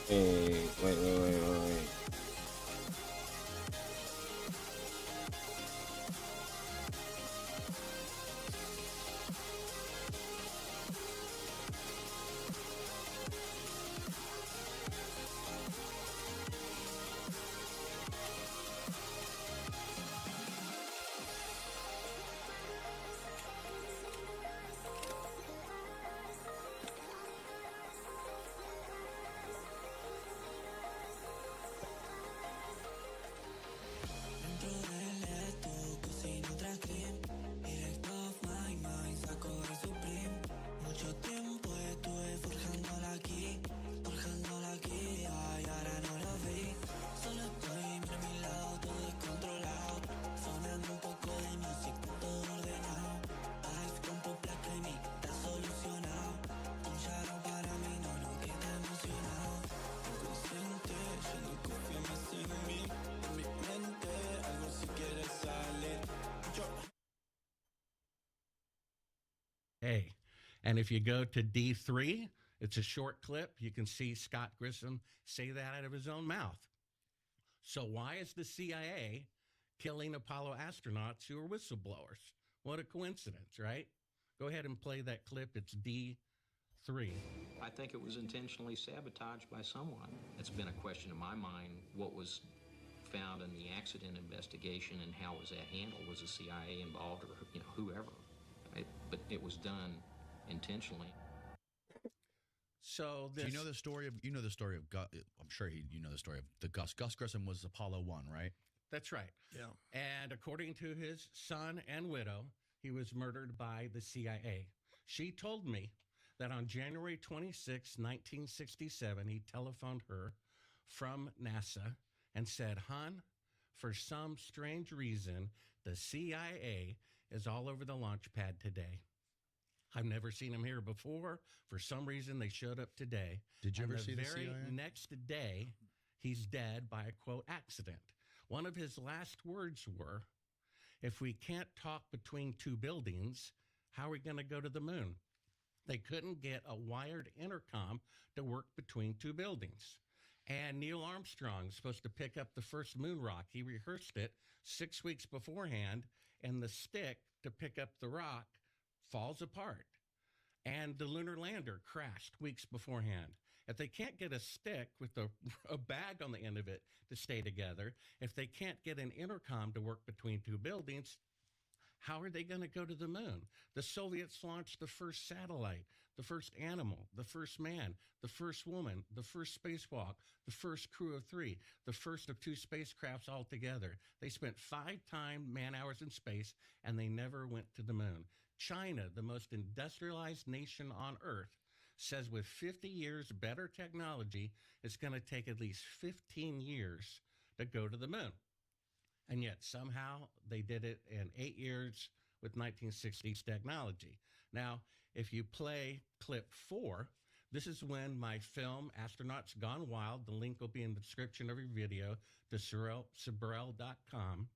Wait. And if you go to D3, it's a short clip. You can see Scott Grissom say that out of his own mouth. So why is the CIA killing Apollo astronauts who are whistleblowers? What a coincidence, right? Go ahead and play that clip. It's D3. I think it was intentionally sabotaged by someone. It's been a question in my mind, what was found in the accident investigation and how was that handled? Was the CIA involved or whoever? But it was done intentionally. So Do you know the story of I'm sure you know the story of the Gus Grissom was Apollo 1, right? That's right. Yeah. And according to his son and widow, he was murdered by the CIA. She told me that on January 26, 1967, he telephoned her from NASA and said, "Hon, for some strange reason, the CIA is all over the launch pad today. I've never seen them here before. For some reason, they showed up today." Did you And ever see the very CIA? next day, he's dead by a, quote, accident. One of his last words were, "If we can't talk between two buildings, how are we going to go to the moon?" They couldn't get a wired intercom to work between two buildings. And Neil Armstrong's supposed to pick up the first moon rock. He rehearsed it 6 weeks beforehand, and the stick to pick up the rock falls apart. And the lunar lander crashed weeks beforehand. If they can't get a stick with a bag on the end of it to stay together, if they can't get an intercom to work between two buildings, how are they going to go to the moon? The Soviets launched the first satellite, the first animal, the first man, the first woman, the first spacewalk, the first crew of 3, the first of 2 spacecrafts altogether. They spent 5 man hours in space, and they never went to the moon. China, the most industrialized nation on Earth, says with 50 years better technology, it's going to take at least 15 years to go to the moon. And yet somehow they did it in 8 years with 1960s technology. Now, if you play clip 4, this is when my film, Astronauts Gone Wild, the link will be in the description of your video, to Sorrell.com.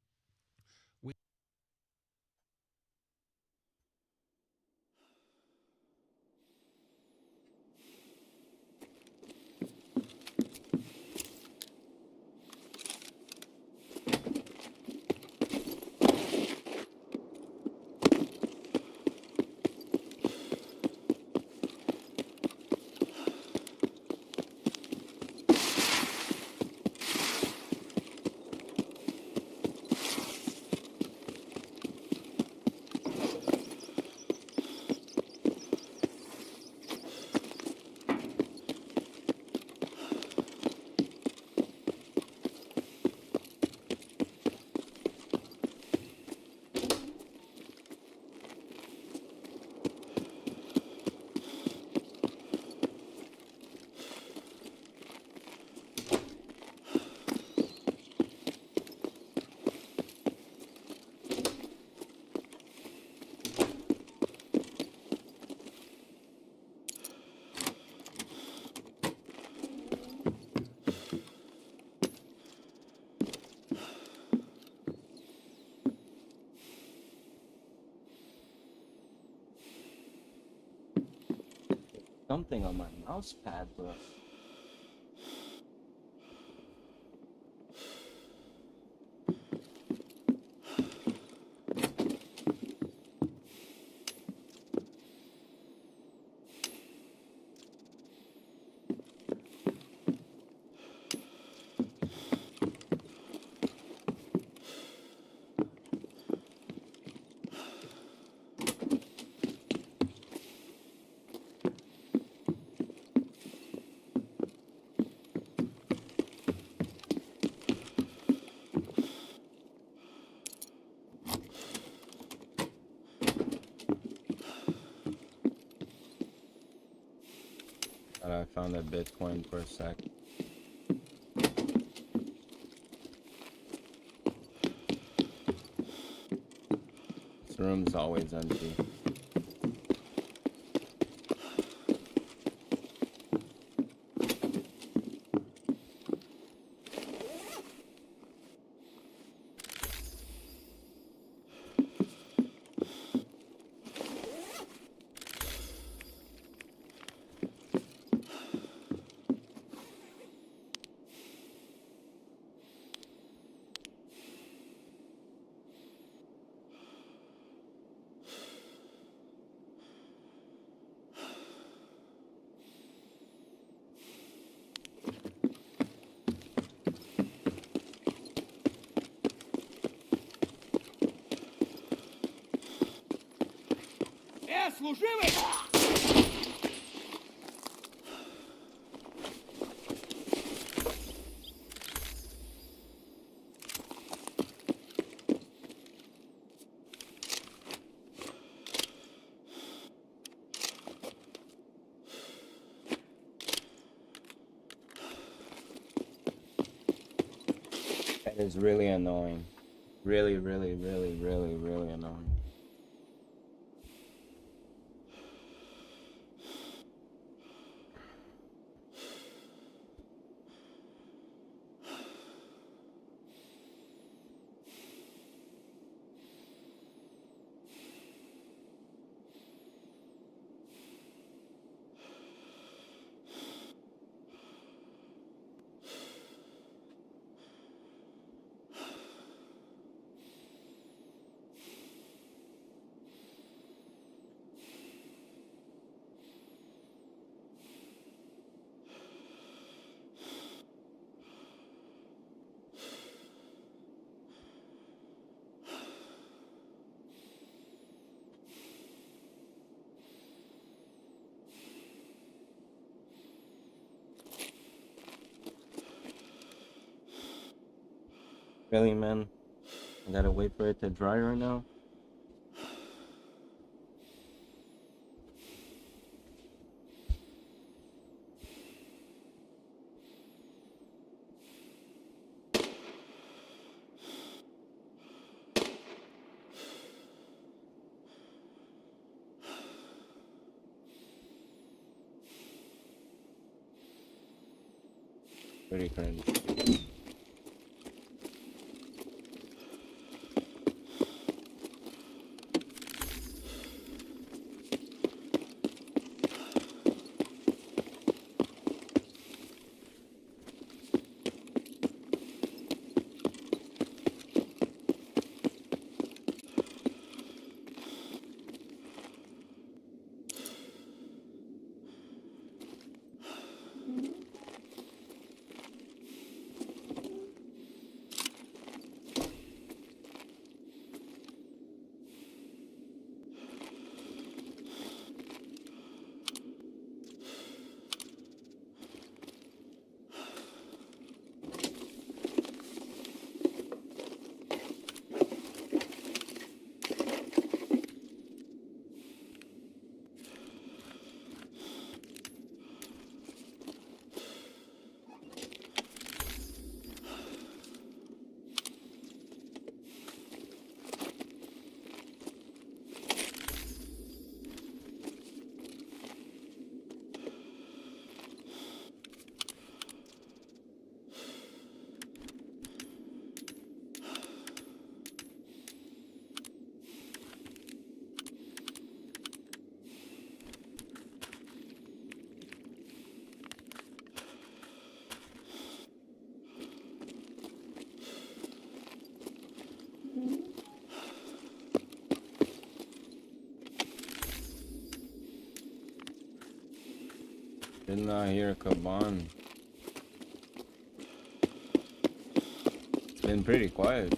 Something on my mouse pad, bro. I found that Bitcoin for a sec. This room's always empty. служивый! That is really annoying. Really, really, really, really, really annoying. Really, man? I gotta wait for it to dry right now? Pretty cringe. Did not hear Kaban. It's been pretty quiet.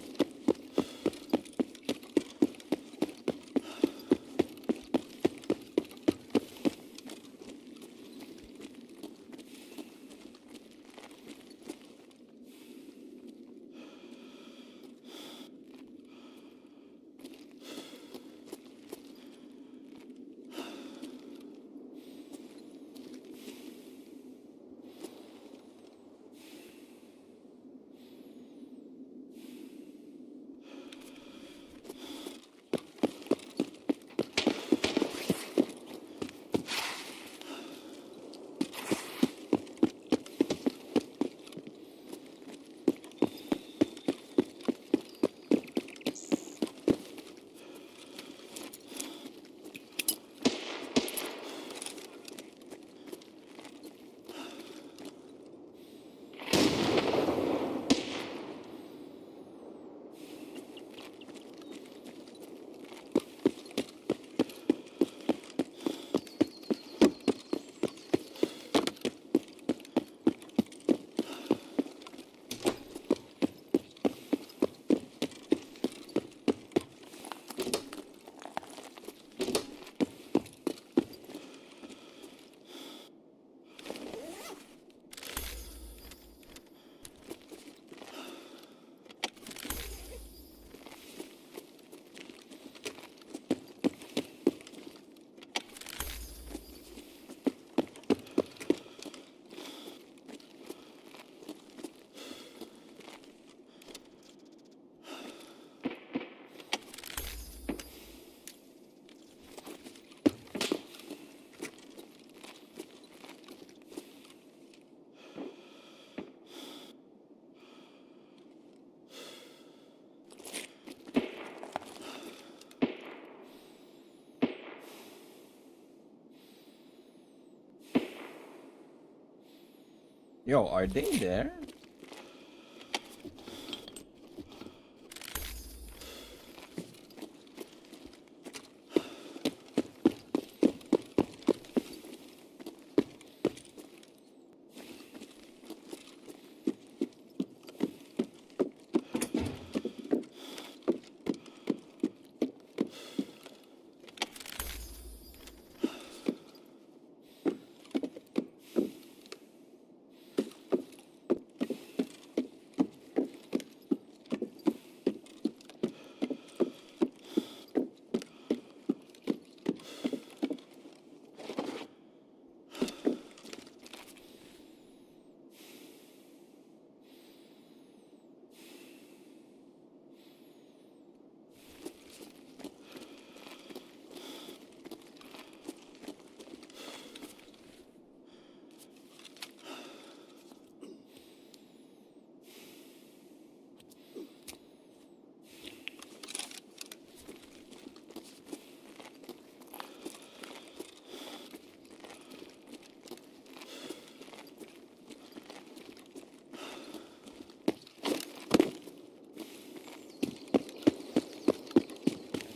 Yo, are they there?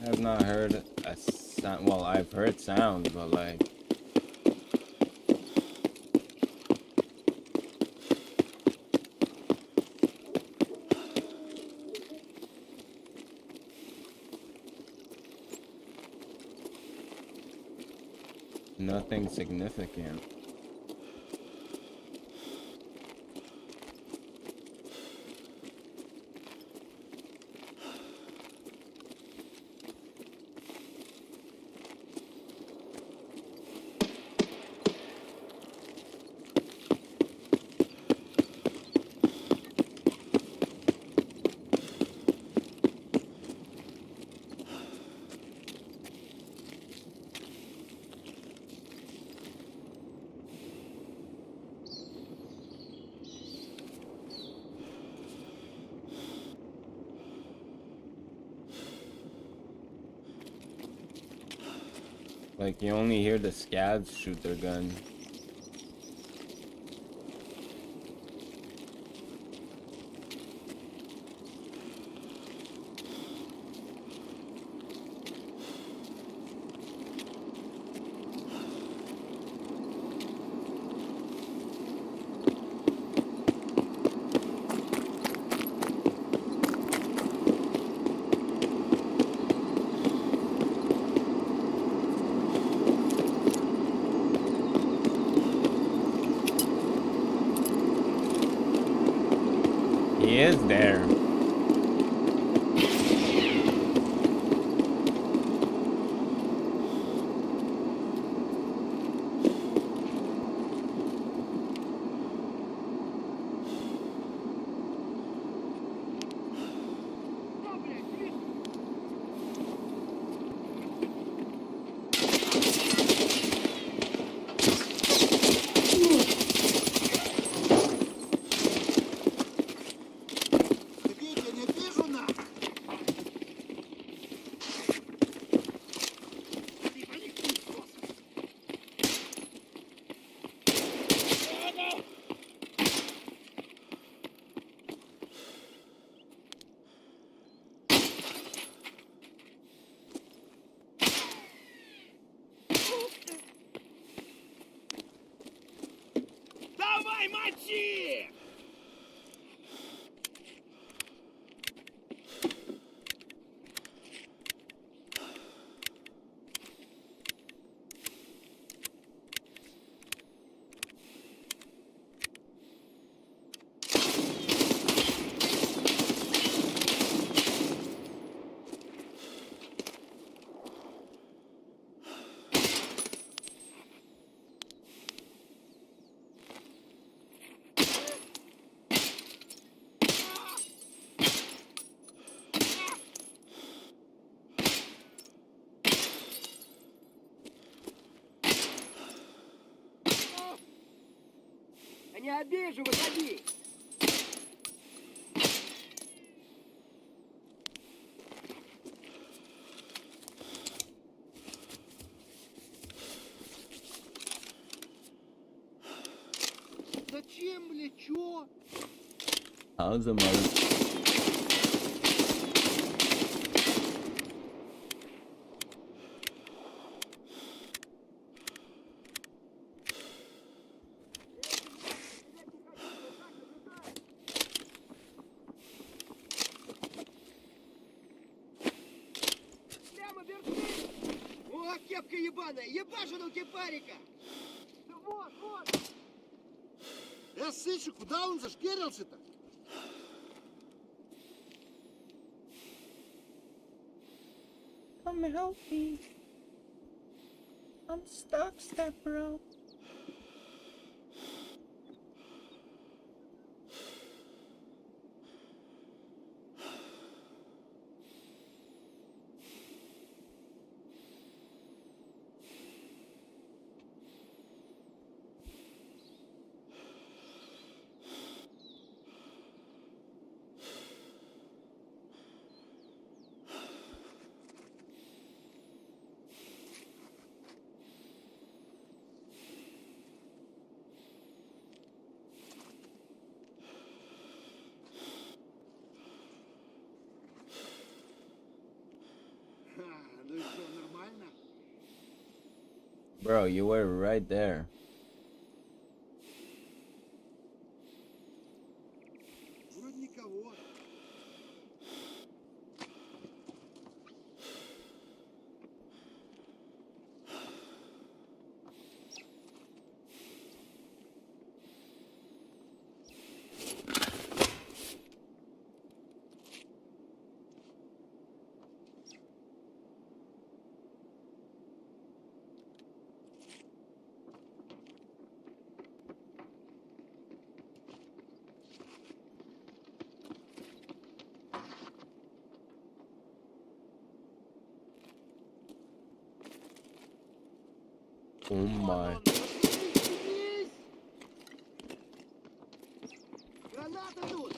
I have not heard a sound. Well, I've heard sounds, but like. Nothing significant. Like, you only hear the scabs shoot their gun. He is there. Давай, мочи! Да не обижу, выходи! Зачем, блядь? How's the mother? Прямо верни! О, кепка ебаная! Ебашину кипарика! Да вот, вот! Сычи, куда он зашкерился-то? Come help me. I'm stuck, step bro. Ну и что, нормально? Bro, you were right there. Вроде никого. Oh my. Заткнись! Граната тут!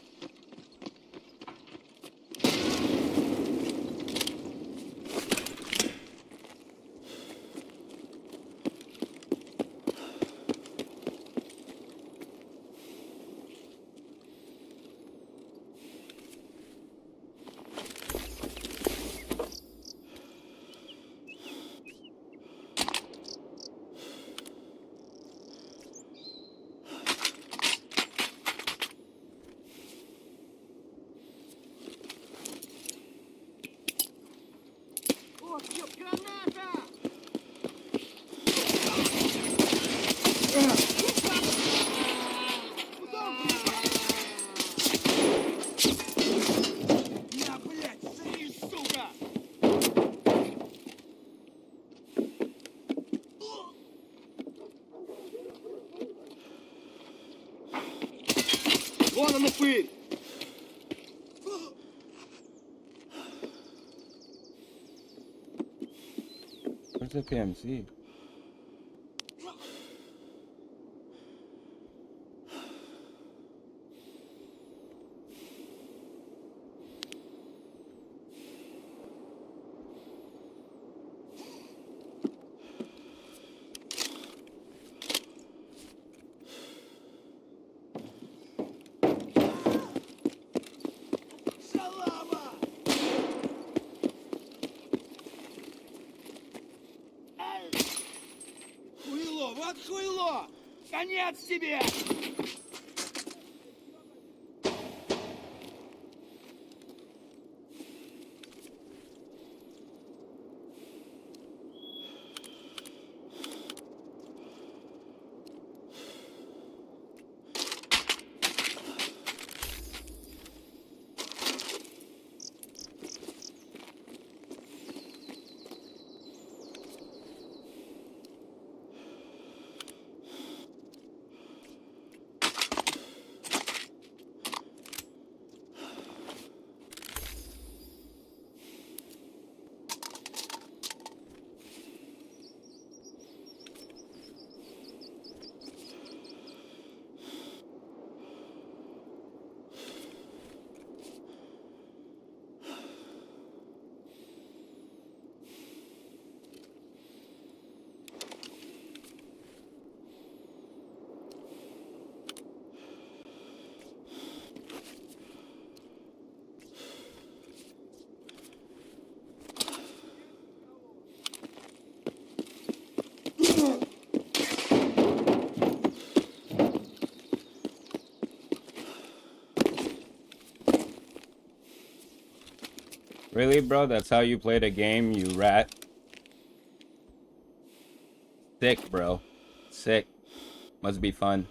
О, ёб, граната! Куда он побежал? На, блядь, жри, сука! Вон он, упырь! Where's the PMC? Шалава! Хуйло, вот хуйло! Конец тебе! Really, bro? That's how you play the game, you rat? Sick, bro. Sick. Must be fun.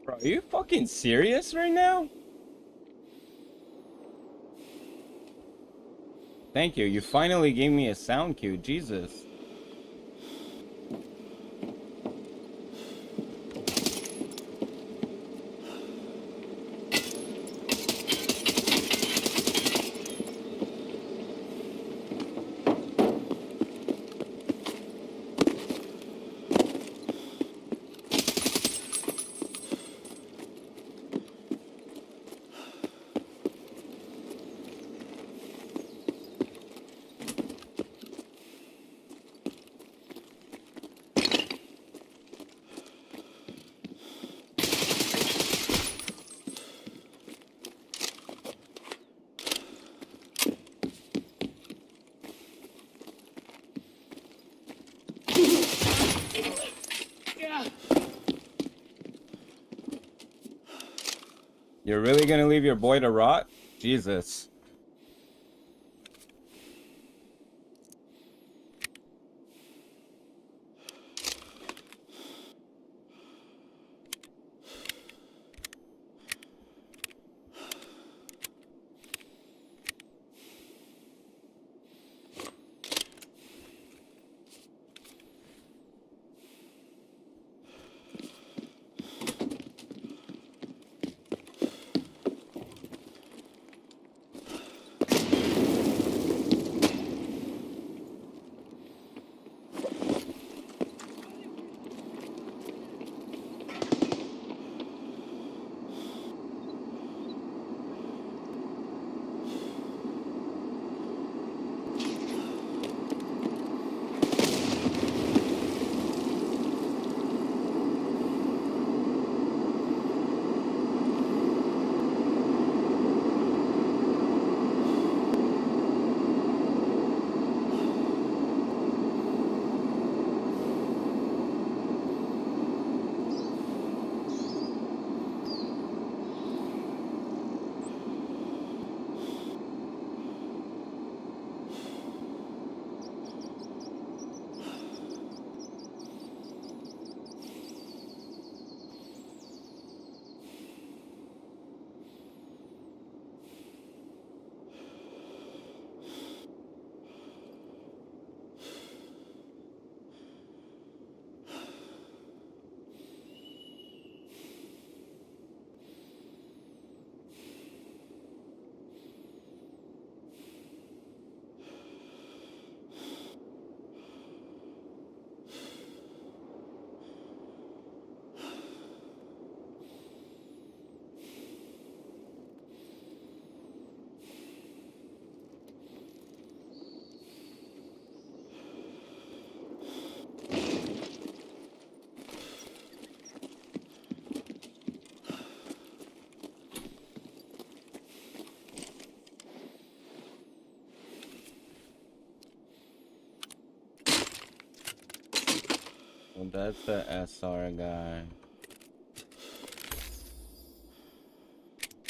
Bro, are you fucking serious right now? Thank you. You finally gave me a sound cue. Jesus. You're really gonna leave your boy to rot? Jesus. So that's the SR guy.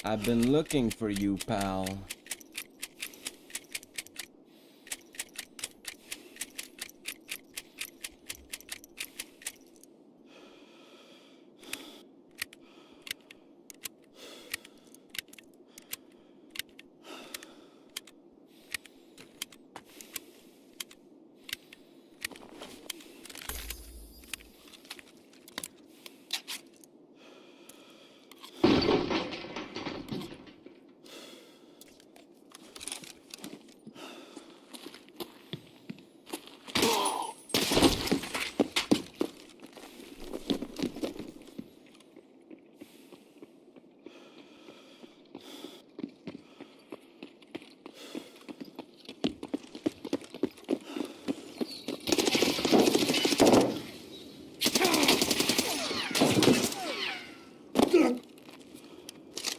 I've been looking for you, pal.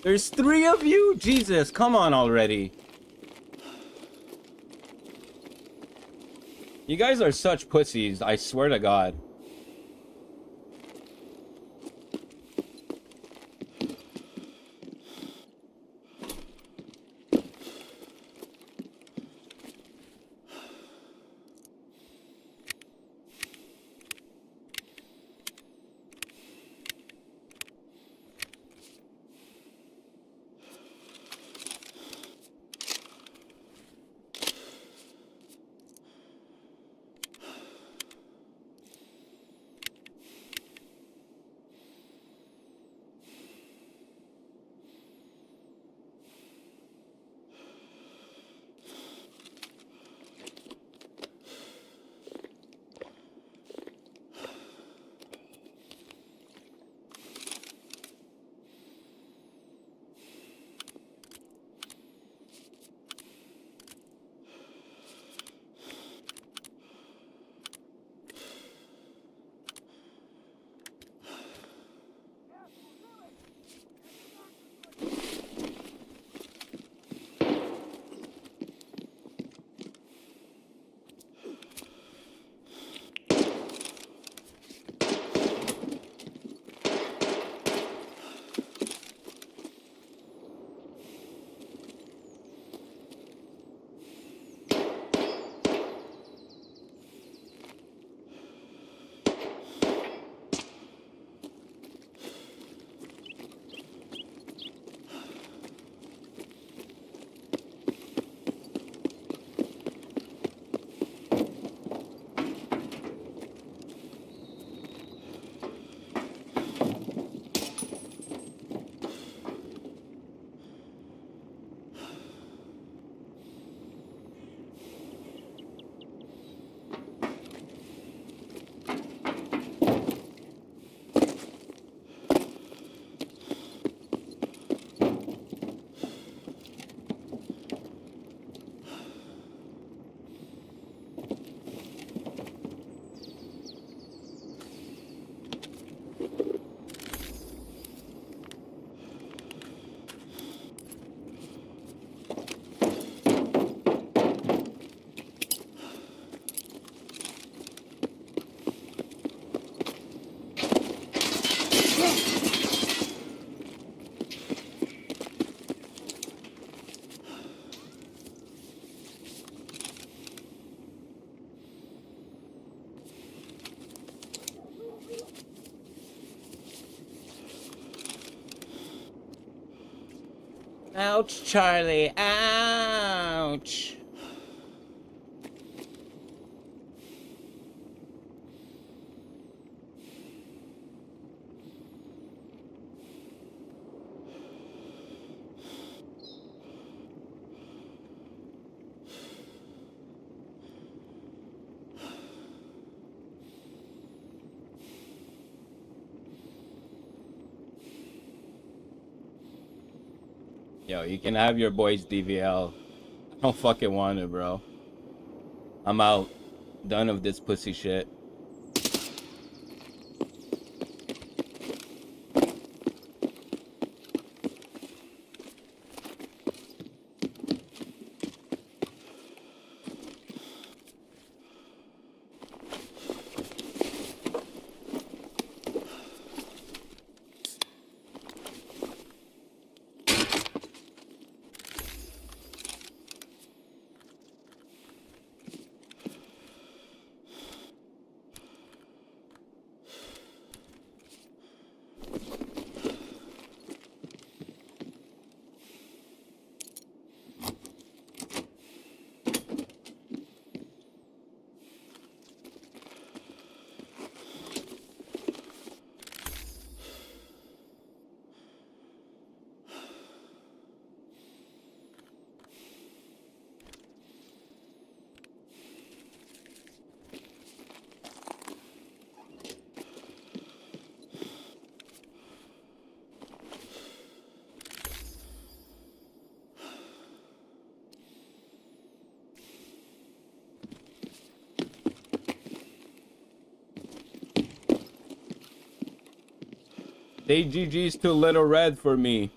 There's 3 of you? Jesus, come on already. You guys are such pussies, I swear to God. Ouch, Charlie. Ouch. Yo, you can have your boy's DVL. I don't fucking want it, bro. I'm out. Done of this pussy shit. Say GG's to Little Red for me.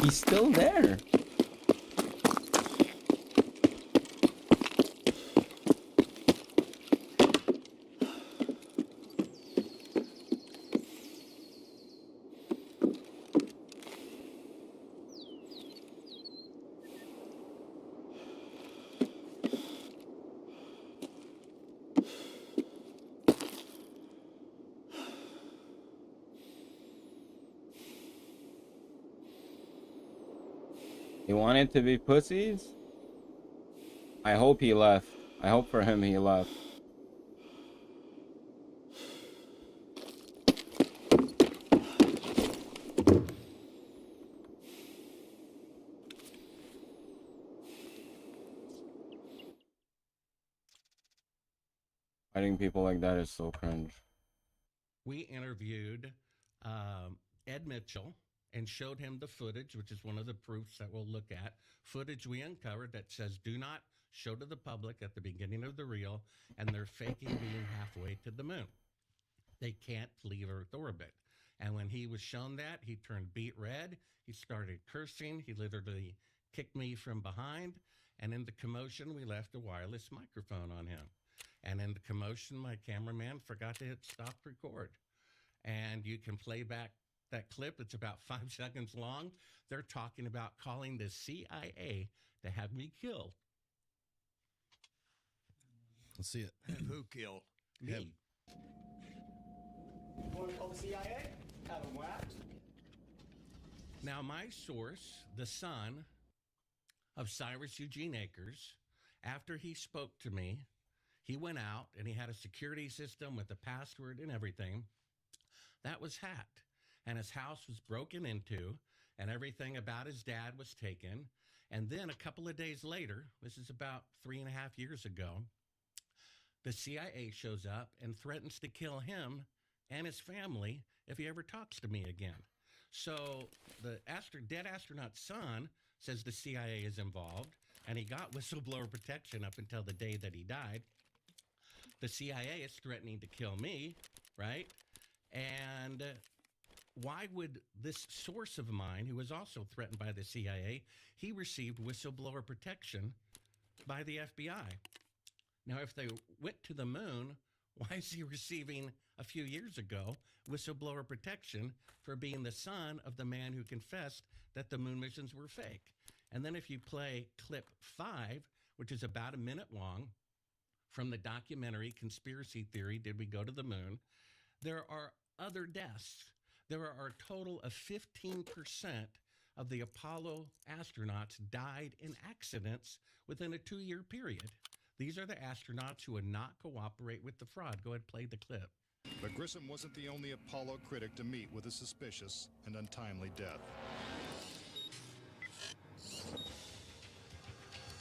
He's still there. You wanted to be pussies? I hope he left. I hope for him he left. Fighting people like that is so cringe. We interviewed Ed Mitchell and showed him the footage, which is one of the proofs that we'll look at. Footage we uncovered that says do not show to the public at the beginning of the reel, and they're faking being halfway to the moon. They can't leave Earth orbit. And when he was shown that, he turned beet red. He started cursing. He literally kicked me from behind. And in the commotion, we left a wireless microphone on him. And in the commotion, my cameraman forgot to hit stop record. And you can play back that clip. It's about 5 seconds long. They're talking about calling the CIA to have me killed. Let's see it. Who killed? Me. Him. You want to call the CIA? Have them whacked. Now, my source, the son of Cyrus Eugene Akers, after he spoke to me, he went out and he had a security system with a password and everything. That was hacked. And his house was broken into, and everything about his dad was taken. And then a couple of days later, this is about 3.5 years ago, the CIA shows up and threatens to kill him and his family if he ever talks to me again. So the dead astronaut's son says the CIA is involved, and he got whistleblower protection up until the day that he died. The CIA is threatening to kill me, right? And why would this source of mine, who was also threatened by the CIA, he received whistleblower protection by the FBI? Now, if they went to the moon, why is he receiving a few years ago whistleblower protection for being the son of the man who confessed that the moon missions were fake? And then if you play clip 5, which is about a minute long, from the documentary Conspiracy Theory, Did We Go to the Moon? There are other deaths. There are a total of 15% of the Apollo astronauts died in accidents within a 2-year period. These are the astronauts who would not cooperate with the fraud. Go ahead, play the clip. But Grissom wasn't the only Apollo critic to meet with a suspicious and untimely death.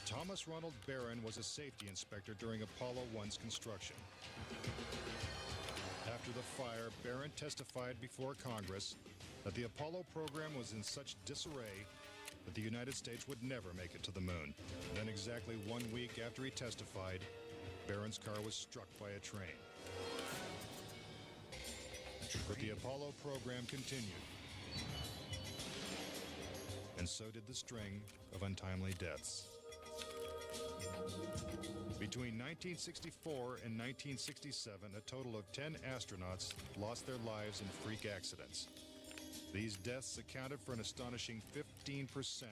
Thomas Ronald Barron was a safety inspector during Apollo 1's construction. After the fire, Barron testified before Congress that the Apollo program was in such disarray that the United States would never make it to the moon. Then exactly 1 week after he testified, Barron's car was struck by a train. But the Apollo program continued. And so did the string of untimely deaths. Between 1964 and 1967, a total of 10 astronauts lost their lives in freak accidents. These deaths accounted for an astonishing 15%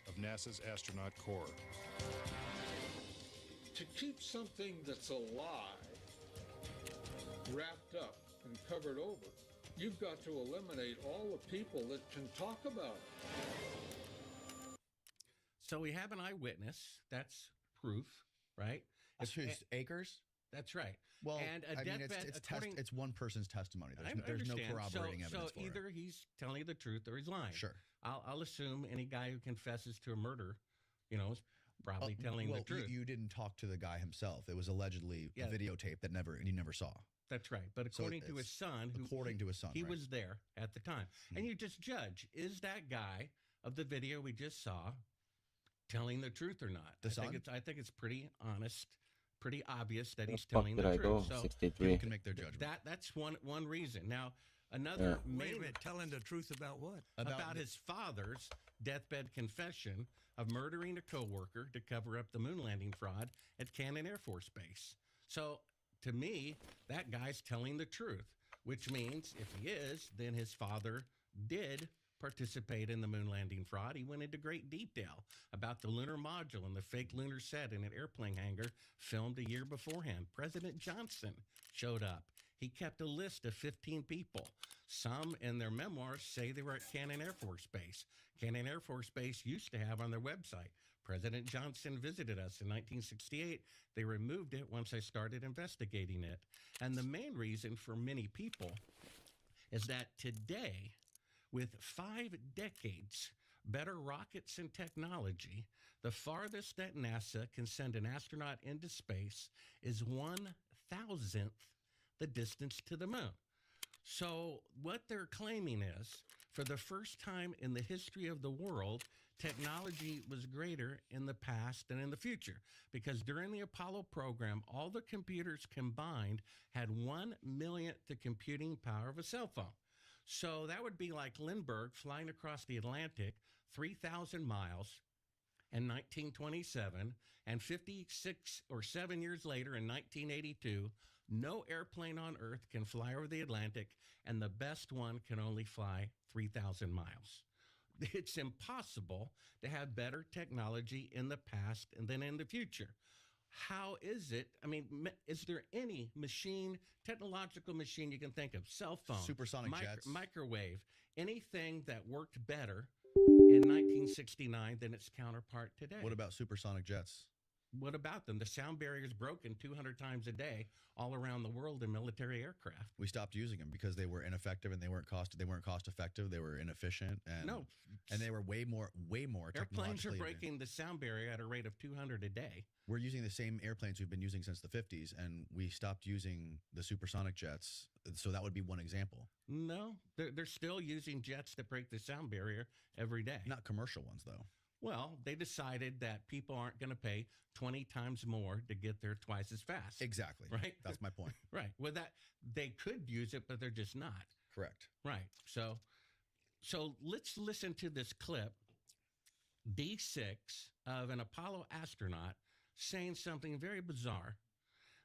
of NASA's astronaut corps. To keep something that's a lie wrapped up and covered over, you've got to eliminate all the people that can talk about it. So we have an eyewitness. That's proof, right? Who's Akers? That's right. Well, and a I mean, deathbed, according, it's one person's testimony. I There's no understand. corroborating evidence So for either it. he's telling you the truth or he's lying. Sure. I'll assume any guy who confesses to a murder, is probably telling the truth. You didn't talk to the guy himself. It was allegedly a videotape that you never saw. That's right. But according to his son, he right. was there at the time. And you just judge, is that guy of the video we just saw telling the truth or not? I think it's pretty honest, pretty obvious that he's telling the truth. So 63. People can make their judgment. That's one reason. Now, Another Wait a main minute, telling the truth about what? about his father's deathbed confession of murdering a coworker to cover up the moon landing fraud at Cannon Air Force Base. So, to me, that guy's telling the truth, which means if he is, then his father did participate in the moon landing fraud. He went into great detail about the lunar module and the fake lunar set in an airplane hangar filmed a year beforehand. President Johnson showed up. He kept a list of 15 people. Some in their memoirs say they were at Cannon Air Force Base. Cannon Air Force Base used to have on their website, President Johnson visited us in 1968. They removed it once I started investigating it. And the main reason for many people is that today, with 5 decades, better rockets and technology, the farthest that NASA can send an astronaut into space is 1,000th the distance to the moon. So what they're claiming is, for the first time in the history of the world, technology was greater in the past than in the future. Because during the Apollo program, all the computers combined had 1/1,000,000th the computing power of a cell phone. So that would be like Lindbergh flying across the Atlantic 3,000 miles in 1927, and 56 or 7 years later in 1982, no airplane on Earth can fly over the Atlantic, and the best one can only fly 3,000 miles. It's impossible to have better technology in the past and then in the future. How is it? I mean, is there any machine, technological machine you can think of, cell phone, Supersonic jets, microwave, anything that worked better in 1969 than its counterpart today? What about supersonic jets? What about them? The sound barrier is broken 200 times a day all around the world in military aircraft. We stopped using them because they were ineffective and they weren't cost effective. They were inefficient and they were way more Airplanes are technologically breaking the sound barrier at a rate of 200 a day. We're using the same airplanes we've been using since the 50s, and we stopped using the supersonic jets. So that would be one example. No, they're still using jets that break the sound barrier every day. Not commercial ones, though. Well, they decided that people aren't going to pay 20 times more to get there twice as fast. Exactly. Right? That's my point. Right. Well, that they could use it, but they're just not. Correct. Right. So let's listen to this clip, D6, of an Apollo astronaut saying something very bizarre,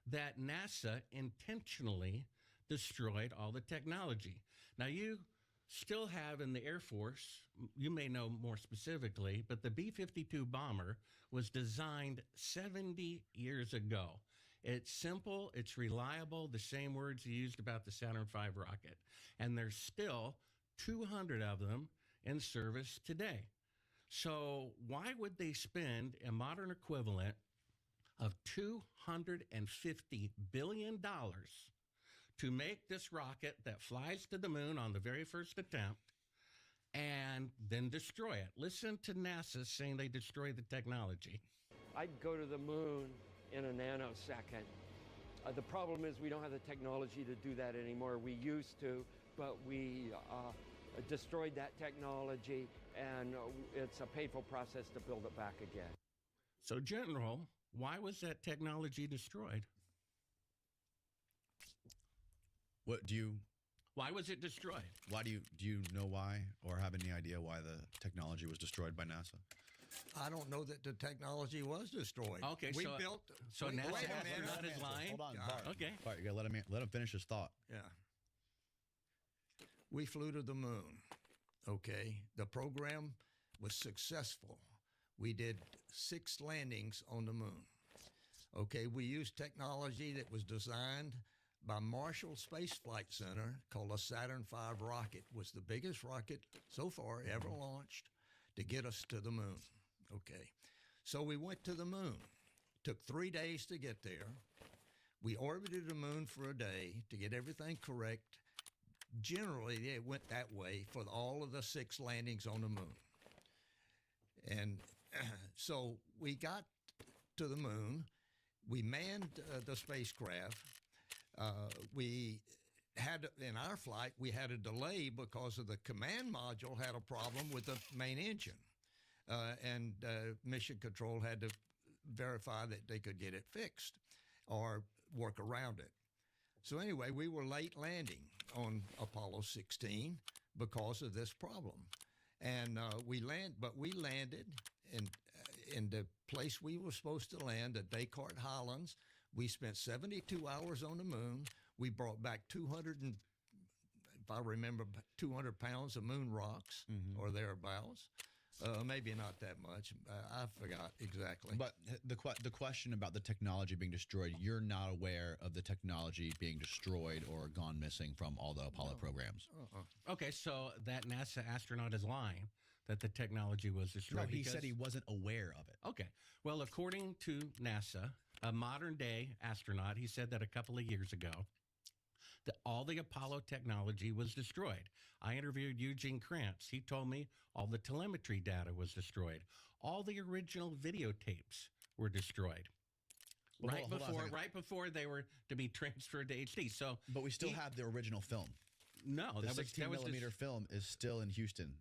that NASA intentionally destroyed all the technology. Now, you still have in the Air Force, you may know more specifically, but the B-52 bomber was designed 70 years ago. It's simple, it's reliable, the same words used about the Saturn V rocket. And there's still 200 of them in service today. So why would they spend a modern equivalent of $250 billion to make this rocket that flies to the moon on the very first attempt and then destroy it? Listen to NASA saying they destroy the technology. I'd go to the moon in a nanosecond. The problem is we don't have the technology to do that anymore. We used to, but we destroyed that technology, and it's a painful process to build it back again. So, General, why was that technology destroyed? Why was it destroyed? Why do you know why, or have any idea why the technology was destroyed by NASA? I don't know that the technology was destroyed. Okay, we so built. So wait, NASA wait a minute. not his line. Hold on, Bart. Okay. Bart, you gotta let him finish his thought. Yeah. We flew to the moon. Okay. The program was successful. We did 6 landings on the moon. Okay. We used technology that was designed by Marshall Space Flight Center called a Saturn V rocket. Was the biggest rocket so far ever launched to get us to the moon. Okay. So we went to the moon. Took 3 days to get there. We orbited the moon for a day to get everything correct. Generally, it went that way for all of the 6 landings on the moon. And so we got to the moon. We manned the spacecraft. We had, in our flight, we had a delay because of the command module had a problem with the main engine. And Mission Control had to verify that they could get it fixed or work around it. So anyway, we were late landing. on Apollo 16 because of this problem. And we landed in the place we were supposed to land at Descartes Highlands. We spent 72 hours on the moon. We brought back 200 and, if I remember, 200 pounds of moon rocks or thereabouts. Maybe not that much. I forgot exactly. But the question about the technology being destroyed, you're not aware of the technology being destroyed or gone missing from all the Apollo programs. Okay, so that NASA astronaut is lying that the technology was destroyed. No, he said he wasn't aware of it. Okay. Well, according to NASA, a modern day astronaut, he said that a couple of years ago, that all the Apollo technology was destroyed. I interviewed Eugene Krantz. He told me all the telemetry data was destroyed. All the original videotapes were destroyed. Well, right hold on a second. right before they were to be transferred to HD. So, but we still have the original film. No, the that 16 was millimeter film is still in Houston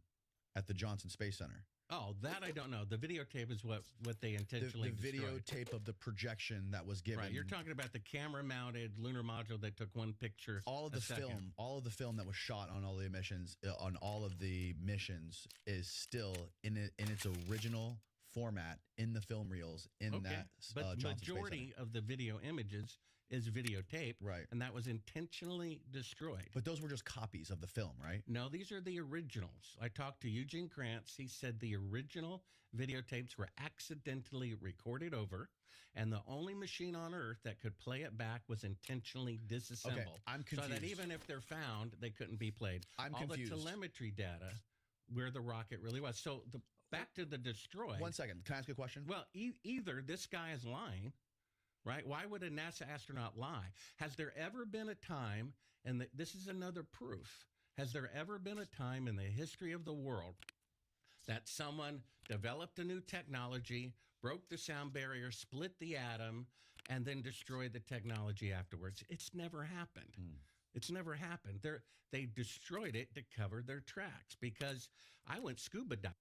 at the Johnson Space Center. Oh, that I don't know. The videotape is what they intentionally the destroyed. videotape of the projection that was given. Right, you're talking about the camera-mounted lunar module that took one picture. All of the film, all of the film that was shot on all the emissions, on all of the missions, is still in its original format in the film reels in that. But Johnson majority of the video images is videotape, right? And that was intentionally destroyed. But those were just copies of the film, right? No, these are the originals. I talked to Eugene Krantz. He said the original videotapes were accidentally recorded over, and the only machine on Earth that could play it back was intentionally disassembled. Okay, I'm confused. So that even if they're found, they couldn't be played. I'm confused. All the telemetry data where the rocket really was. So back to the destroyed. 1 second. Can I ask a question? Well, either this guy is lying, right? Why would a NASA astronaut lie? Has there ever been a time, and this is another proof, has there ever been a time in the history of the world that someone developed a new technology, broke the sound barrier, split the atom, and then destroyed the technology afterwards? It's never happened. It's never happened. They destroyed it to cover their tracks, because I went scuba diving.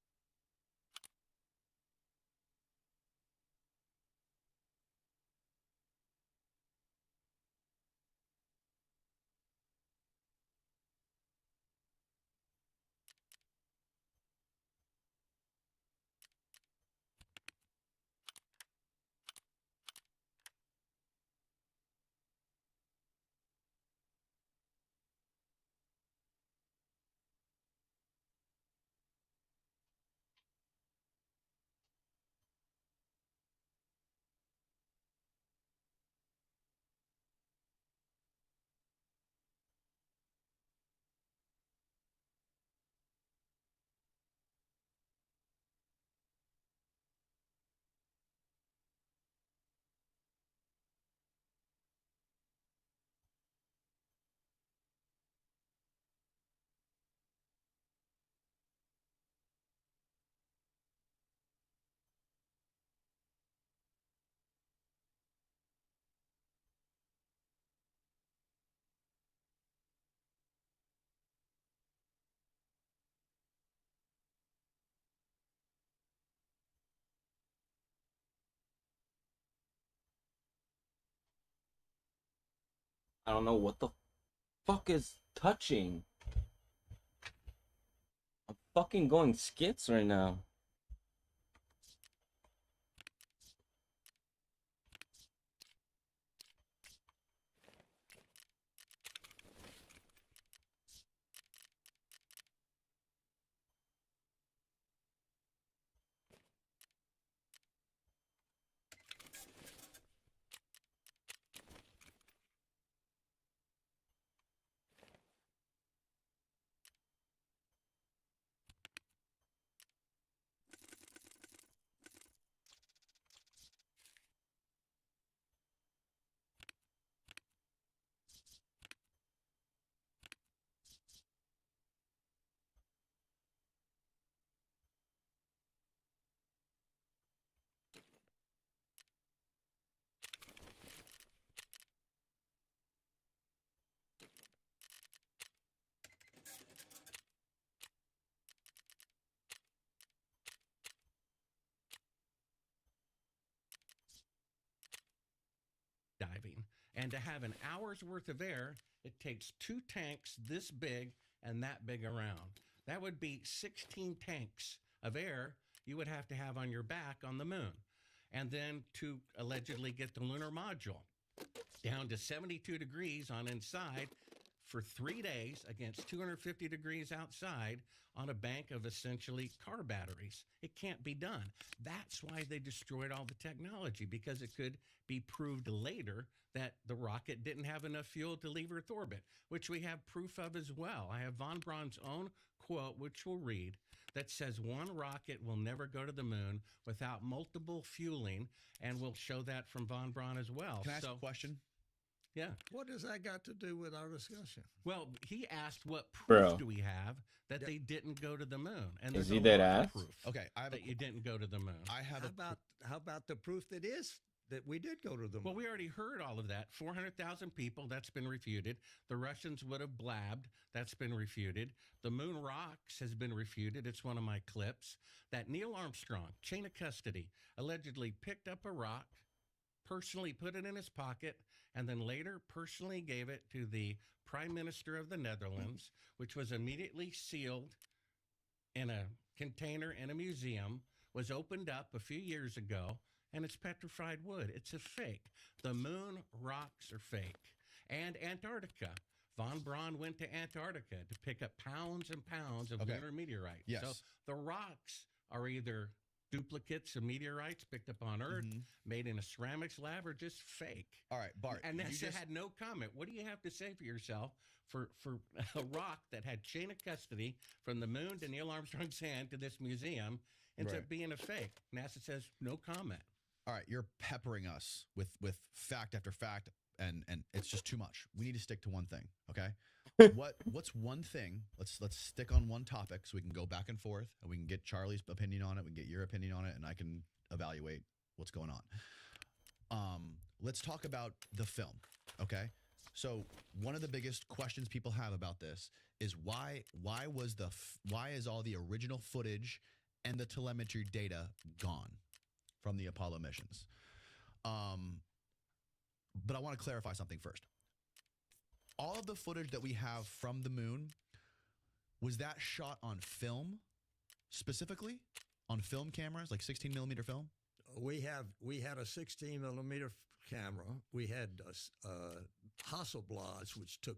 I don't know what the fuck is touching. I'm fucking going skits right now. And to have an hour's worth of air, it takes 2 tanks this big and that big around. That would be 16 tanks of air you would have to have on your back on the moon. And then to allegedly get the lunar module down to 72 degrees on inside for 3 days against 250 degrees outside on a bank of essentially car batteries. It can't be done. That's why they destroyed all the technology, because it could be proved later that the rocket didn't have enough fuel to leave Earth orbit, which we have proof of as well. I have von Braun's own quote, which we'll read, that says one rocket will never go to the moon without multiple fueling, and we'll show that from von Braun as well. Can I ask a question? Yeah. What does that got to do with our discussion? Well, he asked what proof Bro. do we have that they didn't go to the moon? And Is there's he a dead lot of ass? proof Okay, I have that you didn't go to the moon. I have How about the proof that is that we did go to the moon? Well, we already heard all of that. 400,000 people, that's been refuted. The Russians would have blabbed, that's been refuted. The moon rocks has been refuted. It's one of my clips. That Neil Armstrong, chain of custody, allegedly picked up a rock, personally put it in his pocket, and then later personally gave it to the Prime Minister of the Netherlands, which was immediately sealed in a container in a museum, was opened up a few years ago, and it's petrified wood. It's a fake. The moon rocks are fake. And Antarctica. Von Braun went to Antarctica to pick up pounds and pounds of lunar meteorites. Yes. So the rocks are either duplicates of meteorites picked up on Earth, made in a ceramics lab, or just fake. All right, Bart. And you NASA just- had no comment. What do you have to say for yourself for a rock that had chain of custody from the moon to Neil Armstrong's hand to this museum ends Right. up being a fake? NASA says no comment. All right, you're peppering us with fact after fact, and it's just too much. We need to stick to one thing, okay? What's one thing? Let's stick on one topic so we can go back and forth, and we can get Charlie's opinion on it, we can get your opinion on it, and I can evaluate what's going on. Let's talk about the film, okay? So one of the biggest questions people have about this is why is all the original footage and the telemetry data gone from the Apollo missions? But I want to clarify something first. All of the footage that we have from the moon, was that shot on film specifically? On film cameras, like 16 millimeter film? We had a 16 millimeter camera. We had Hasselblads, which took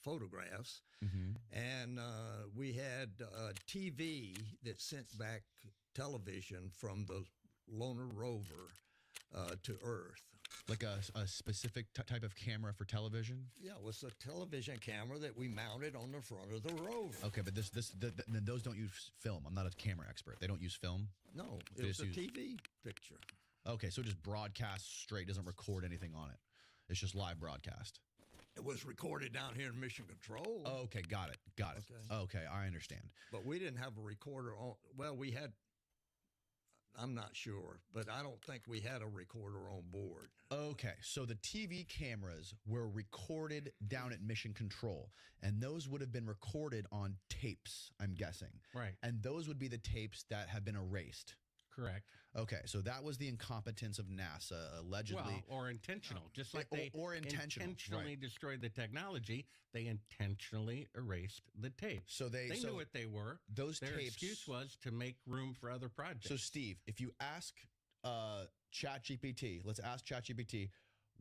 photographs, and we had TV that sent back television from the lunar rover to Earth. Like a specific type of camera for television? Yeah, it was a television camera that we mounted on the front of the rover. Okay, but those don't use film. I'm not a camera expert. They don't use film? No, They it was just a use- TV picture. Okay, so it just broadcasts straight, doesn't record anything on it. It's just live broadcast. It was recorded down here in Mission Control. Okay, got it. Okay, I understand. But we didn't have a recorder on. Well, we had. I'm not sure, but I don't think we had a recorder on board. Okay, so the TV cameras were recorded down at Mission Control, and those would have been recorded on tapes, I'm guessing. Right. And those would be the tapes that have been erased. Correct. Okay, so that was the incompetence of NASA, allegedly. Well, or intentional. Just like they or intentional, intentionally right. destroyed the technology, they intentionally erased the tapes. So they knew what they were. Those Their tapes. excuse was to make room for other projects. So, Steve, if you ask ChatGPT, let's ask ChatGPT,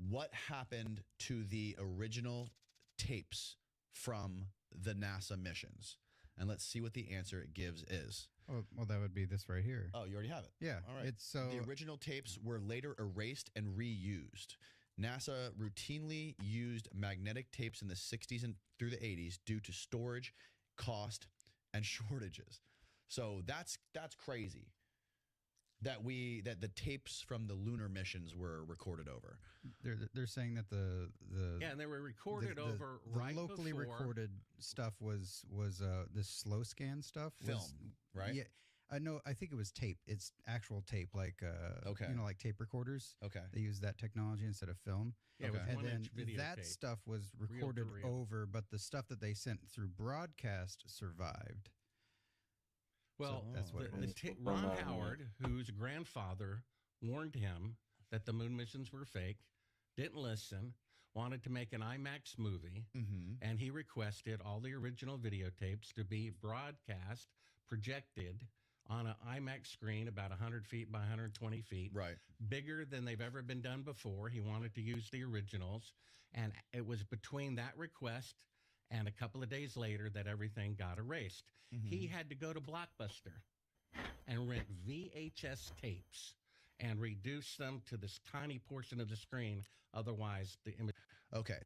what happened to the original tapes from the NASA missions? And let's see what the answer it gives is. Well, that would be this right here. Oh, you already have it. Yeah. All right. It's so the original tapes were later erased and reused. NASA routinely used magnetic tapes in the 60s and through the 80s due to storage, cost, and shortages. So that's crazy. That the tapes from the lunar missions were recorded over. They're saying that the yeah, and they were recorded the over the right locally before. recorded stuff was this slow scan stuff Film, was, right? Yeah, I know. I think it was tape. It's actual tape, like Okay. you know, like tape recorders. Okay. They use that technology instead of film. Yeah, it was And 1 then inch videotape. that stuff was Reel to recorded reel. over, but the stuff that they sent through broadcast survived. Well, that's what it is. Ron Howard, whose grandfather warned him that the moon missions were fake, didn't listen, wanted to make an IMAX movie, and he requested all the original videotapes to be broadcast, projected on an IMAX screen about 100 feet by 120 feet. Right. Bigger than they've ever been done before. He wanted to use the originals. And it was between that request and a couple of days later that everything got erased. He had to go to Blockbuster and rent VHS tapes and reduce them to this tiny portion of the screen. Otherwise, the image. Okay.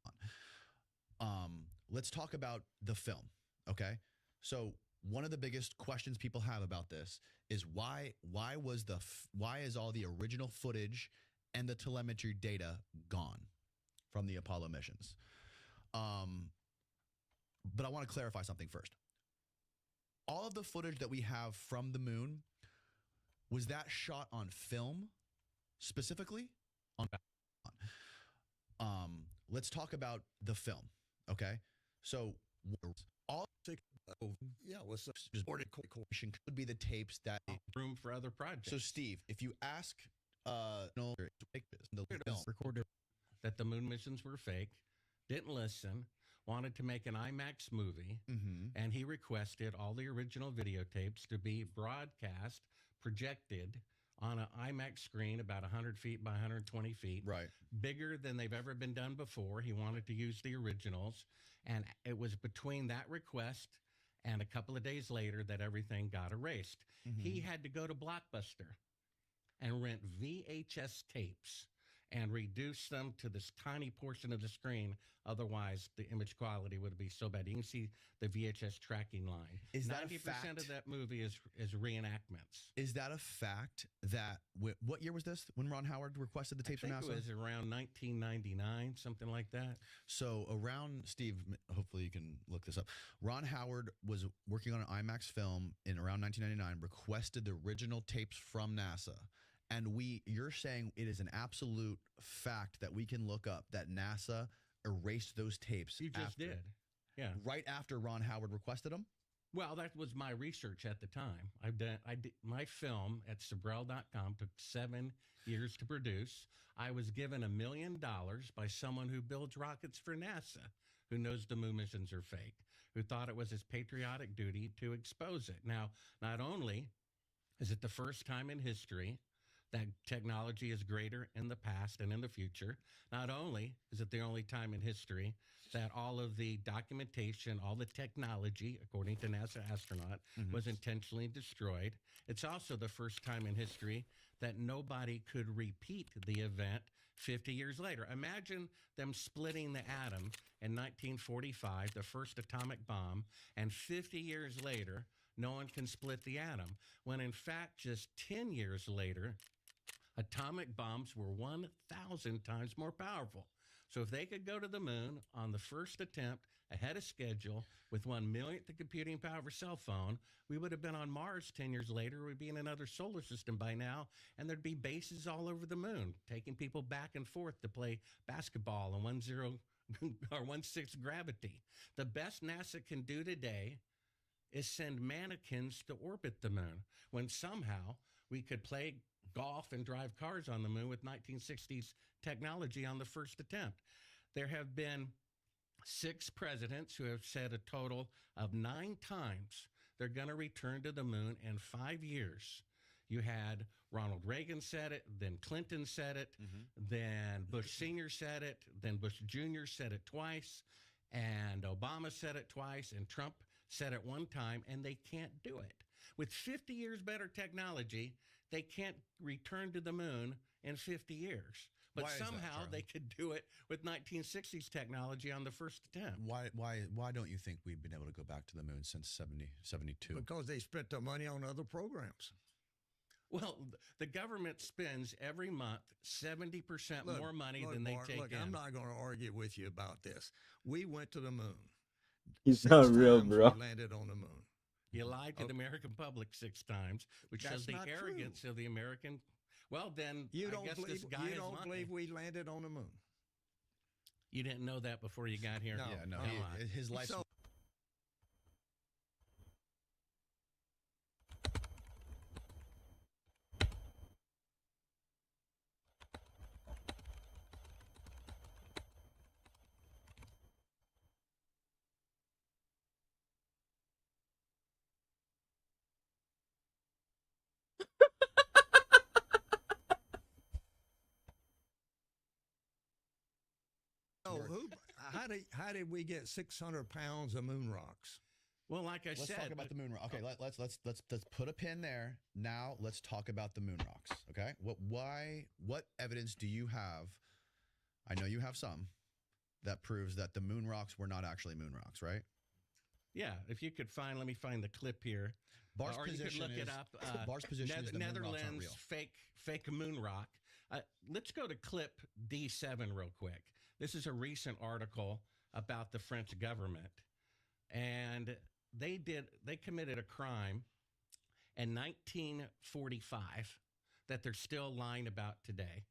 Let's talk about the film. Okay. So one of the biggest questions people have about this is why is all the original footage and the telemetry data gone from the Apollo missions? But I want to clarify something first. All of the footage that we have from the moon, was that shot on film specifically? Let's talk about the film. Okay. So all what's could be the tapes that room for other projects. So Steve, if you ask the film recorded that the moon missions were fake, didn't listen, wanted to make an IMAX movie, and he requested all the original videotapes to be broadcast, projected on an IMAX screen about 100 feet by 120 feet. Right. Bigger than they've ever been done before. He wanted to use the originals. And it was between that request and a couple of days later that everything got erased. He had to go to Blockbuster and rent VHS tapes and reduce them to this tiny portion of the screen. Otherwise, the image quality would be so bad. You can see the VHS tracking line. Is that 90% a fact? of that movie is reenactments. Is that a fact that what year was this when Ron Howard requested the tapes from NASA? It was around 1999, something like that. So around, Steve, hopefully you can look this up. Ron Howard was working on an IMAX film in around 1999, requested the original tapes from NASA. And you're saying it is an absolute fact that we can look up that NASA erased those tapes. You just did. Yeah. Right after Ron Howard requested them? Well, that was my research at the time. I did my film at Sabrel.com took 7 years to produce. I was given $1 million by someone who builds rockets for NASA, who knows the moon missions are fake, who thought it was his patriotic duty to expose it. Now, not only is it the first time in history that technology is greater in the past and in the future, not only is it the only time in history that all of the documentation, all the technology, according to NASA astronaut, was intentionally destroyed, it's also the first time in history that nobody could repeat the event 50 years later. Imagine them splitting the atom in 1945, the first atomic bomb, and 50 years later, no one can split the atom, when in fact, just 10 years later, atomic bombs were 1,000 times more powerful. So if they could go to the moon on the first attempt ahead of schedule with 1/1,000,000th the computing power of a cell phone, we would have been on Mars 10 years later. We'd be in another solar system by now, and there'd be bases all over the moon, taking people back and forth to play basketball in 1-0 or 1/6 gravity. The best NASA can do today is send mannequins to orbit the moon, when somehow we could play golf and drive cars on the moon with 1960s technology on the first attempt. There have been 6 presidents who have said a total of 9 times they're going to return to the moon in 5 years. You had Ronald Reagan said it, then Clinton said it, then Bush Sr. said it, then Bush Jr. said it twice, and Obama said it twice, and Trump said it one time, and they can't do it. With 50 years better technology, they can't return to the moon in 50 years. But somehow they could do it with 1960s technology on the first attempt. Why don't you think we've been able to go back to the moon since 72? Because they spent their money on other programs. Well, the government spends every month 70% more money than they take in. I'm not going to argue with you about this. We went to the moon. He's not real, bro. We landed on the moon. You lied to the American public 6 times, which shows the arrogance of the American. Well, then you I don't guess believe, this guy you don't believe we landed on the moon. You didn't know that before you got here. No, Yeah, no. His life. how did we get 600 pounds of moon rocks? Well, like I Let's said, talk about the moon rock. Okay, let's put a pin there. Now let's talk about the moon rocks. Okay, what evidence do you have? I know you have some that proves that the moon rocks were not actually moon rocks, right? yeah, if you could let me find the clip here. Bar's or you could position look is it up. Bar's position is the moon rocks aren't Netherlands real. fake moon rock. Let's go to clip D7 real quick. This is a recent article about the French government, and they committed a crime in 1945 that they're still lying about today.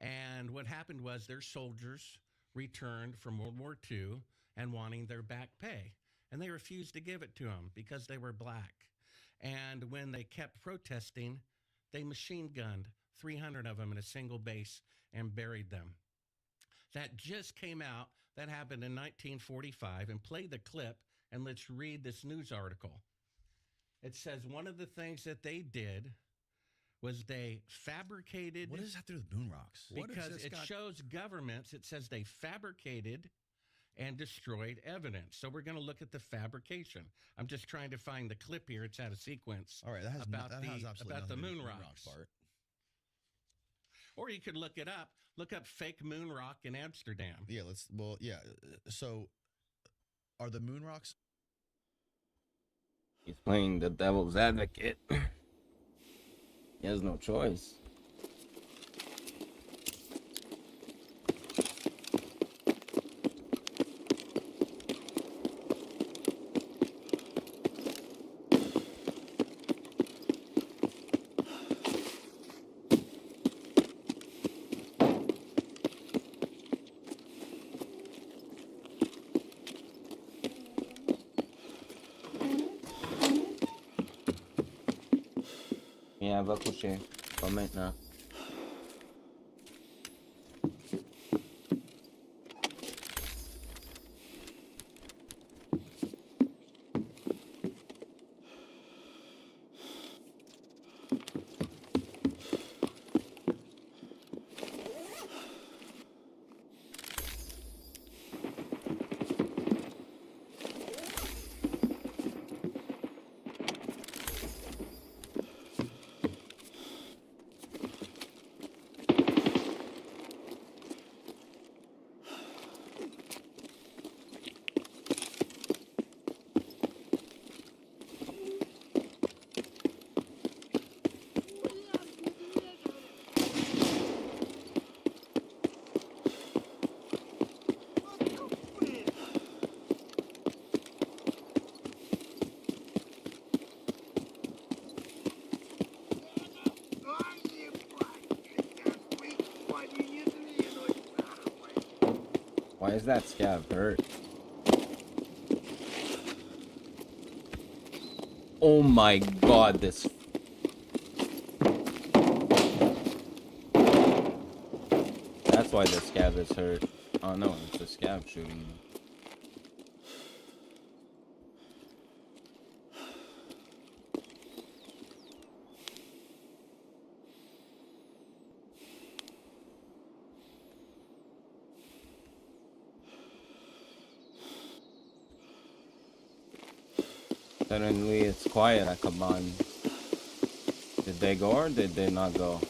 And what happened was their soldiers returned from World War II and wanting their back pay. And they refused to give it to them because they were black. And when they kept protesting, they machine gunned 300 of them in a single base and buried them. That just came out. That happened in 1945. And play the clip and let's read this news article. It says one of the things that they did was they fabricated. What does that have to do with moon rocks? Because it shows governments, it says they fabricated and destroyed evidence. So we're going to look at the fabrication. I'm just trying to find the clip here. It's out of sequence. All right, that has absolutely about the nothing to do moon with rocks. part. Or you could look it up. Look up fake moon rock in Amsterdam. Yeah, so are the moon rocks? He's playing the devil's advocate. He has no choice. Yeah, va coucher. Pas maintenant. Why is that scab hurt? Oh my god, this... That's why the scab is hurt. Oh no, it's the scab shooting me. Suddenly it's quiet at Kaban. Did they go or did they not go?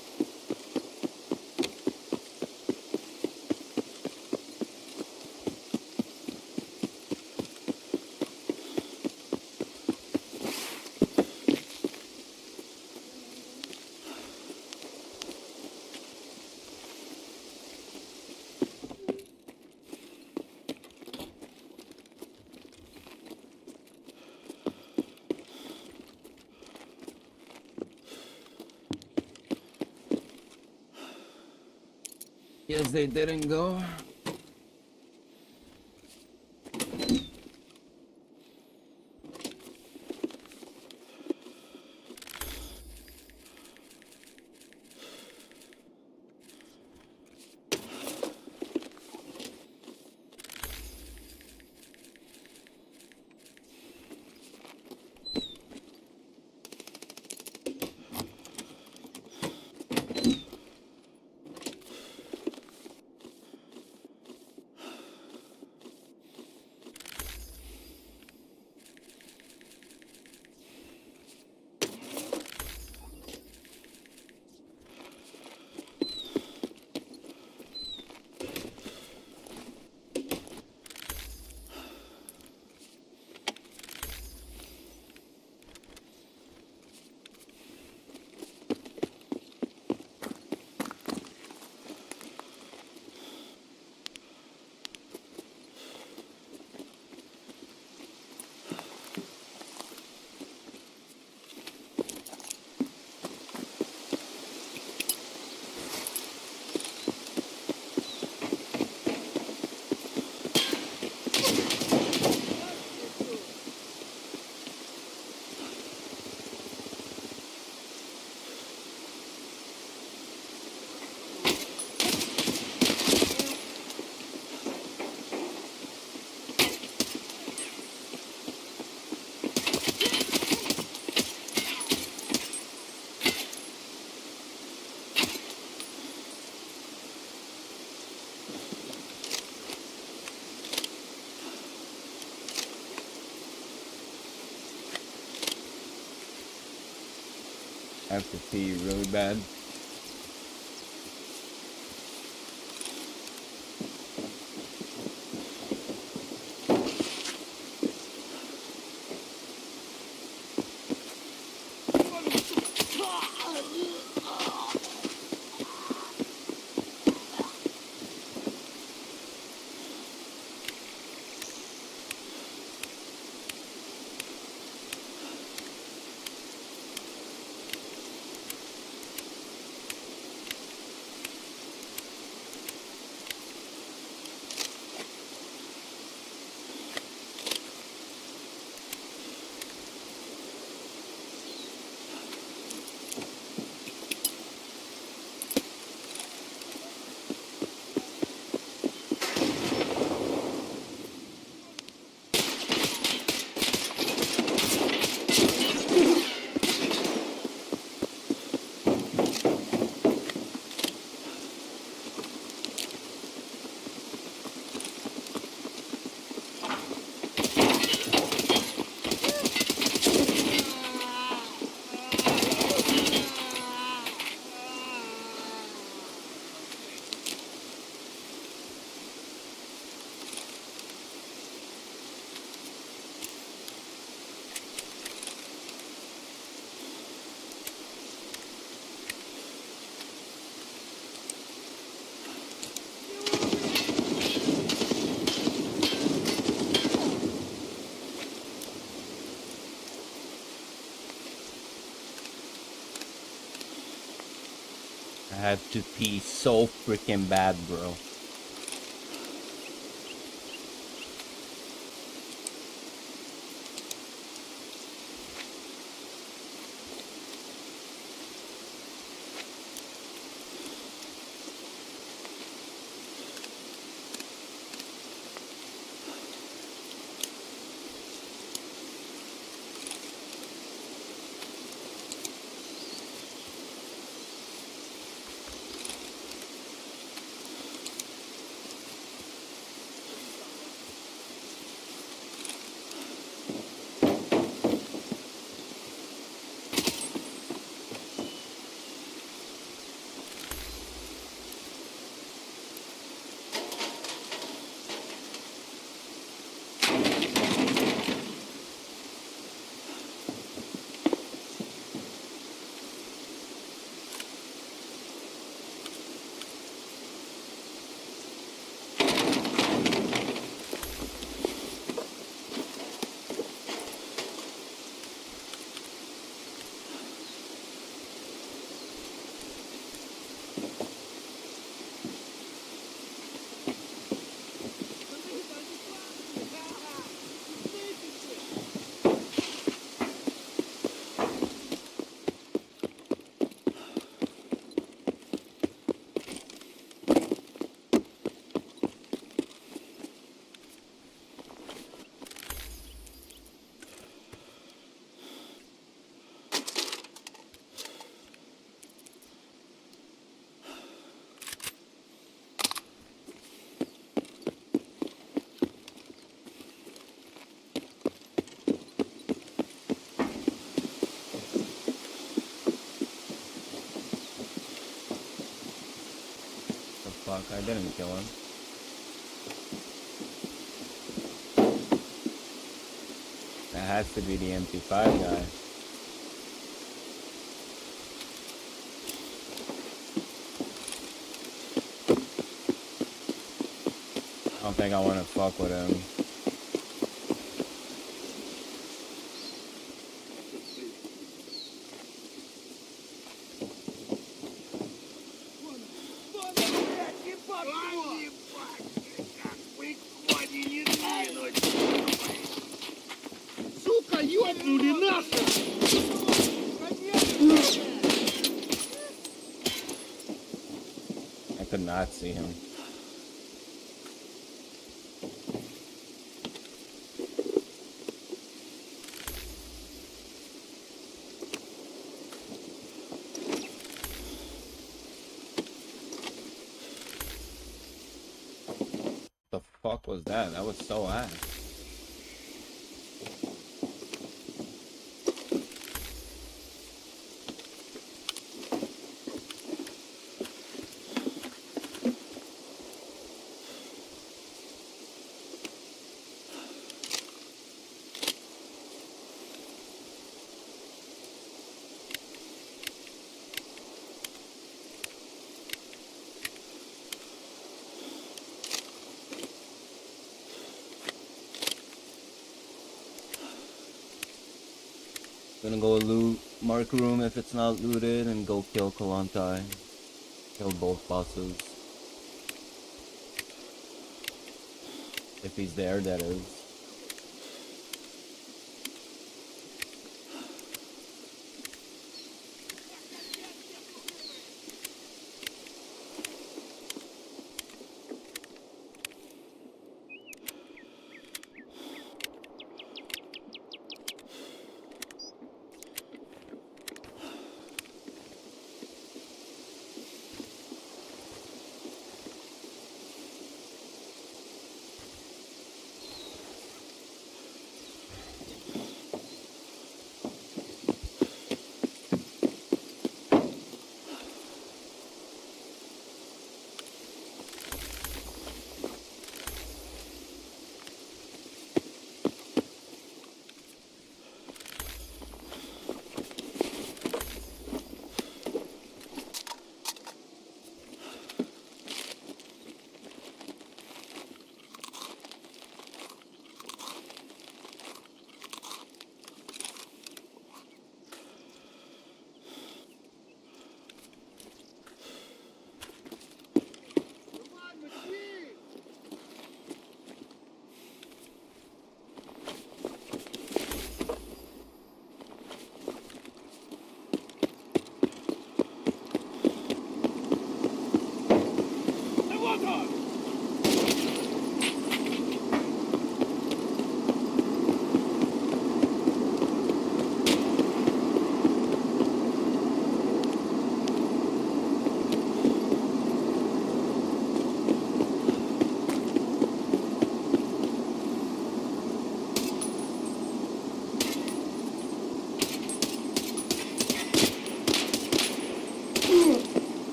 Yes, they didn't go. I have to pee really bad. I had to pee so freaking bad, bro. The fuck? I didn't kill him. That has to be the MP5 guy. I don't think I want to fuck with him. Сука, ёбнули нахуй! I could not see him. The fuck was that? That was so ass. Gonna go loot Mark Room if it's not looted and go kill Kalantai. Kill both bosses. If he's there, that is.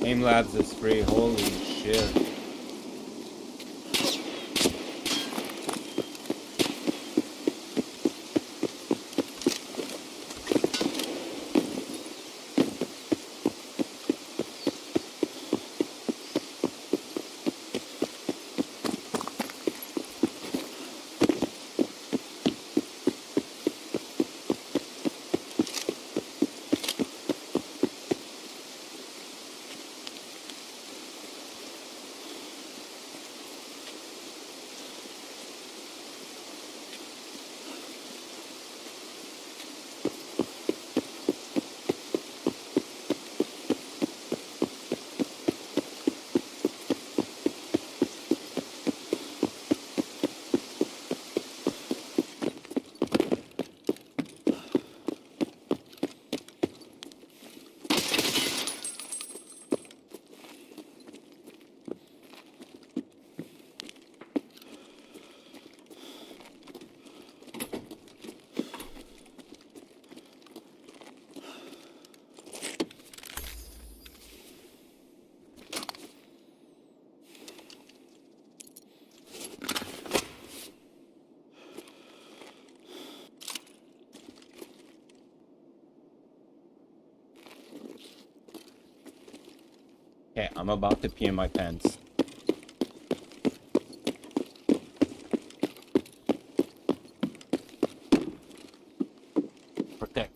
Aim Labs is free, holy shit. Okay, I'm about to pee in my pants. Protect.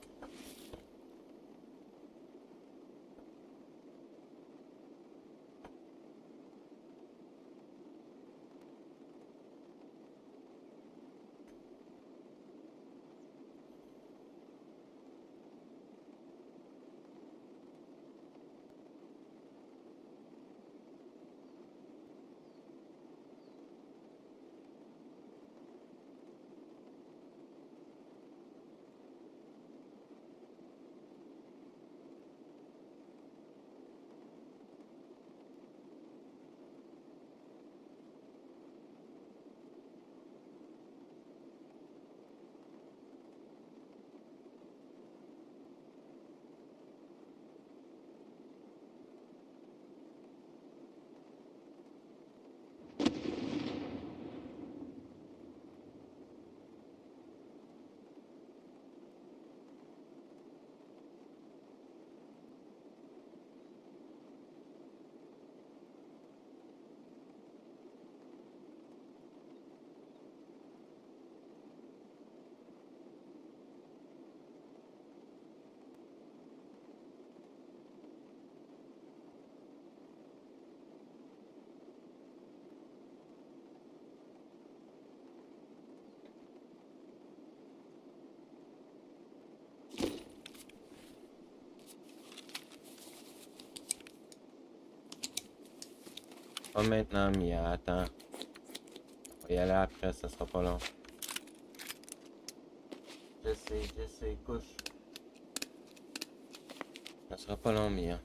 maintenant attends. On va y aller après, ça sera pas long. Je sais, couche. Ça sera pas long, Mia.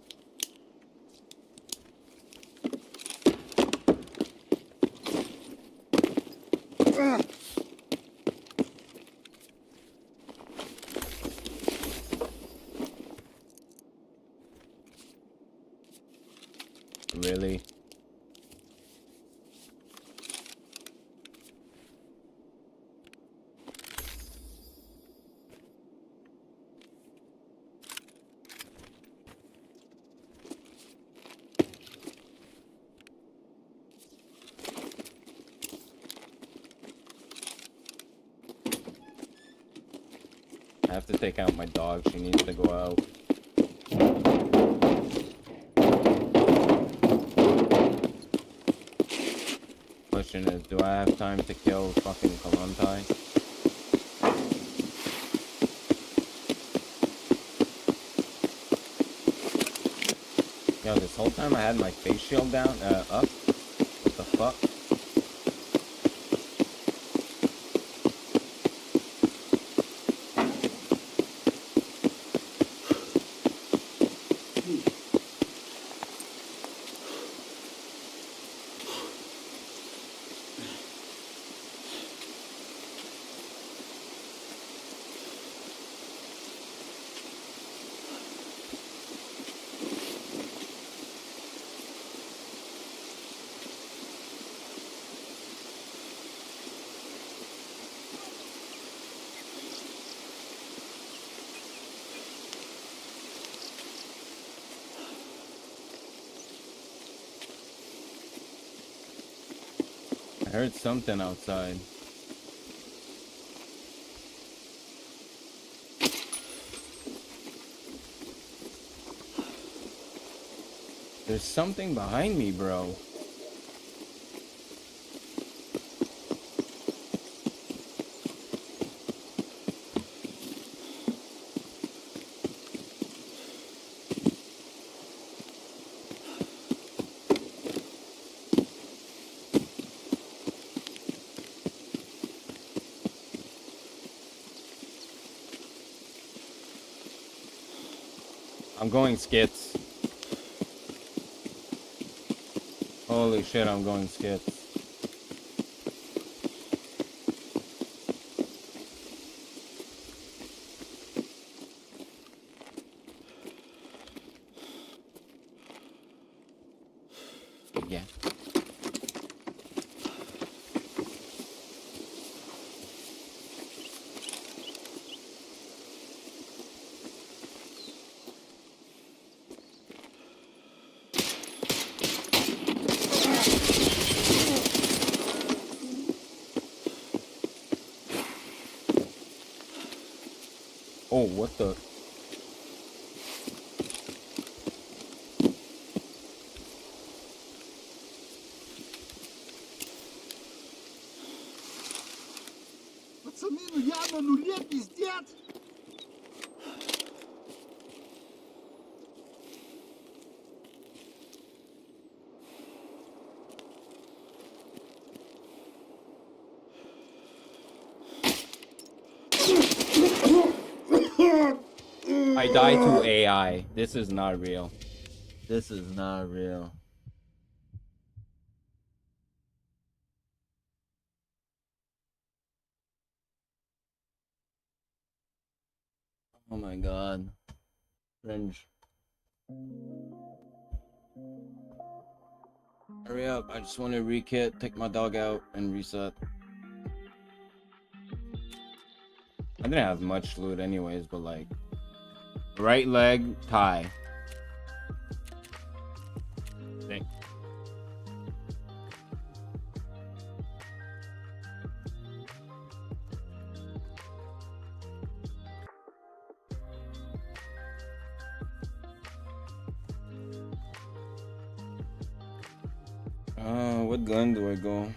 Really? I have to take out my dog. She needs to go out. Question is, do I have time to kill fucking Kalontai? Yo, this whole time I had my face shield down, up. What the fuck? I heard something outside. There's something behind me, bro. I'm going skits. Holy shit, I'm going skits. Yeah. Oh, what the? Пацаны, ну я на нуле, пиздец! I died to AI. This is not real. This is not real. Oh my god. Cringe. Hurry up. I just want to re-kit, take my dog out, and reset. I didn't have much loot anyways, but like... Right leg, tie. Thank. What gun do I go?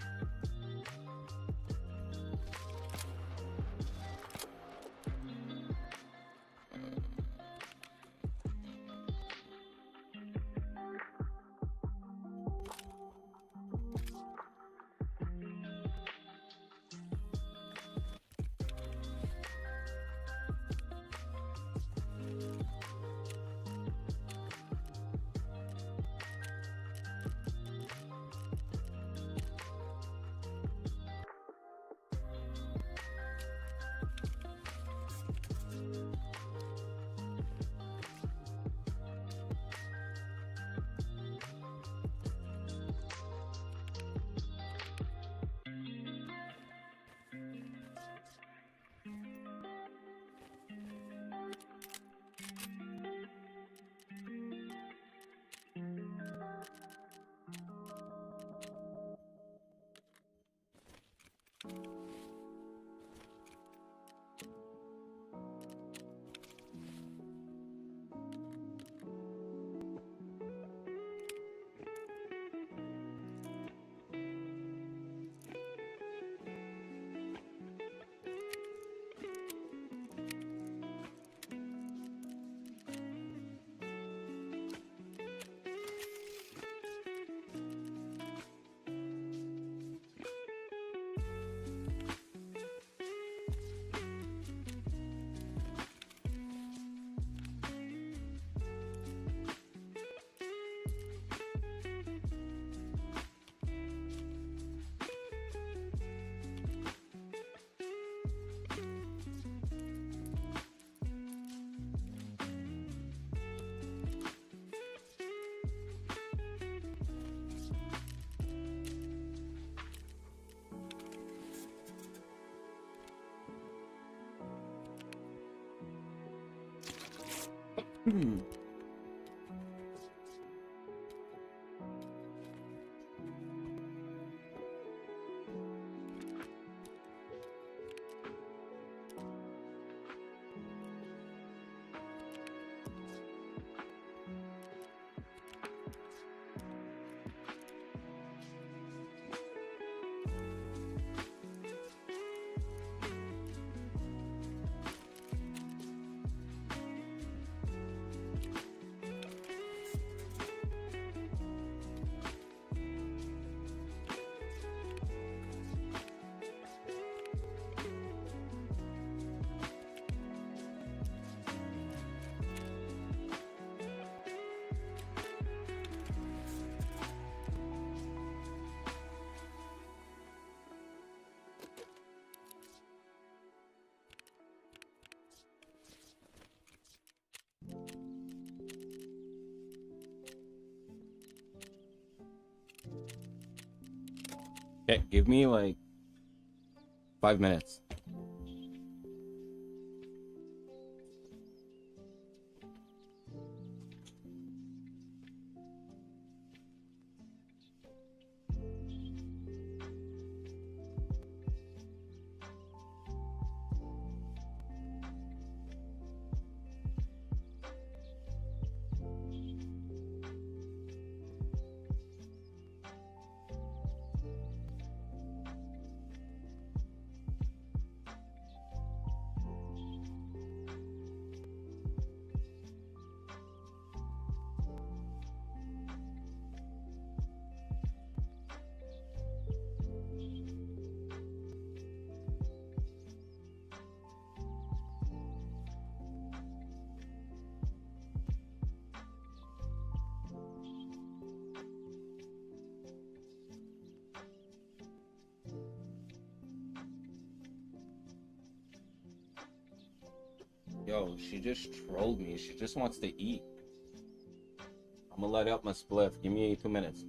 Okay, give me like 5 minutes. Yo, she just trolled me. She just wants to eat. I'm gonna light up my spliff. Give me 2 minutes.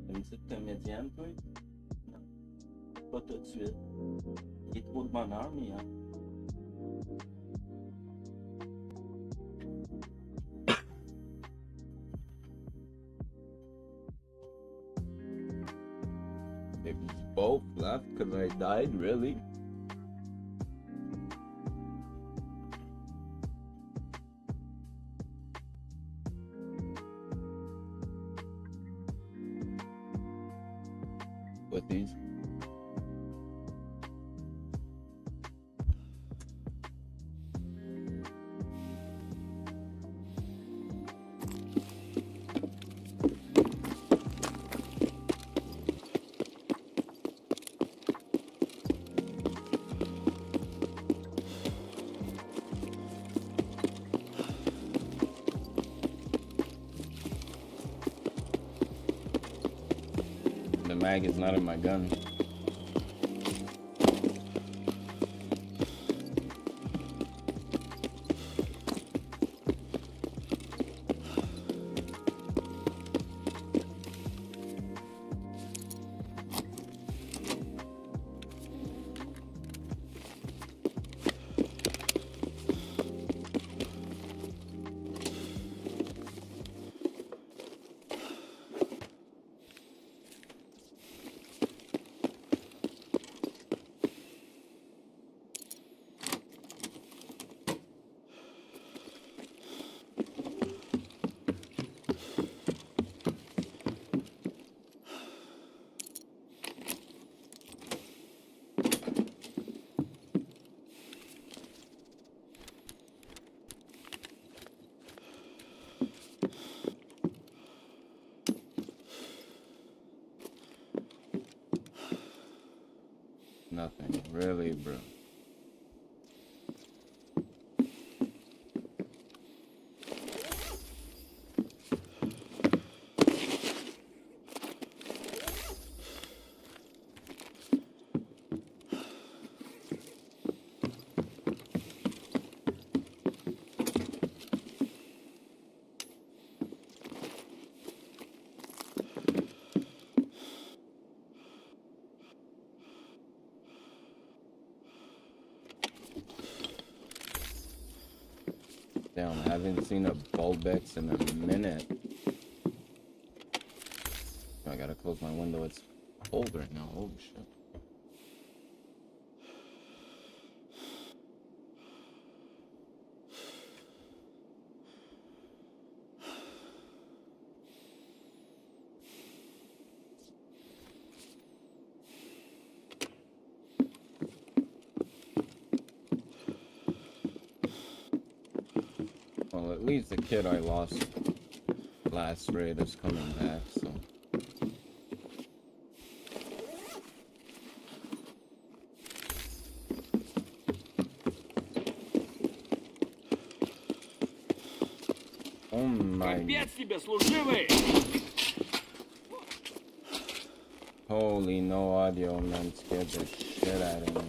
Une petite comédienne, toi? Non. Pas tout de suite. Il est trop de bonheur, mais... They both left because I died, really? What these? mag is not in my gun. Nothing, really, bro. Damn, I haven't seen a Bulbex in a minute. I gotta close my window. It's cold right now. Holy shit. Well, at least the kid I lost last raid is coming back, so. Oh my. Holy, no audio, man. Scared the shit out of me.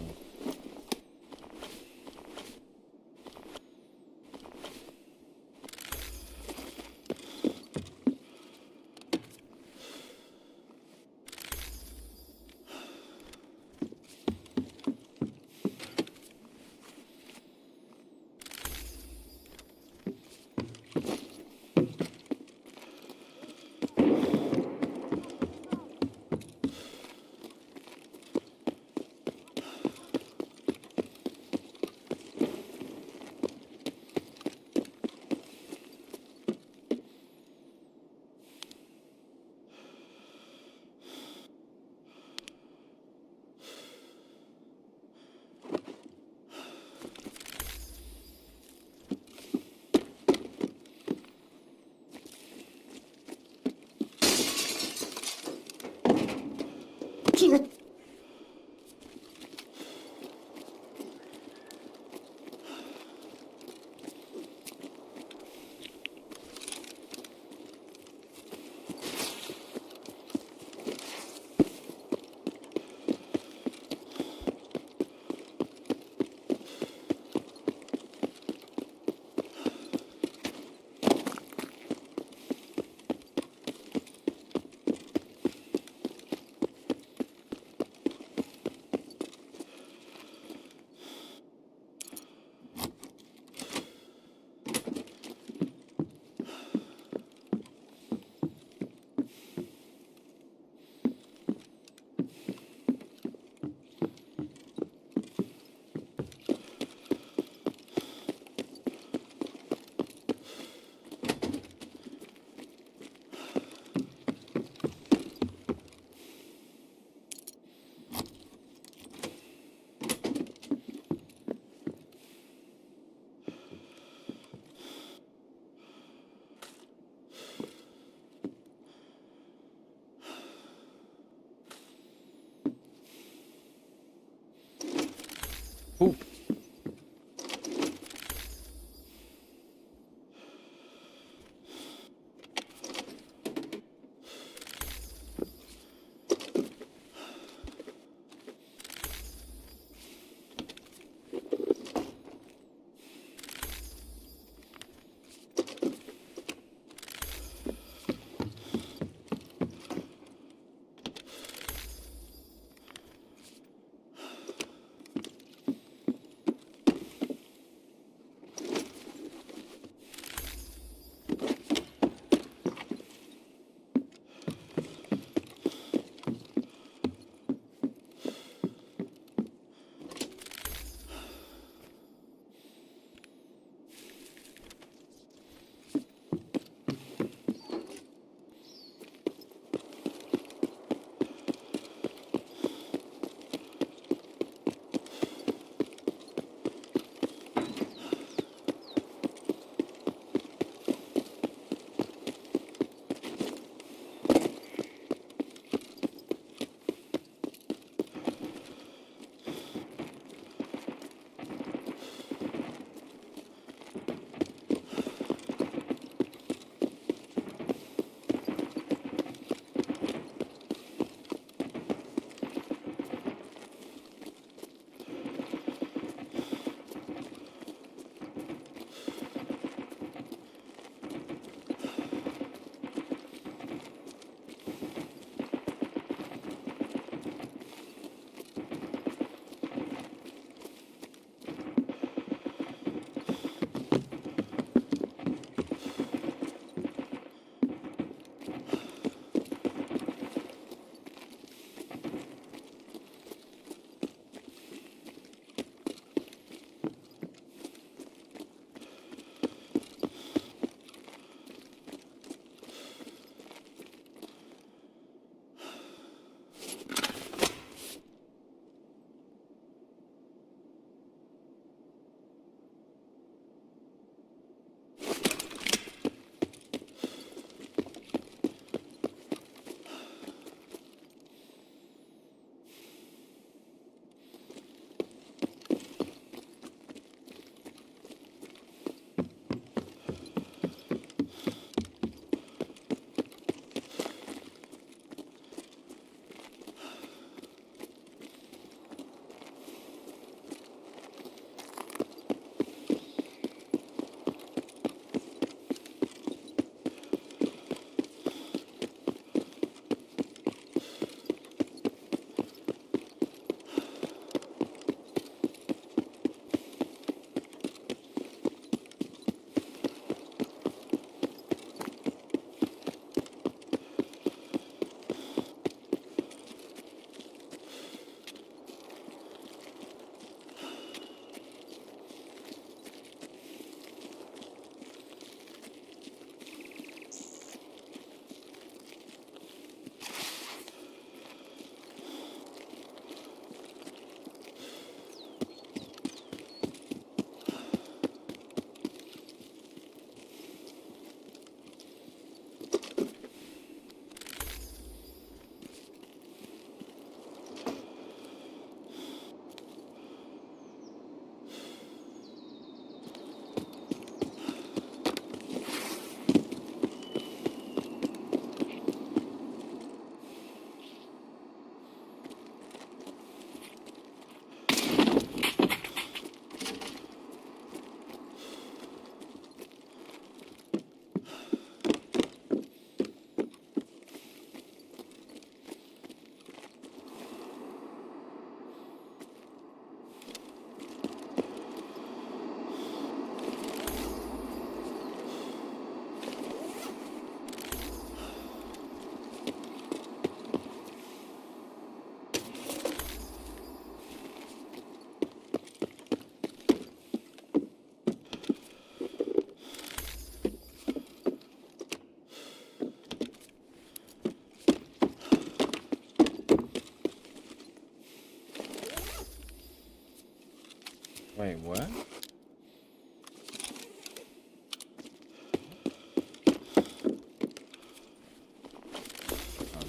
Ooh.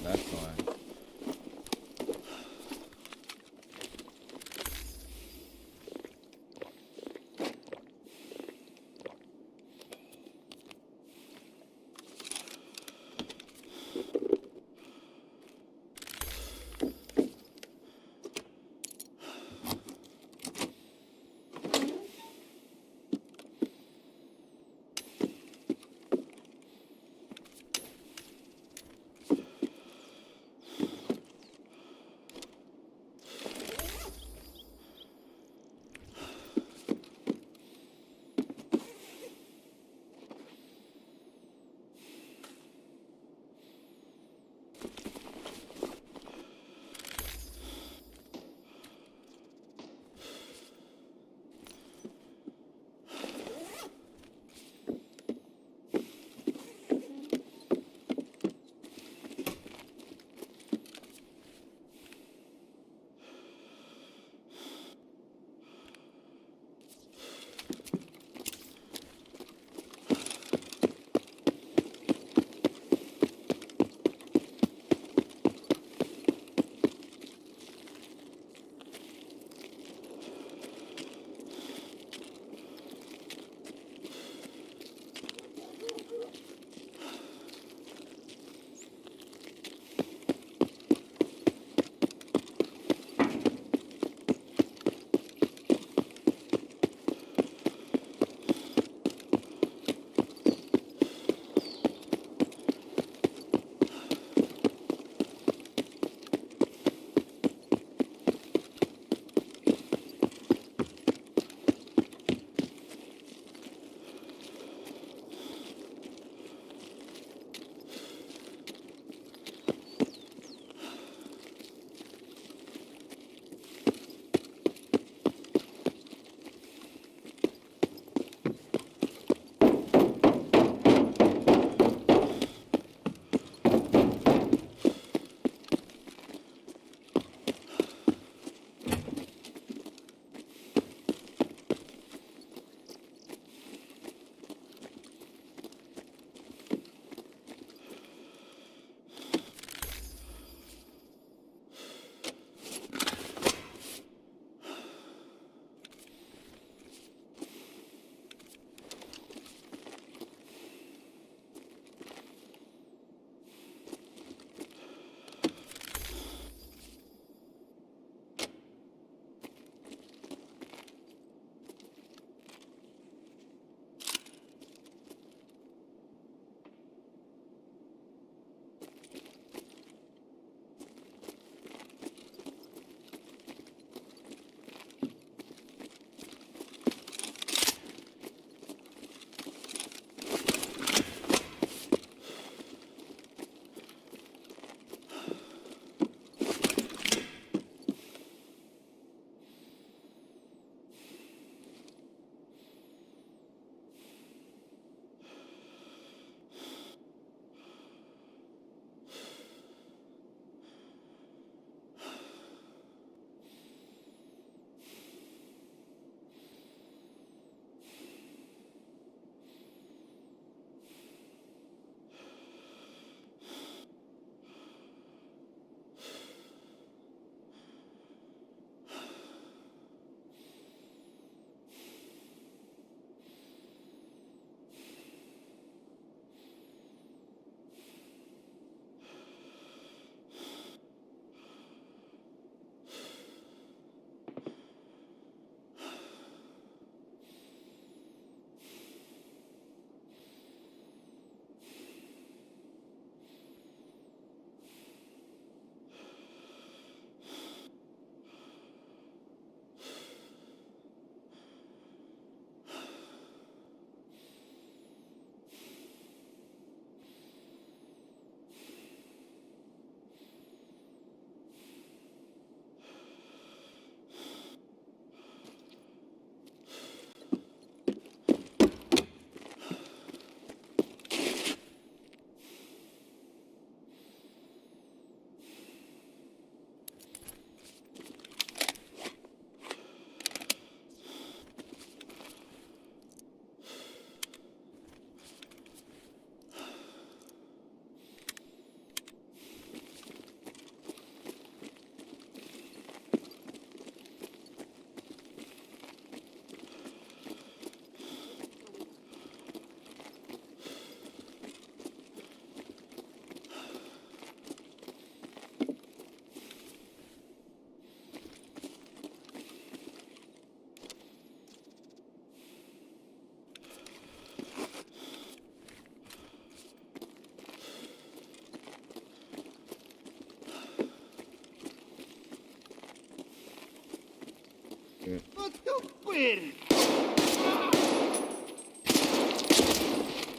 That's why.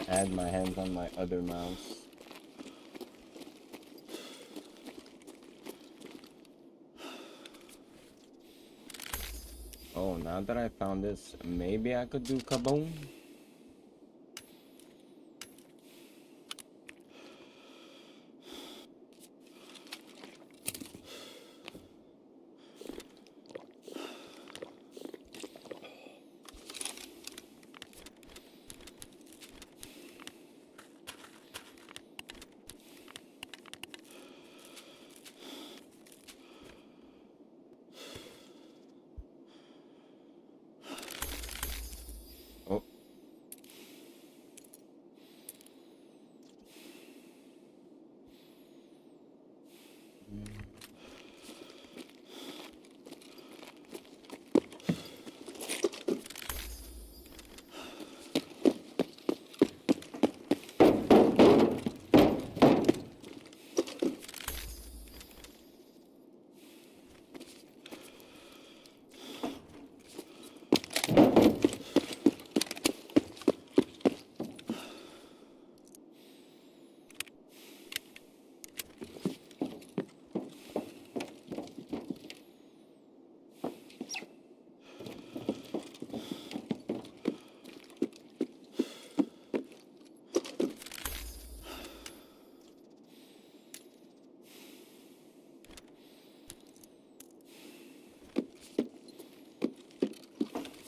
Add my hands on my other mouse. Oh, now that I found this, maybe I could do kaboom. Oh.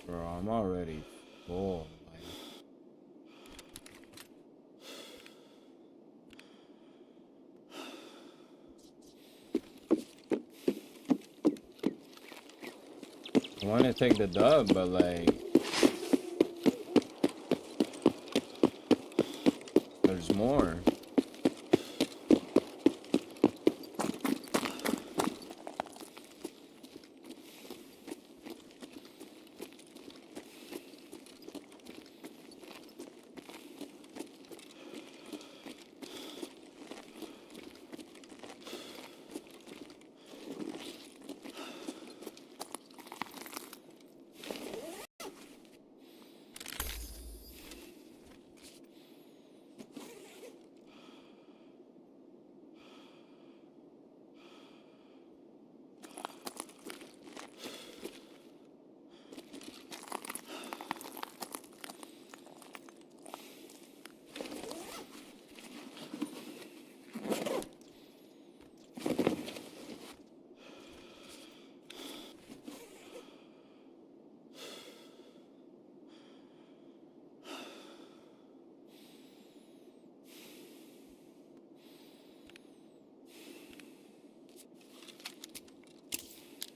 Bro, I'm already full. I want to take the dub, but like, there's more.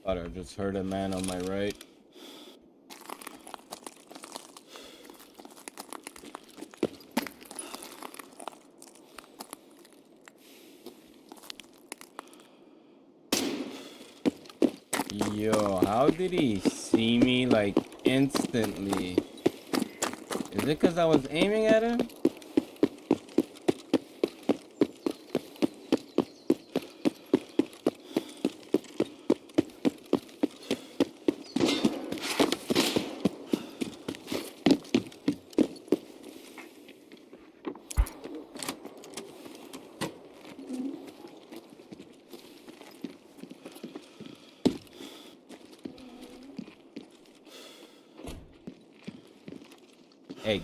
Thought I just heard a man on my right. Yo, how did he see me like instantly? Is it because I was aiming at him? Hey.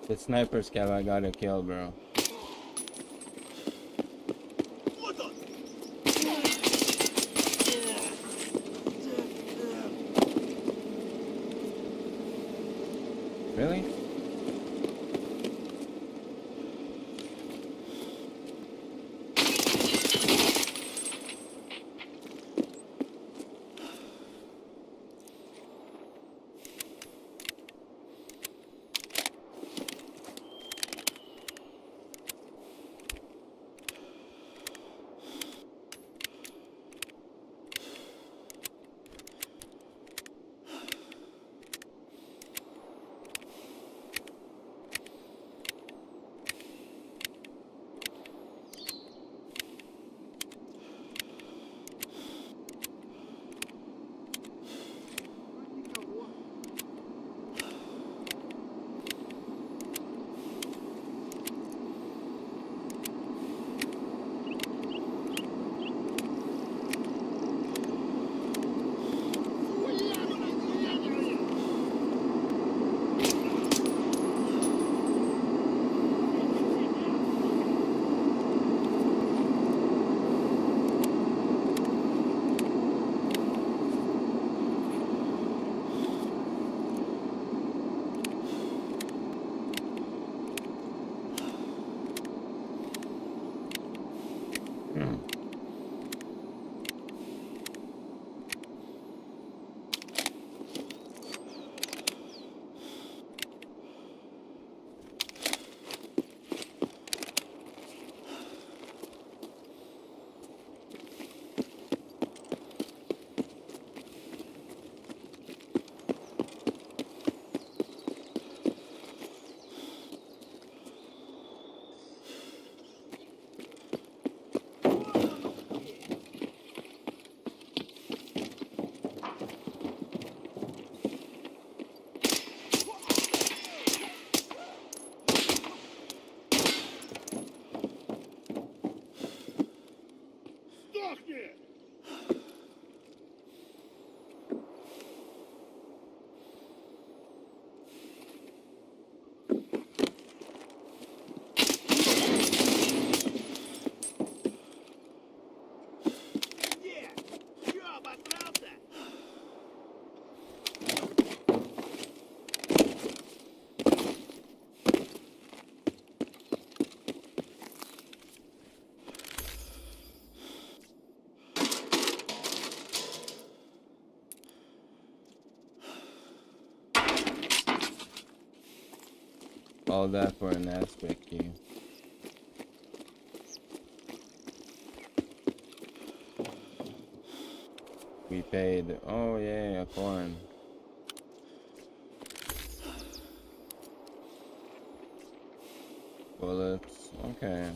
The sniper scav I gotta kill, bro. Really? All that for an aspect key. We paid, oh yeah, a corn. Bullets, okay.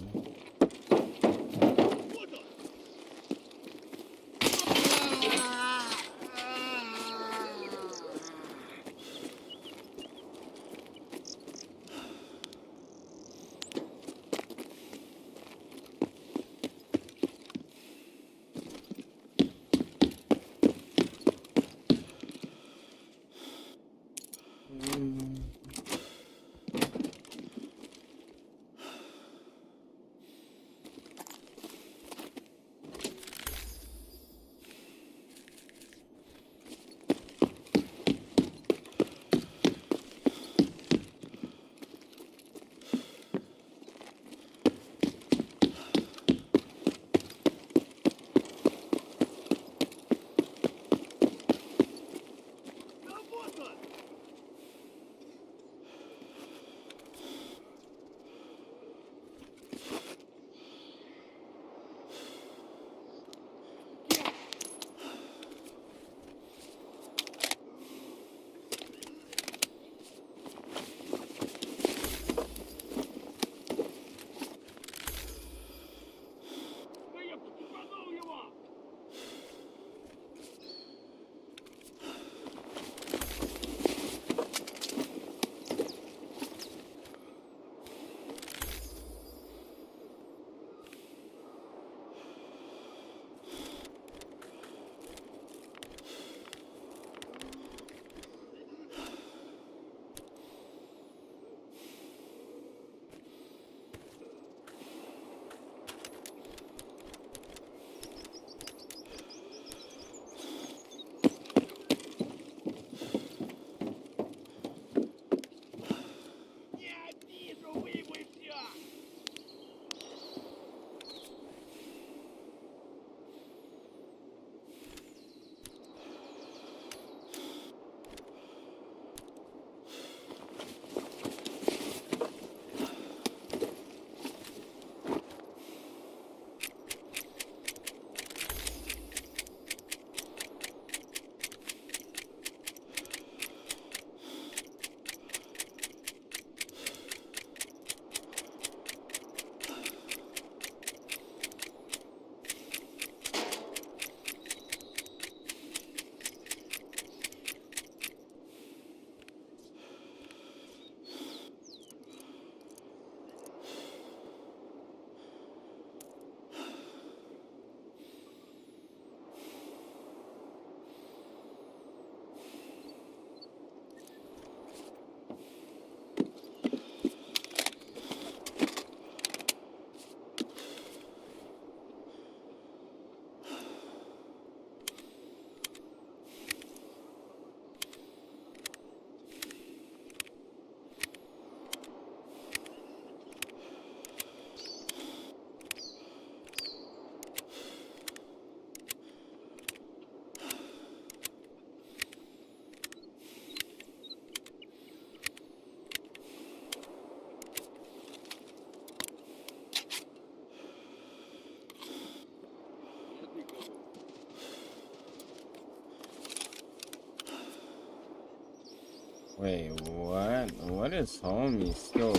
Wait, what? What is homie still?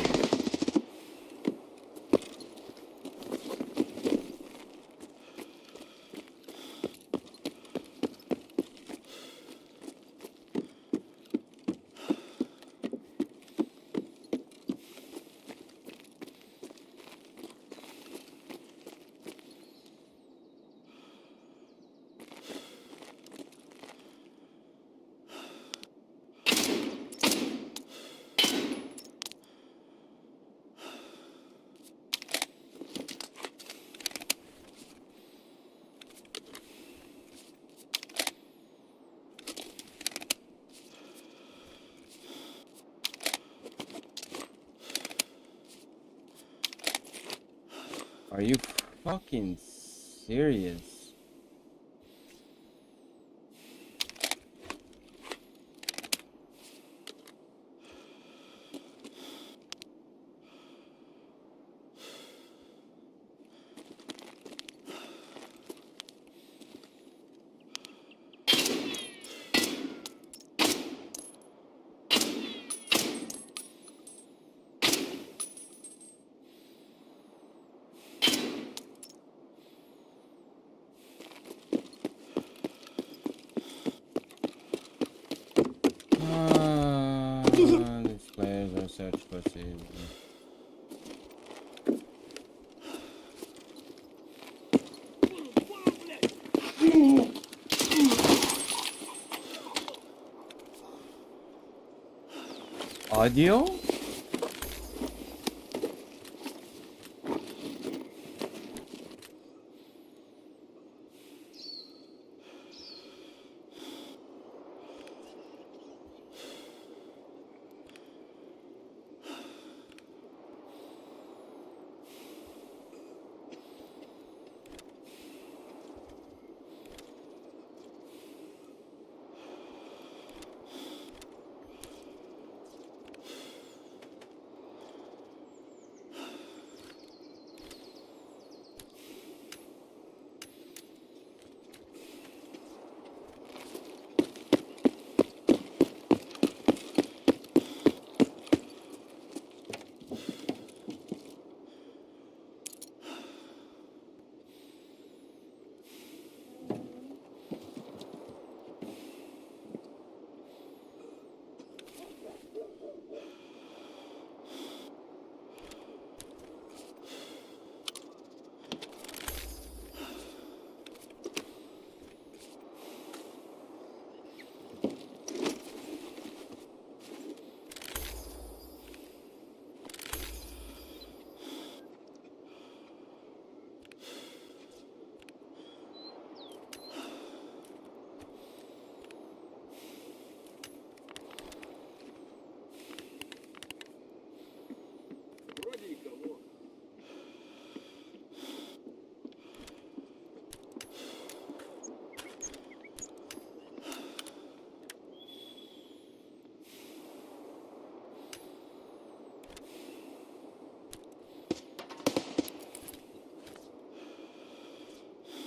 Are you fucking serious? These players are such pussies. Audio?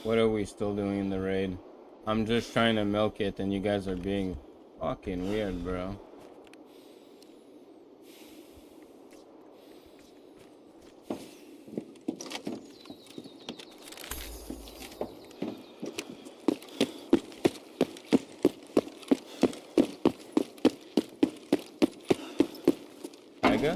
What are we still doing in the raid? I'm just trying to milk it and you guys are being fucking weird, bro. Mega?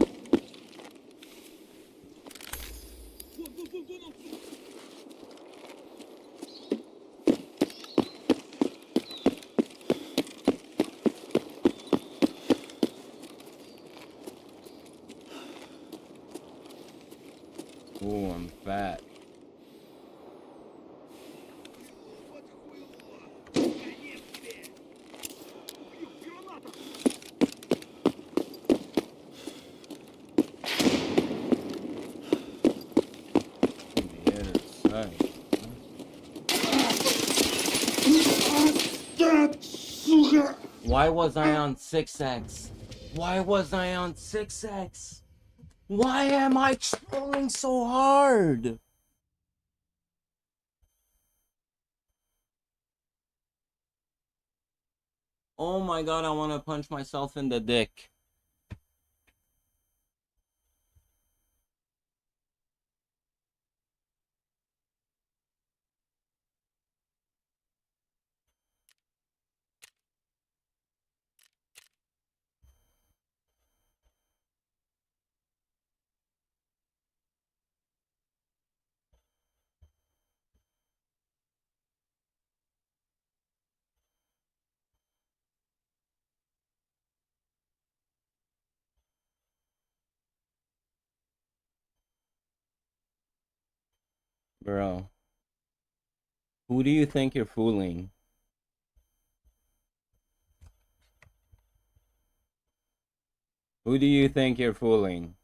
Ooh, I'm fat. Why was I on 6x? Why was I on 6x? Why am I trolling so hard? Oh my god, I want to punch myself in the dick. Bro, who do you think you're fooling? Who do you think you're fooling?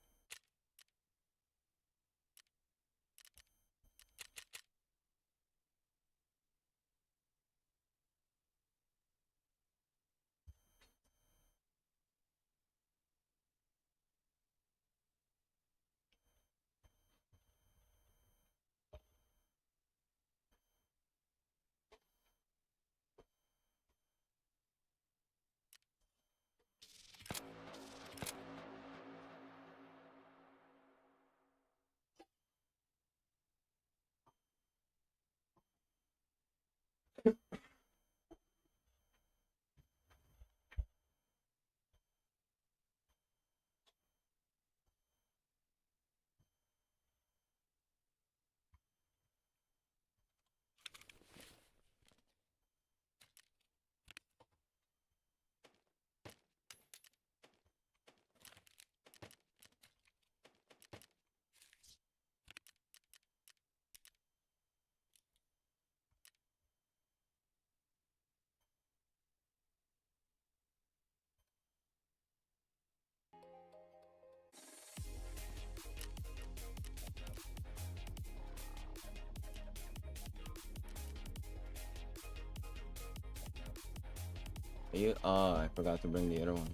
Are you? Oh, I forgot to bring the other one.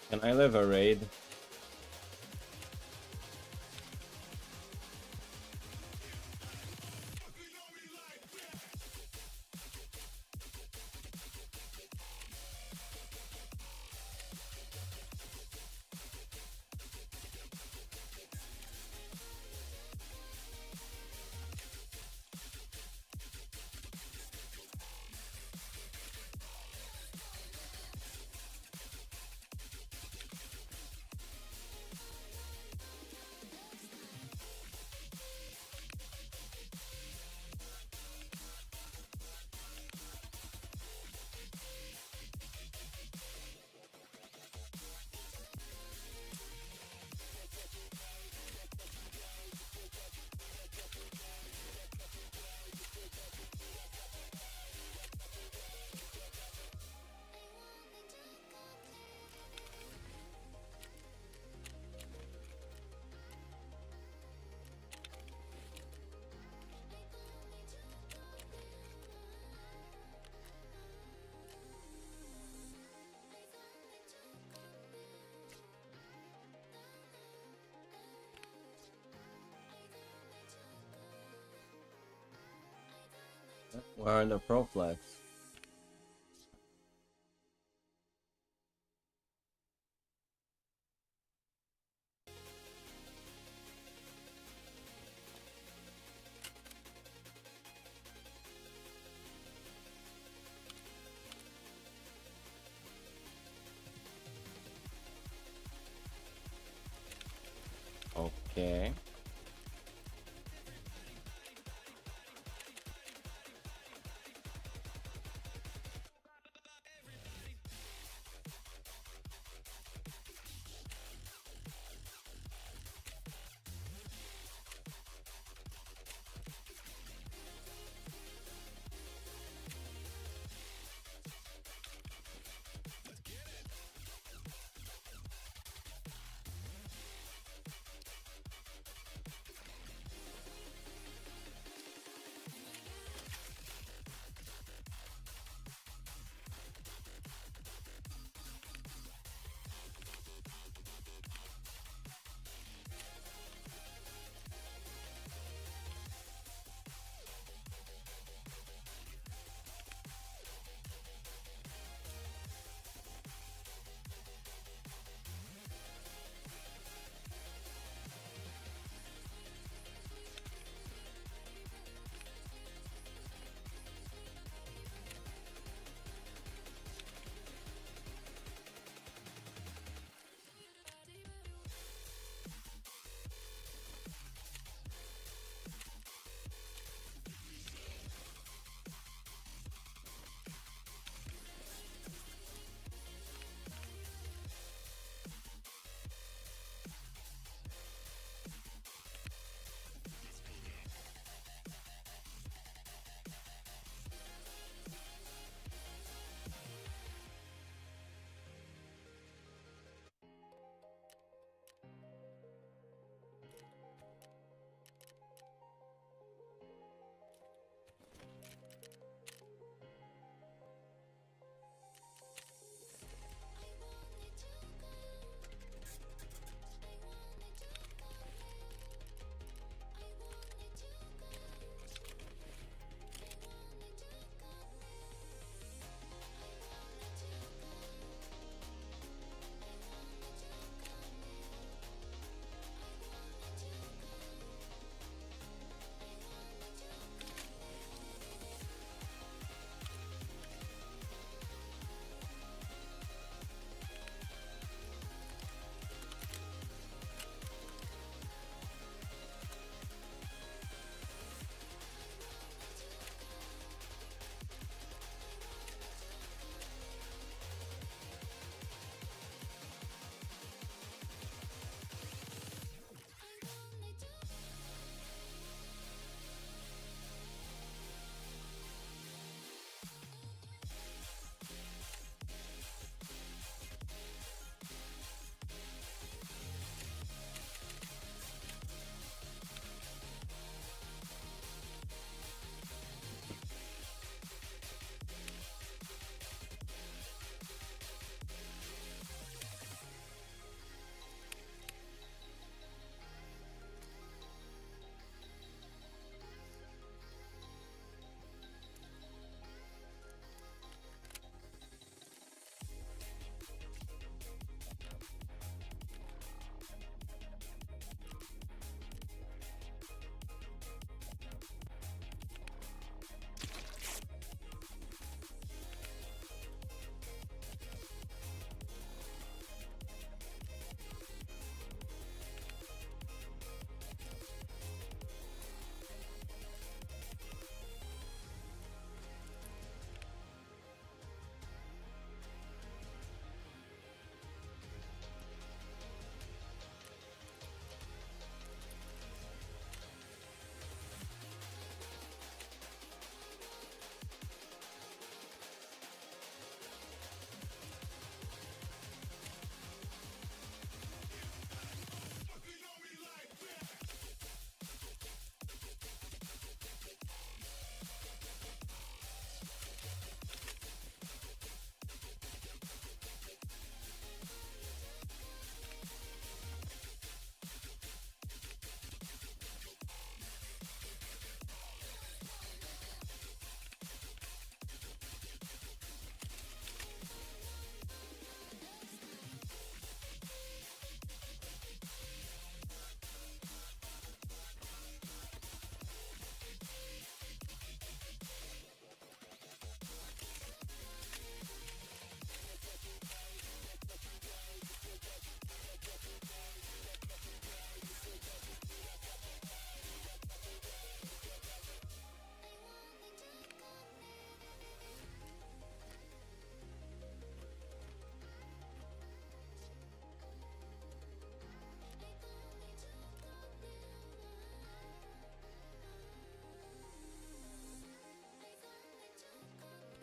Can I live a raid? Where are the pro flex? Okay.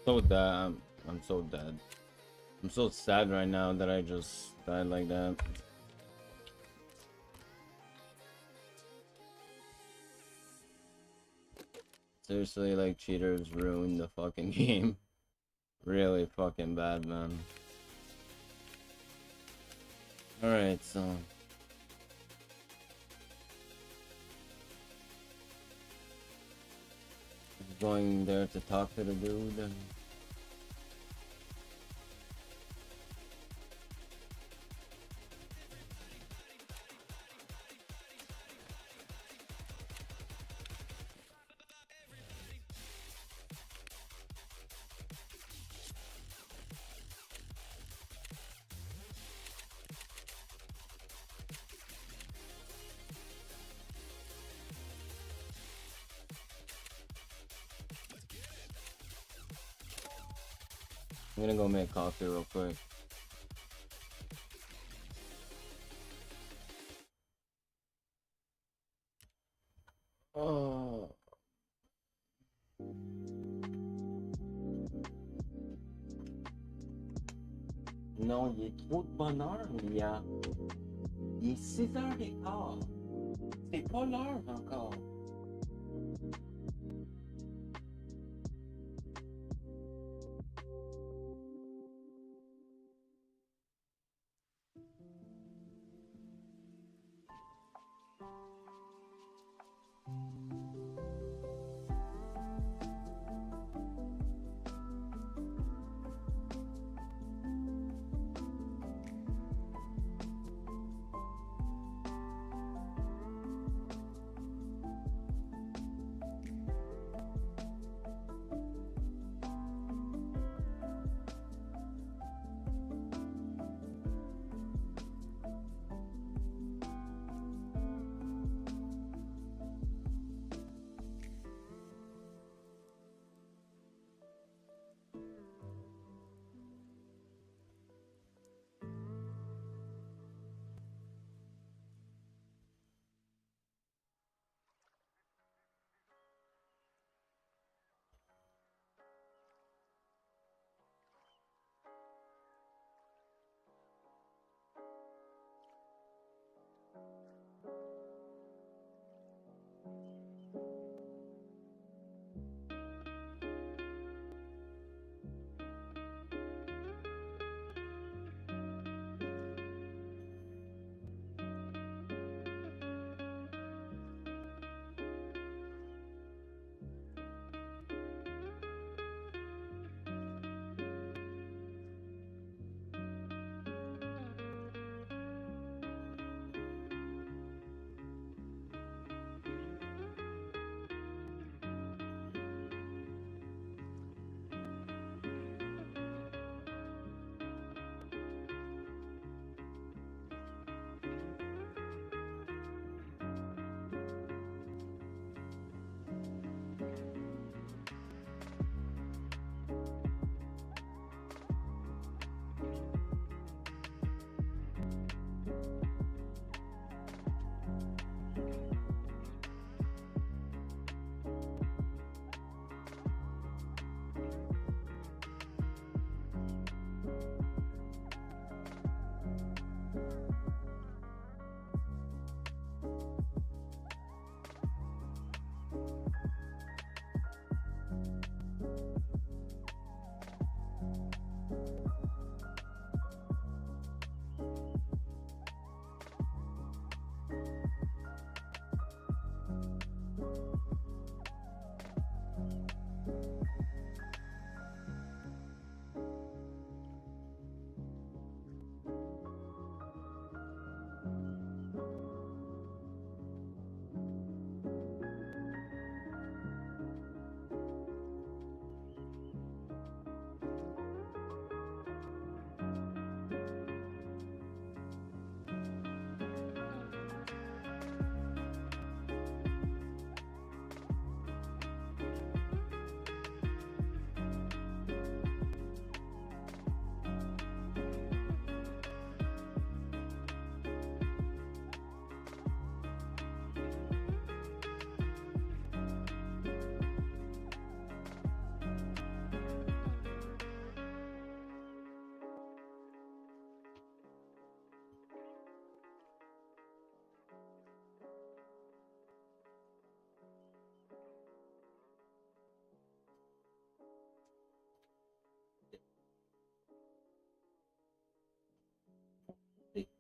So dead. I'm so dead. I'm so sad right now that I just died like that. Seriously, like, cheaters ruined the fucking game. Really fucking bad, man. Alright, so... going there to talk to the dude. And... I'm gonna go make coffee real quick. Oh. Non, il est trop de bonheur, Lia. Il est 6h15. C'est pas l'heure encore.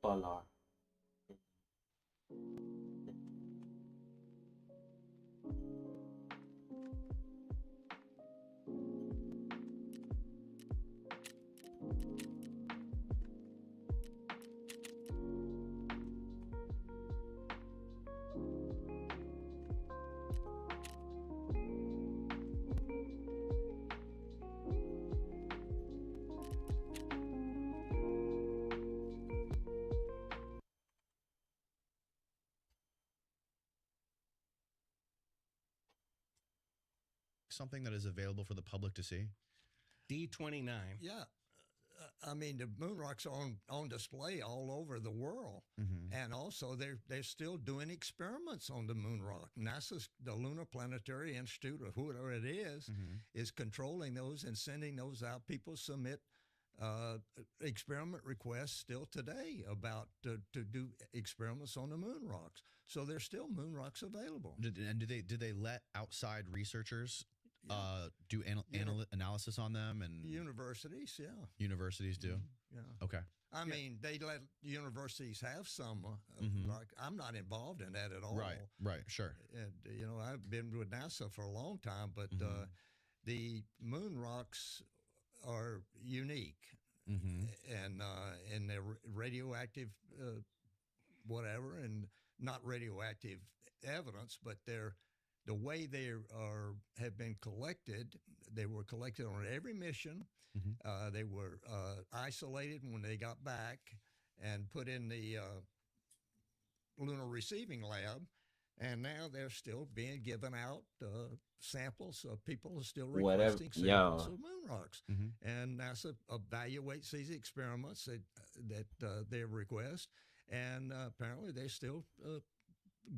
Polar. Something that is available for the public to see? D29. Yeah. I mean, the moon rocks are on display all over the world. Mm-hmm. And also, they're still doing experiments on the moon rock. NASA's, the Lunar Planetary Institute, or whoever it is controlling those and sending those out. People submit experiment requests still today about to do experiments on the moon rocks. So there's still moon rocks available. Did they let outside researchers do analysis on them? And Universities, yeah. Universities do? Yeah. Okay. I mean, they let universities have some. Like, I'm not involved in that at all. Right, sure. And I've been with NASA for a long time, but the moon rocks are unique, and they're radioactive, whatever, and not radioactive evidence, but the way they have been collected. They were collected on every mission. They were isolated when they got back and put in the lunar receiving lab, and now they're still being given out samples. People are still requesting samples of moon rocks, and NASA evaluates these experiments that they request, and apparently they're still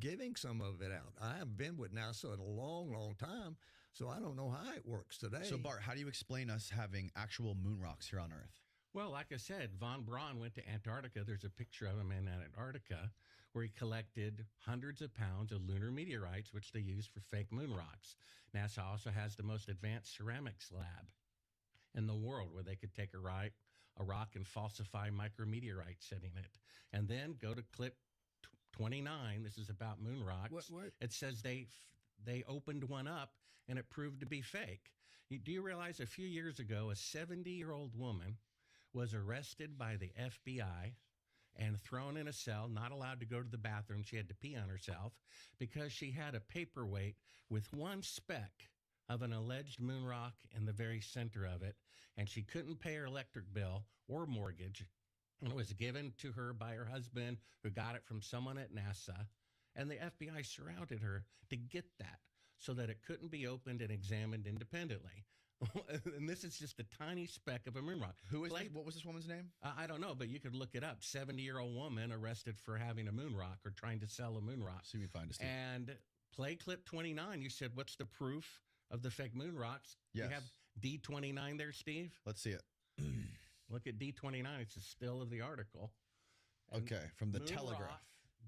giving some of it out. I haven't been with NASA in a long, long time, so I don't know how it works today. So, Bart, how do you explain us having actual moon rocks here on Earth? Well, like I said, von Braun went to Antarctica. There's a picture of him in Antarctica where he collected hundreds of pounds of lunar meteorites, which they use for fake moon rocks. NASA also has the most advanced ceramics lab in the world where they could take a rock and falsify micrometeorites sitting in it. And then go to clip 29. This is about moon rocks. What? It says they opened one up and it proved to be fake. Do you realize a few years ago, a 70-year-old woman was arrested by the FBI and thrown in a cell, not allowed to go to the bathroom. She had to pee on herself because she had a paperweight with one speck of an alleged moon rock in the very center of it, and she couldn't pay her electric bill or mortgage, and it was given to her by her husband, who got it from someone at NASA, and the FBI surrounded her to get that so that it couldn't be opened and examined independently. And this is just a tiny speck of a moon rock. What was this woman's name? I don't know, but you could look it up. 70-year-old woman arrested for having a moon rock or trying to sell a moon rock. See if we find it, Steve. And play clip 29. You said, what's the proof of the fake moon rocks? Yes. You have D29 there, Steve? Let's see it. Look at D29. It's a still of the article. And okay, from the moon Telegraph. rock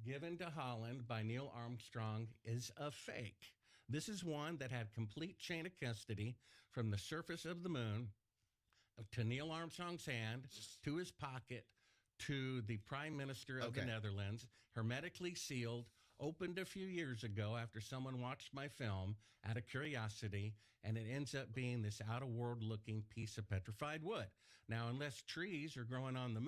given to Holland by Neil Armstrong is a fake. This is one that had complete chain of custody from the surface of the moon to Neil Armstrong's hand, to his pocket, to the Prime Minister of the Netherlands, hermetically sealed, opened a few years ago after someone watched my film out of curiosity, and it ends up being this out-of-world looking piece of petrified wood. Now, unless trees are growing on the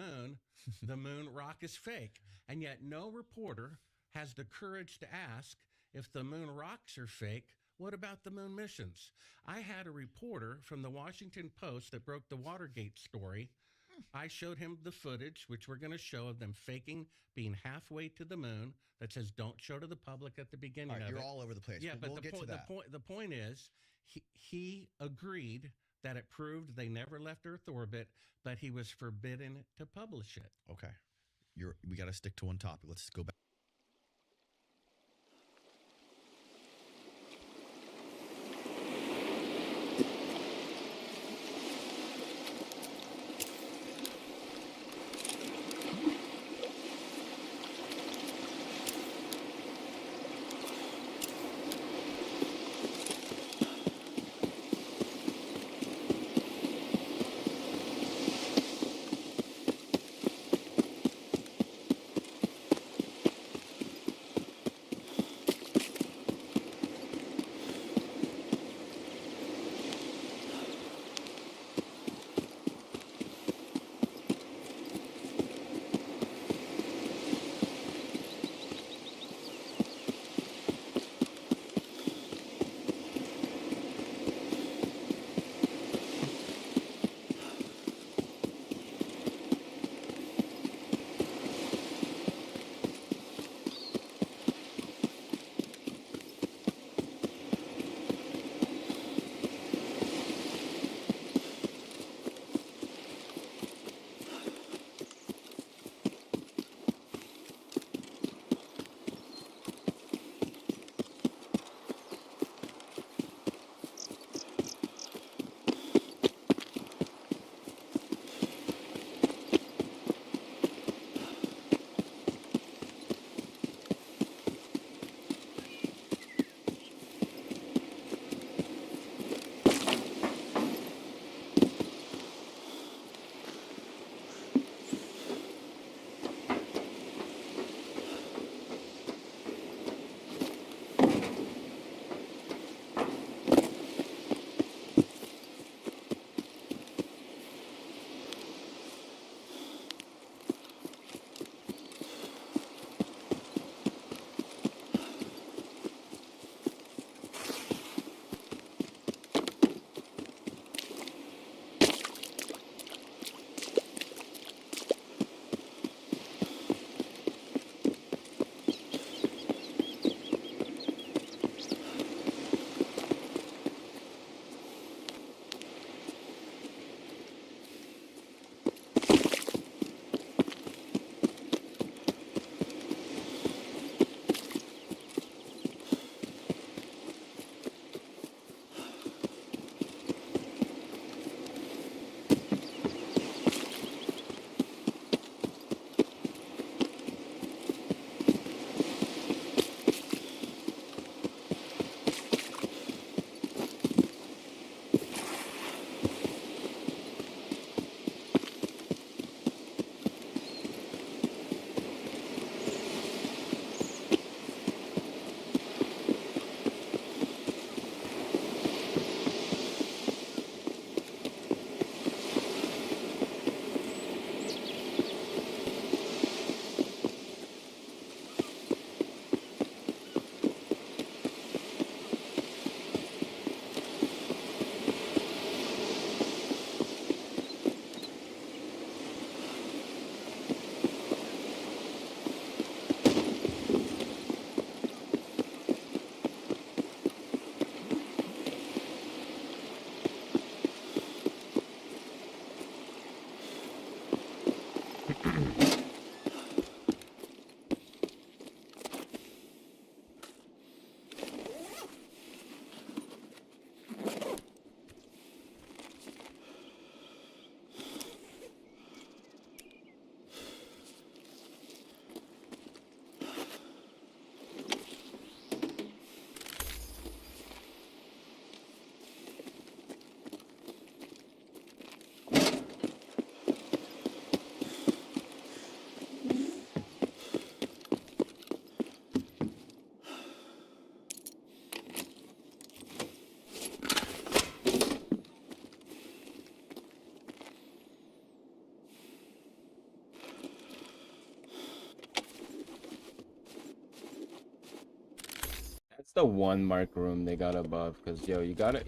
moon rock is fake. And yet no reporter has the courage to ask, if the moon rocks are fake, what about the moon missions? I had a reporter from the Washington Post that broke the Watergate story. I showed him the footage, which we're going to show, of them faking being halfway to the moon. That says don't show to the public at the beginning of it. You're all over the place. Yeah, but we'll get to that. The point is, he agreed that it proved they never left Earth orbit, but he was forbidden to publish it. Okay. We got to stick to one topic. Let's go back. That's the one mark room they got above, cause yo, you gotta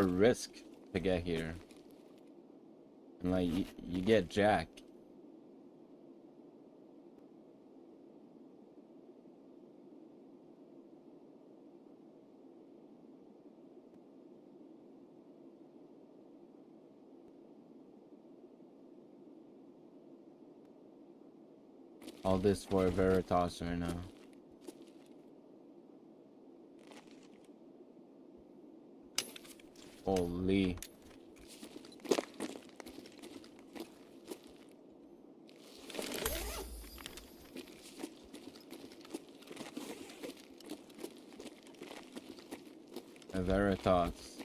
risk to get here, and like you get Jack. All this for a Veritas right now. Holy. A Veritas.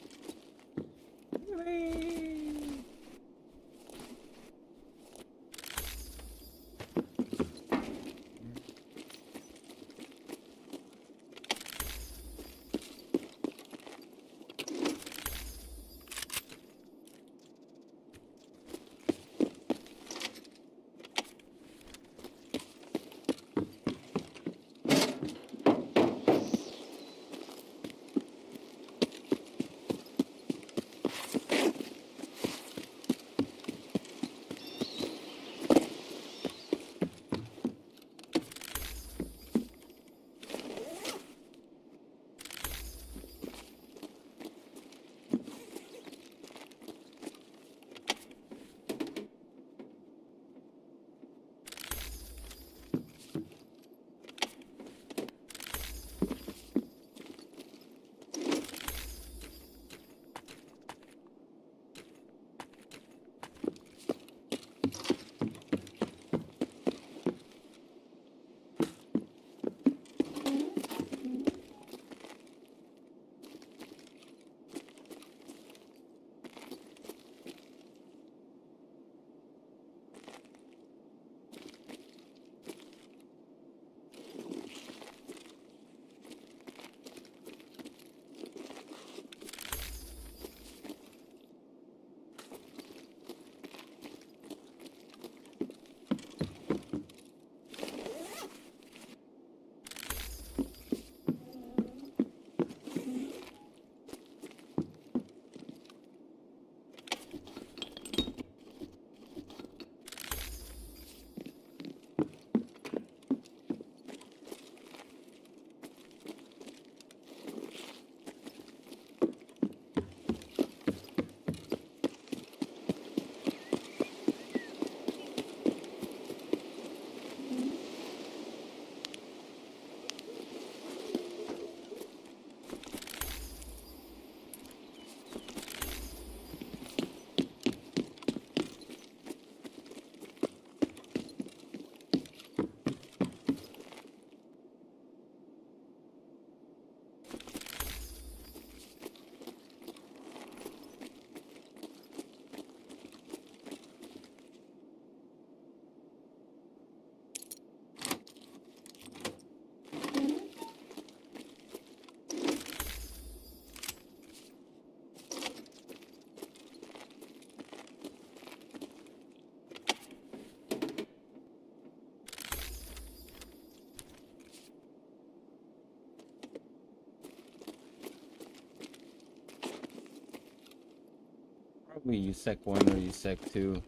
Probably you sec 1 or you sec 2.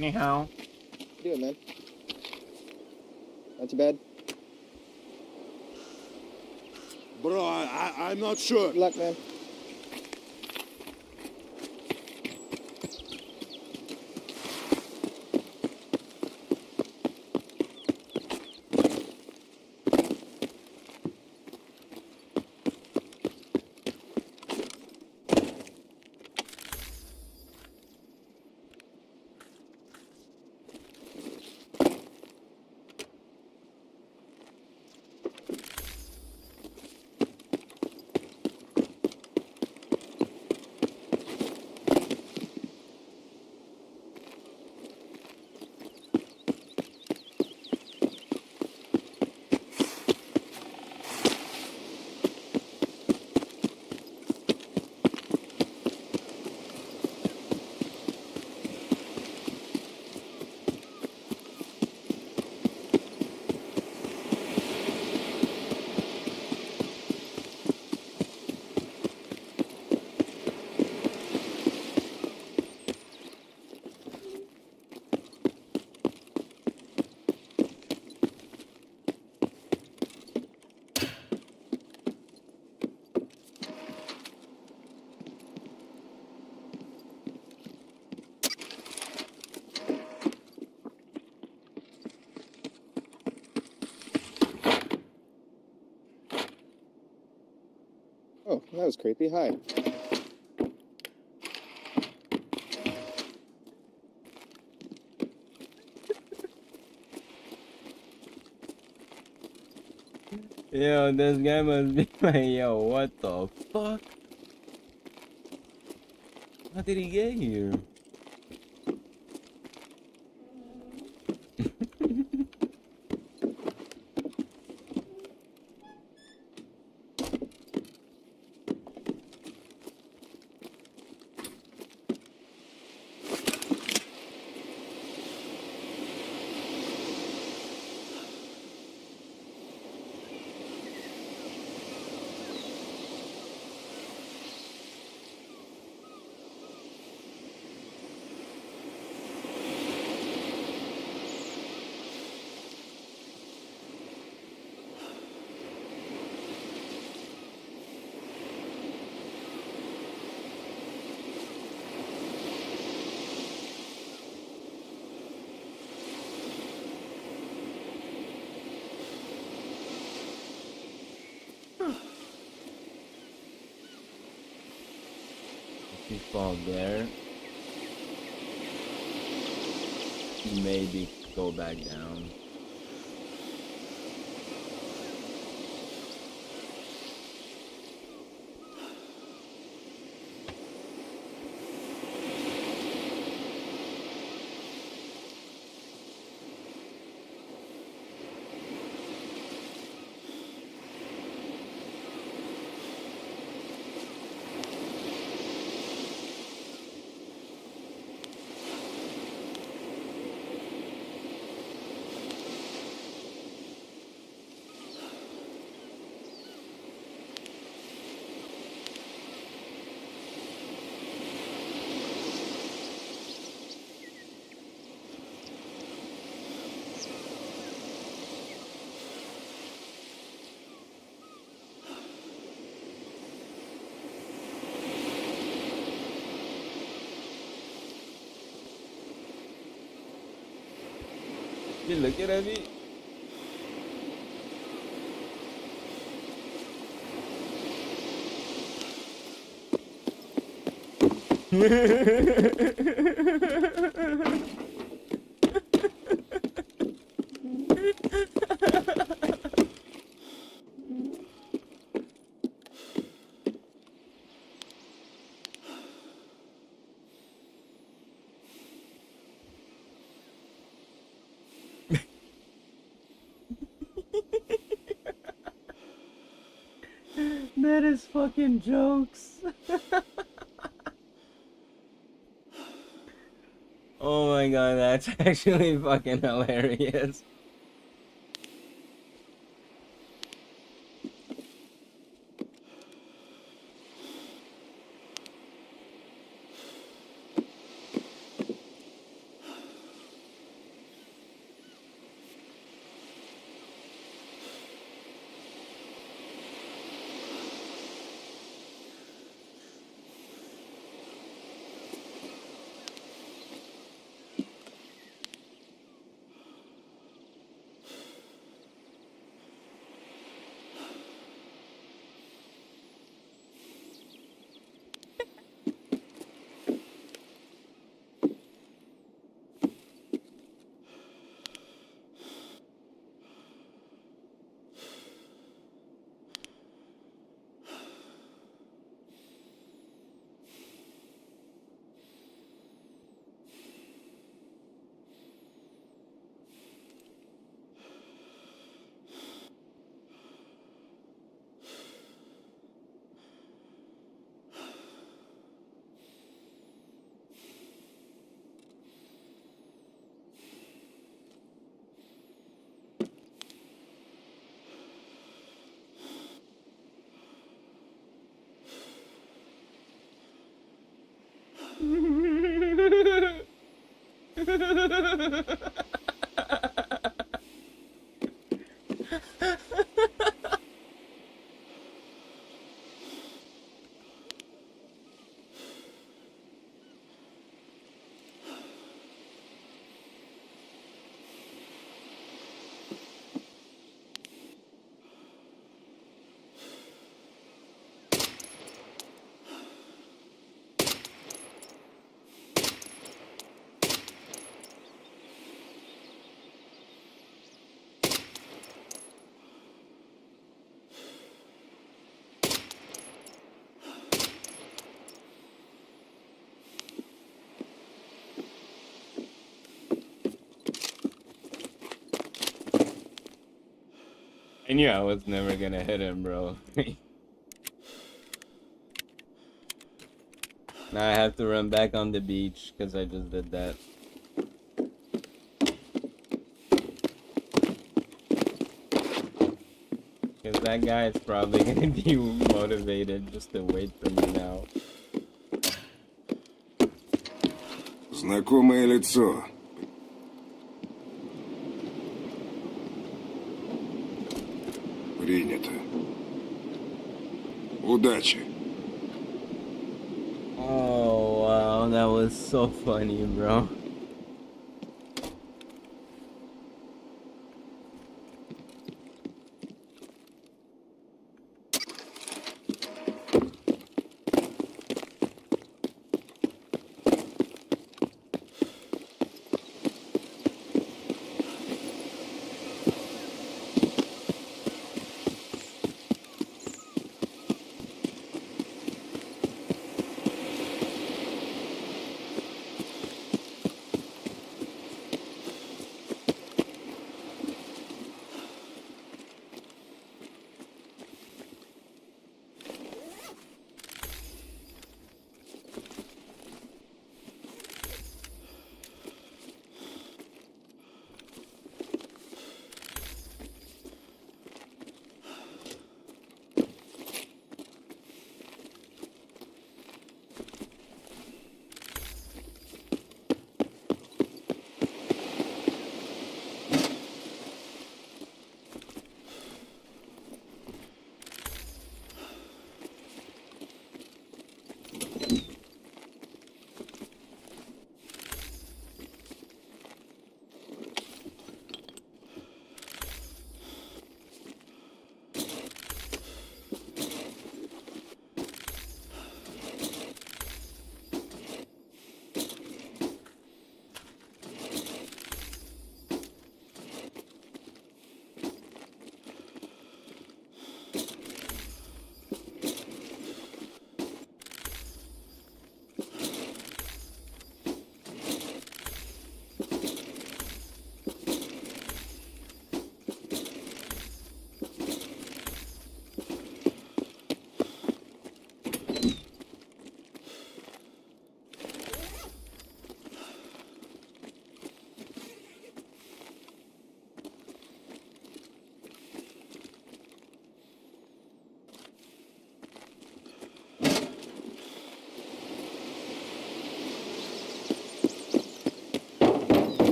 Ni hao. How you doing, man? Not too bad. Bro, I'm not sure. Good luck, man. Oh, that was creepy. Hi. Yo, this guy must be like, yo, what the fuck? How did he get here? If you fall there, maybe go back down. You looking at me? That is fucking jokes. Oh my god, that's actually fucking hilarious. I knew I was never gonna hit him, bro. Now I have to run back on the beach because I just did that. Because that guy is probably gonna be motivated just to wait for me now. Знакомое лицо. Принято. Удачи. Oh wow, that was so funny, bro.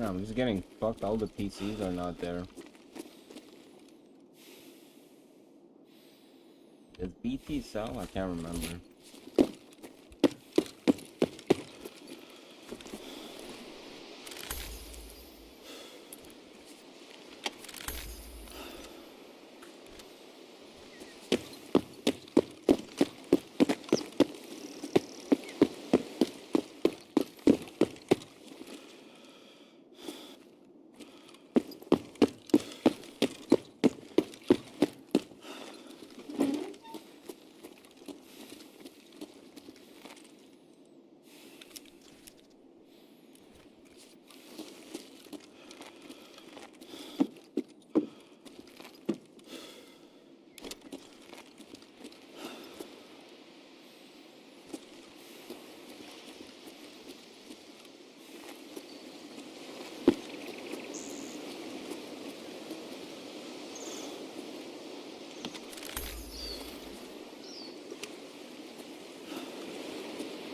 Yeah, I'm just getting fucked. All the PCs are not there. Does BT sell? I can't remember.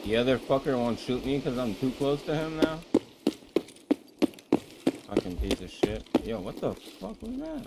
The other fucker won't shoot me because I'm too close to him now? Fucking piece of shit. Yo, what the fuck was that?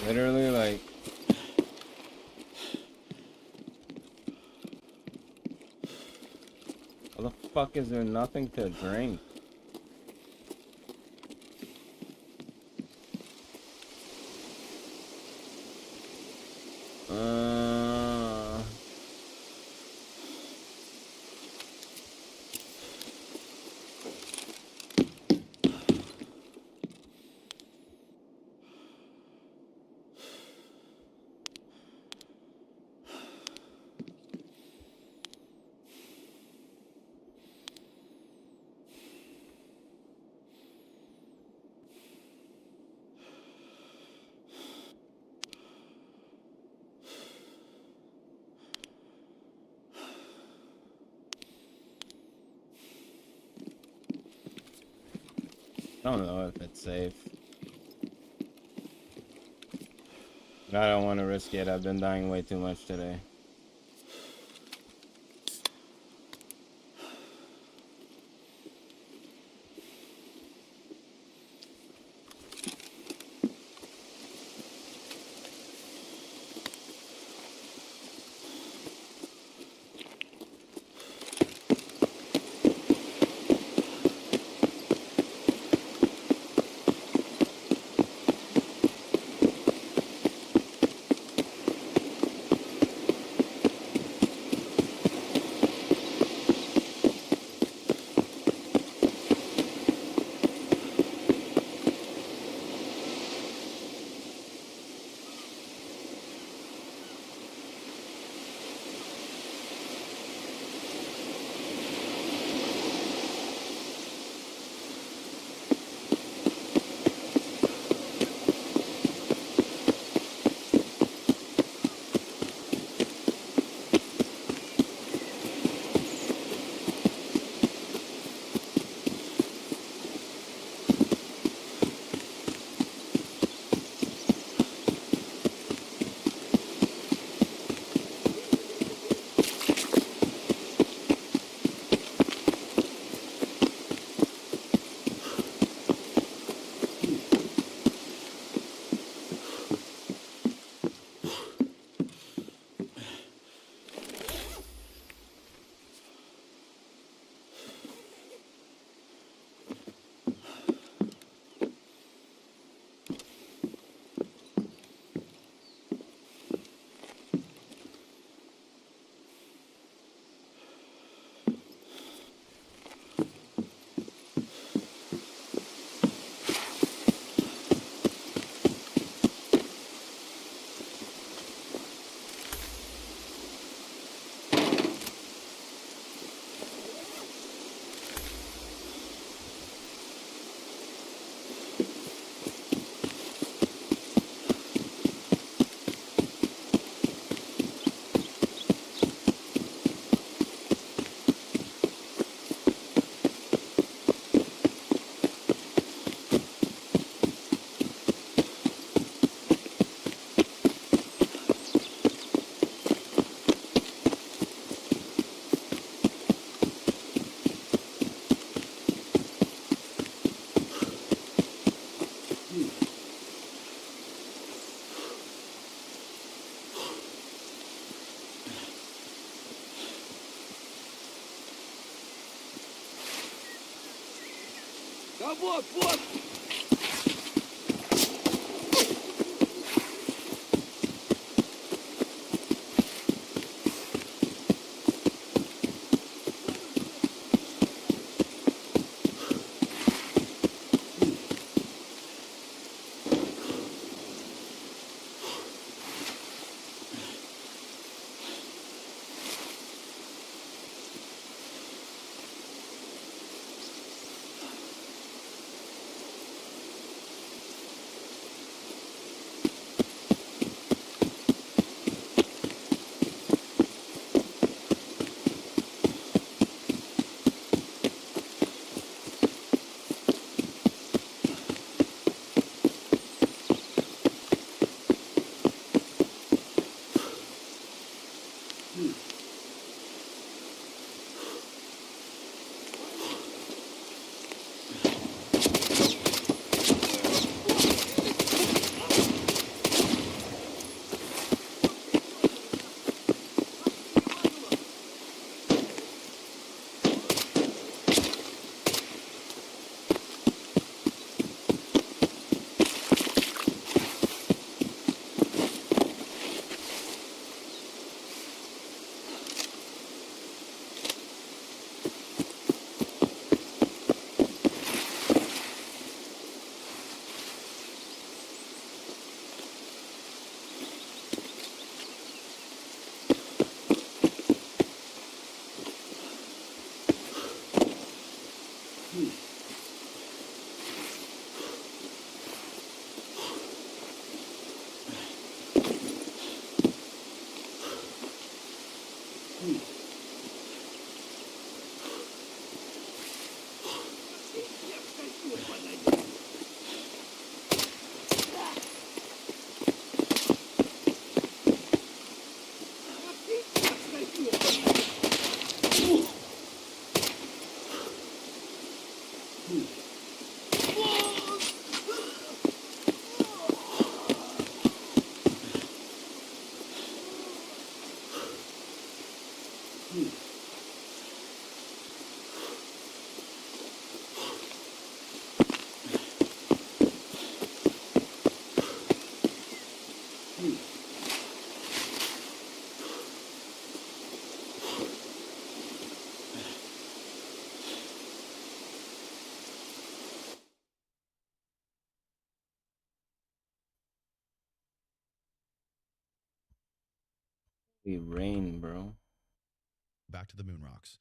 Literally, like... How the fuck is there nothing to drink? I don't know if it's safe. But I don't want to risk it. I've been dying way too much today. вот, вот! We rain, bro. Back to the moon rocks.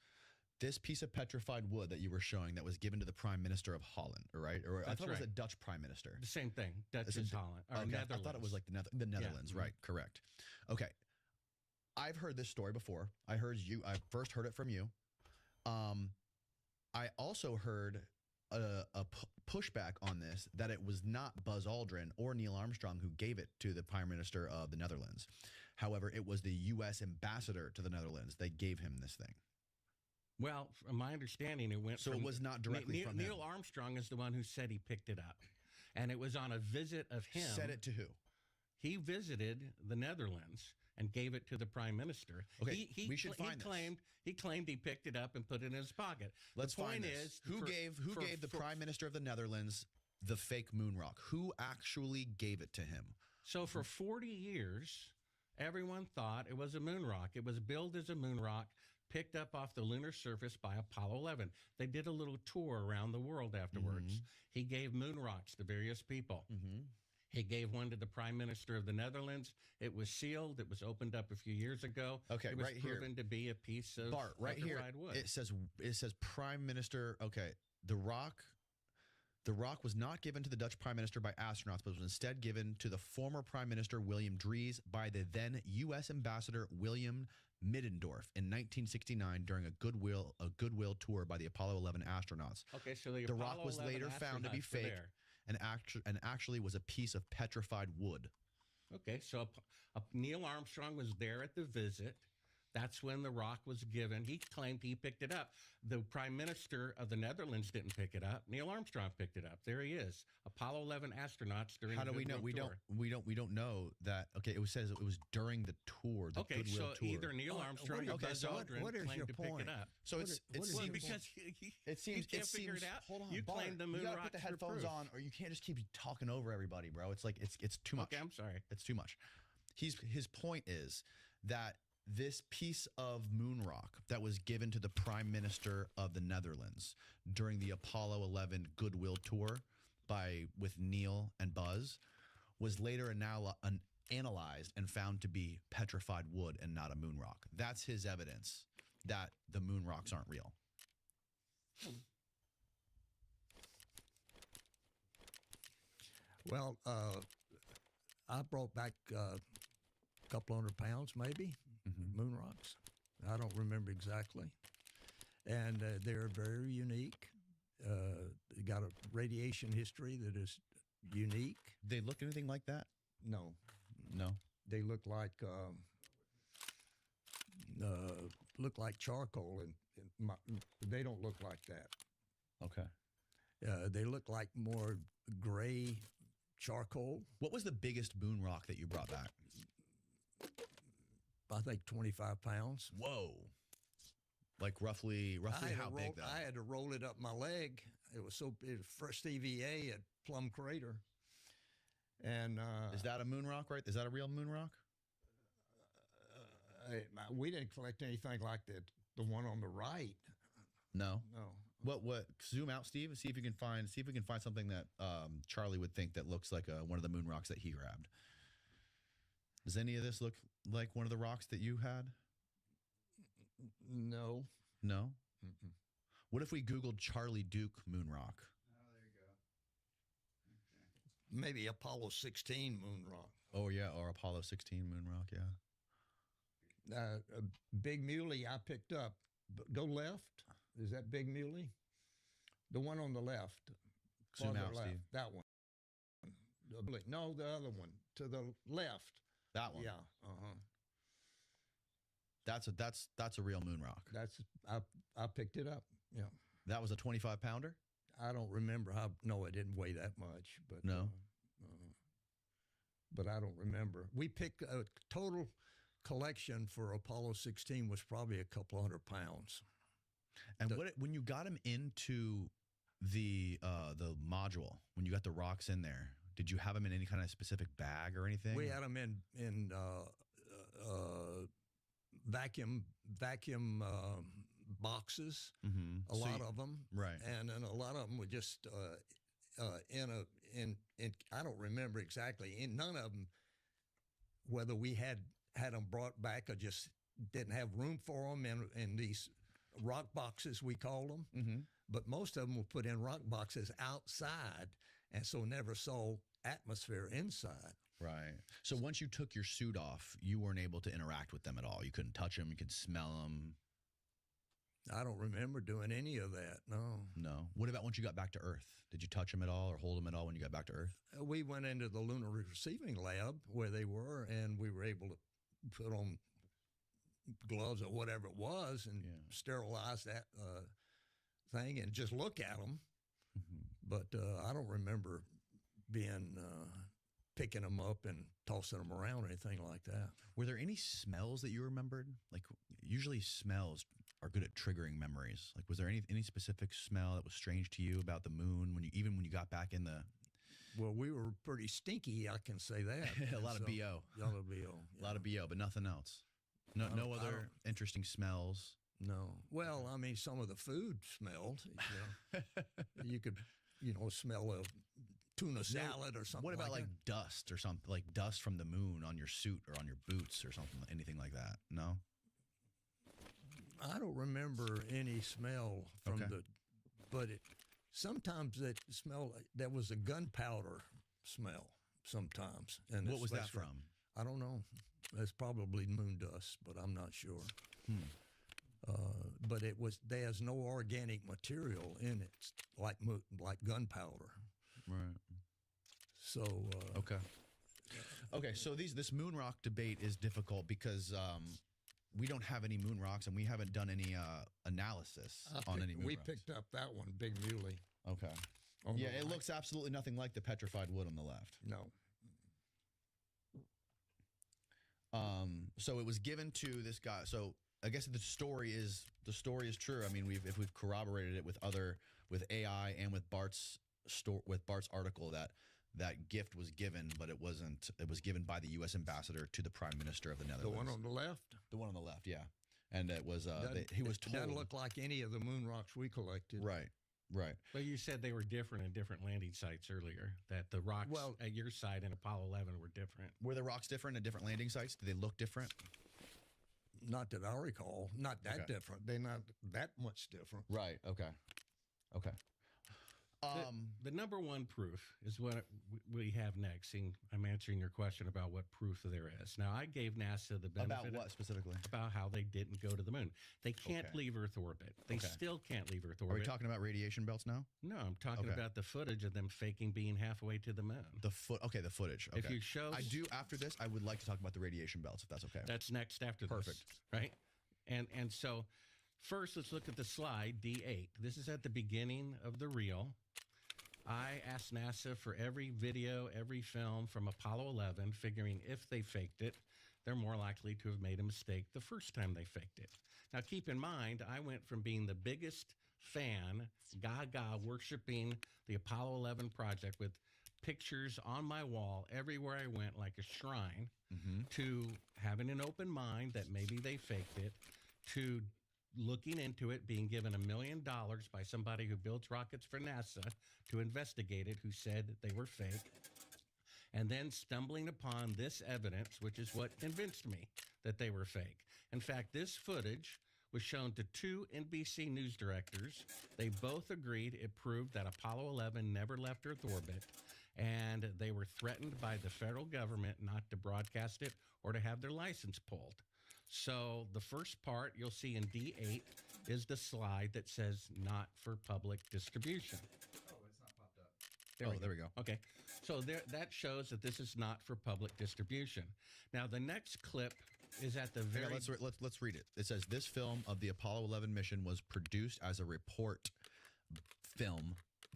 This piece of petrified wood that you were showing that was given to the Prime Minister of Holland, right? Or I That's thought it was right. a Dutch Prime Minister. The same thing. Dutch It's is a- Holland. Or Okay, Netherlands. I thought it was like the Netherlands, mhm. right? Correct. Okay, I've heard this story before. I first heard it from you. Um, I also heard pushback on this that it was not Buzz Aldrin or Neil Armstrong who gave it to the Prime Minister of the Netherlands. However, it was the U.S. ambassador to the Netherlands that gave him this thing. Well, from my understanding, it went So from it was not directly from him. Neil Armstrong is the one who said he picked it up. And it was on a visit of him. Said it to who? He visited the Netherlands and gave it to the prime minister. Okay, we should find this. He claimed he picked it up and put it in his pocket. Let's the point find this. is, Who gave the Prime Minister of the Netherlands the fake moon rock? Who actually gave it to him? So for 40 years, everyone thought it was a moon rock. It was billed as a moon rock, picked up off the lunar surface by Apollo 11. They did a little tour around the world afterwards. Mhm. He gave moon rocks to various people. Mm-hmm. He gave one to the Prime Minister of the Netherlands. It was sealed. It was opened up a few years ago. Okay, it was right here. proven to be a piece of Bart, right here. petrified wood. It says Prime Minister. Okay, the rock was not given to the Dutch Prime Minister by astronauts, but was instead given to the former Prime Minister William Dries by the then U.S. Ambassador William Middendorf in 1969 during a goodwill tour by the Apollo 11 astronauts. Okay, so the rock Apollo was 11 later found to be astronauts were fake there. and actually was a piece of petrified wood. Okay, so Neil Armstrong was there at the visit. That's when the rock was given. He claimed he picked it up. The Prime Minister of the Netherlands didn't pick it up. Neil Armstrong picked it up. There he is. Apollo 11 astronauts during. How the do we know? Goodwill tour. We don't know that. Okay, says it was during the tour. The Okay, Goodwill so tour. either Neil Armstrong or Buzz Aldrin what is claimed your to point? pick it up. So What it's is- what is Well, your because it seems you can't figure it out. Hold on, You Bart, claim the you moon gotta rocks put the for headphones proof. on, or you can't just keep talking over everybody, bro. It's like it's too much. Okay, I'm sorry. It's too much. His point is that this piece of moon rock that was given to the Prime Minister of the Netherlands during the Apollo 11 Goodwill tour with Neil and Buzz was later analyzed and found to be petrified wood and not a moon rock. That's his evidence that the moon rocks aren't real. Well, I brought back a couple 100 pounds, maybe, moon rocks. I don't remember exactly. And they're very unique. They got a radiation history that is unique. They look anything like that? No. No. They look like charcoal, and they don't look like that. Okay. They look like more gray charcoal. What was the biggest moon rock that you brought back? I think 25 pounds. Whoa. Like roughly how big though? I had to roll it up my leg. It was first EVA at Plum Crater. And is that a moon rock, right? Is that a real moon rock? We didn't collect anything like the one on the right. No. No. What? Zoom out, Steve. See if we can find something that Charlie would think that looks like one of the moon rocks that he grabbed. Does any of this look like one of the rocks that you had? No. No. Mm-mm. What if we Googled Charlie Duke moon rock? Oh, there you go. Maybe Apollo 16 moon rock. Oh yeah, or Apollo 16 moon rock. Yeah. A Big Muley I picked up. Go left. Is that Big Muley? The one on the left. Zoom Farther out, left. Steve. That one. No, the other one to the left. That one. Yeah. Uh-huh. That's a real moon rock. I picked it up. Yeah. That was a 25 pounder? I don't remember how. No, it didn't weigh that much. But no. But I don't remember. We picked a total collection for Apollo 16 was probably a couple 100 pounds. And when you got him into the module, when you got the rocks in there, did you have them in any kind of specific bag or anything? We had them in vacuum boxes. Mm-hmm. A lot of them, right? And then a lot of them were just in. I don't remember exactly. In none of them, whether we had them brought back or just didn't have room for them in these rock boxes, we called them. Mm-hmm. But most of them were put in rock boxes outside, and so never saw atmosphere inside. Right. So once you took your suit off, you weren't able to interact with them at all. You couldn't touch them. You could smell them. I don't remember doing any of that. No. No. What about once you got back to Earth? Did you touch them at all or hold them at all when you got back to Earth? We went into the lunar receiving lab where they were, and we were able to put on gloves or whatever it was and sterilize that thing and just look at them. Mm-hmm. But I don't remember picking them up and tossing them around or anything like that. Were there any smells that you remembered? Like usually smells are good at triggering memories. Like was there any specific smell that was strange to you about the moon when you got back in the? Well, we were pretty stinky. I can say that. A lot of BO. A lot of BO. Yeah. A lot of BO, but nothing else. No other interesting smells. No. Well, I mean, some of the food smelled. You could, smell a tuna salad or something. What about like that. dust or something, like dust from the moon on your suit or on your boots or something, anything like that? No? I don't remember any smell from but sometimes it smelled like there was a gunpowder smell sometimes. And what was that from? I don't know. It's probably moon dust, but I'm not sure. But there's no organic material in it, like gunpowder. Right. So okay. So this moon rock debate is difficult because we don't have any moon rocks, and we haven't done any analysis on any moon We rocks. picked up that one, Big Muley. Okay. On Yeah, the it right. looks absolutely nothing like the petrified wood on the left. No. So it was given to this guy. So I guess the story is true. I mean, if we've corroborated it with AI and with Bart's article that gift was given, but it wasn't. It was given by the U.S. ambassador to the Prime Minister of the Netherlands. The one on the left? The one on the left, yeah. And it was he was told. It doesn't look like any of the moon rocks we collected. Right. Well, you said they were different in different landing sites earlier, that the rocks at your site in Apollo 11 were different. Were the rocks different at different landing sites? Did they look different? Not that I recall. Not that different. They're not that much different. Right. Okay. The number one proof is what we have next. And I'm answering your question about what proof there is. Now, I gave NASA the benefit. About what specifically? About how they didn't go to the moon. They can't leave Earth orbit. They still can't leave Earth orbit. Are we talking about radiation belts now? No, I'm talking about the footage of them faking being halfway to the moon. The footage. Okay. If you show, I do after this. I would like to talk about the radiation belts, if that's okay. That's next after this. Perfect. Right? And so first, let's look at the slide D8. This is at the beginning of the reel. I asked NASA for every video, every film from Apollo 11, figuring if they faked it, they're more likely to have made a mistake the first time they faked it. Now, keep in mind, I went from being the biggest fan, gaga, worshiping the Apollo 11 project with pictures on my wall everywhere I went like a shrine, to having an open mind that maybe they faked it, to looking into it, being given $1 million by somebody who builds rockets for NASA to investigate it, who said they were fake, and then stumbling upon this evidence, which is what convinced me that they were fake. In fact, this footage was shown to 2 NBC news directors. They both agreed it proved that Apollo 11 never left Earth orbit, and they were threatened by the federal government not to broadcast it or to have their license pulled. So the first part you'll see in D8 is the slide that says not for public distribution. Oh, it's not popped up. There we go. Okay. So that shows that this is not for public distribution. Now, the next clip is at the very... Let's read it. It says, this film of the Apollo 11 mission was produced as a report film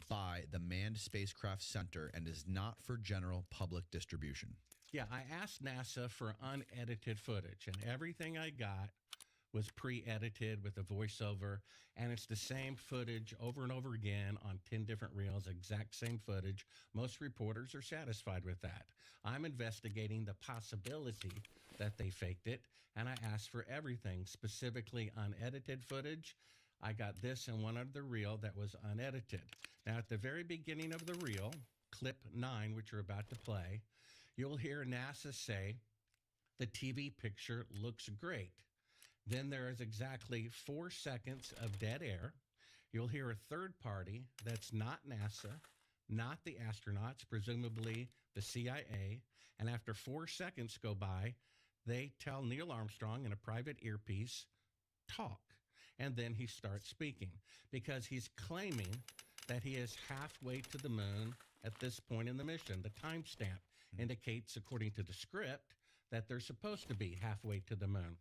by the Manned Spacecraft Center and is not for general public distribution. Yeah, I asked NASA for unedited footage, and everything I got was pre-edited with a voiceover, and it's the same footage over and over again on 10 different reels, exact same footage. Most reporters are satisfied with that. I'm investigating the possibility that they faked it, and I asked for everything, specifically unedited footage. I got this in one other reel that was unedited. Now, at the very beginning of the reel, clip 9, which you're about to play, you'll hear NASA say, the TV picture looks great. Then there is exactly 4 seconds of dead air. You'll hear a third party that's not NASA, not the astronauts, presumably the CIA. And after 4 seconds go by, they tell Neil Armstrong in a private earpiece, talk. And then he starts speaking because he's claiming that he is halfway to the moon at this point in the mission. The timestamp indicates, according to the script, that they're supposed to be halfway to the moon.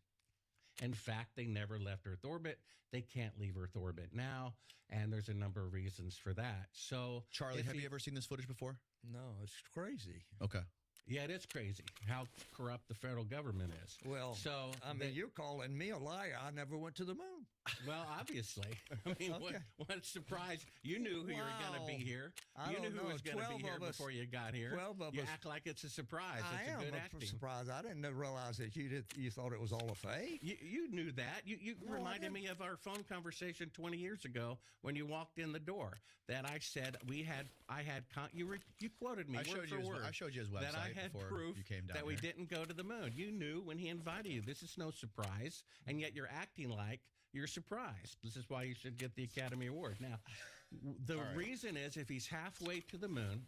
In fact, they never left Earth orbit. They can't leave Earth orbit now, and there's a number of reasons for that. So, Charlie, have you ever seen this footage before? No, it's crazy. Okay. Yeah, it is crazy how corrupt the federal government is. Well, so I mean, you're calling me a liar. I never went to the moon. Well, obviously. I mean, Okay. what surprise. You knew who you were going to be here. You knew who was going to be here before you got here. 12 of you us. act like it's a surprise. I It's am a good acting. surprised. I didn't realize that you thought it was all a fake. You knew that. You No, I reminded didn't. me of our phone conversation 20 years ago when you walked in the door. That I said you quoted me I word showed for you word. I showed you his website that I had before proof you came down that we here. didn't go to the moon. You knew when he invited you. This is no surprise, and yet you're acting like you're surprised. This is why you should get the Academy Award. Now, the reason is if he's halfway to the moon,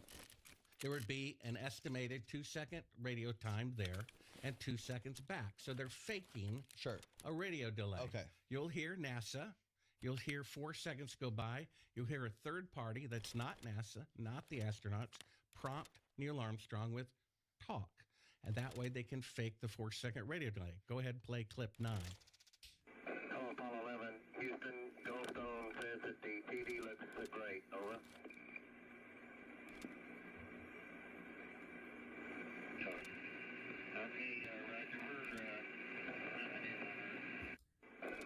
there would be an estimated 2-second radio time there and 2 seconds back. So they're faking a radio delay. Okay. You'll hear NASA. You'll hear 4 seconds go by. You'll hear a third party that's not NASA, not the astronauts, prompt Neil Armstrong with talk. and that way they can fake the 4-second radio delay. Go ahead and play clip 9. Call Apollo 11, Houston, Goldstone says that the TD looks great, over.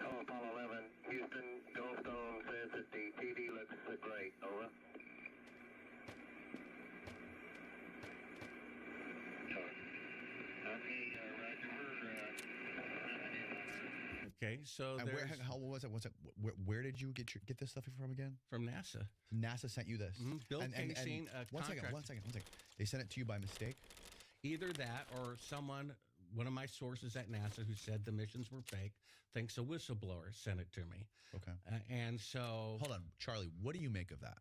Call Apollo 11, Houston, Goldstone says that the TD looks great, over. Okay, so And there's how was it? Where did you get this stuff from again? from NASA. NASA sent you this. Bill And Casing, a one second. contract- They sent it to you by mistake. Either that or one of my sources at NASA who said the missions were fake, thinks a whistleblower sent it to me. Okay. And so. Hold on, Charlie. What do you make of that?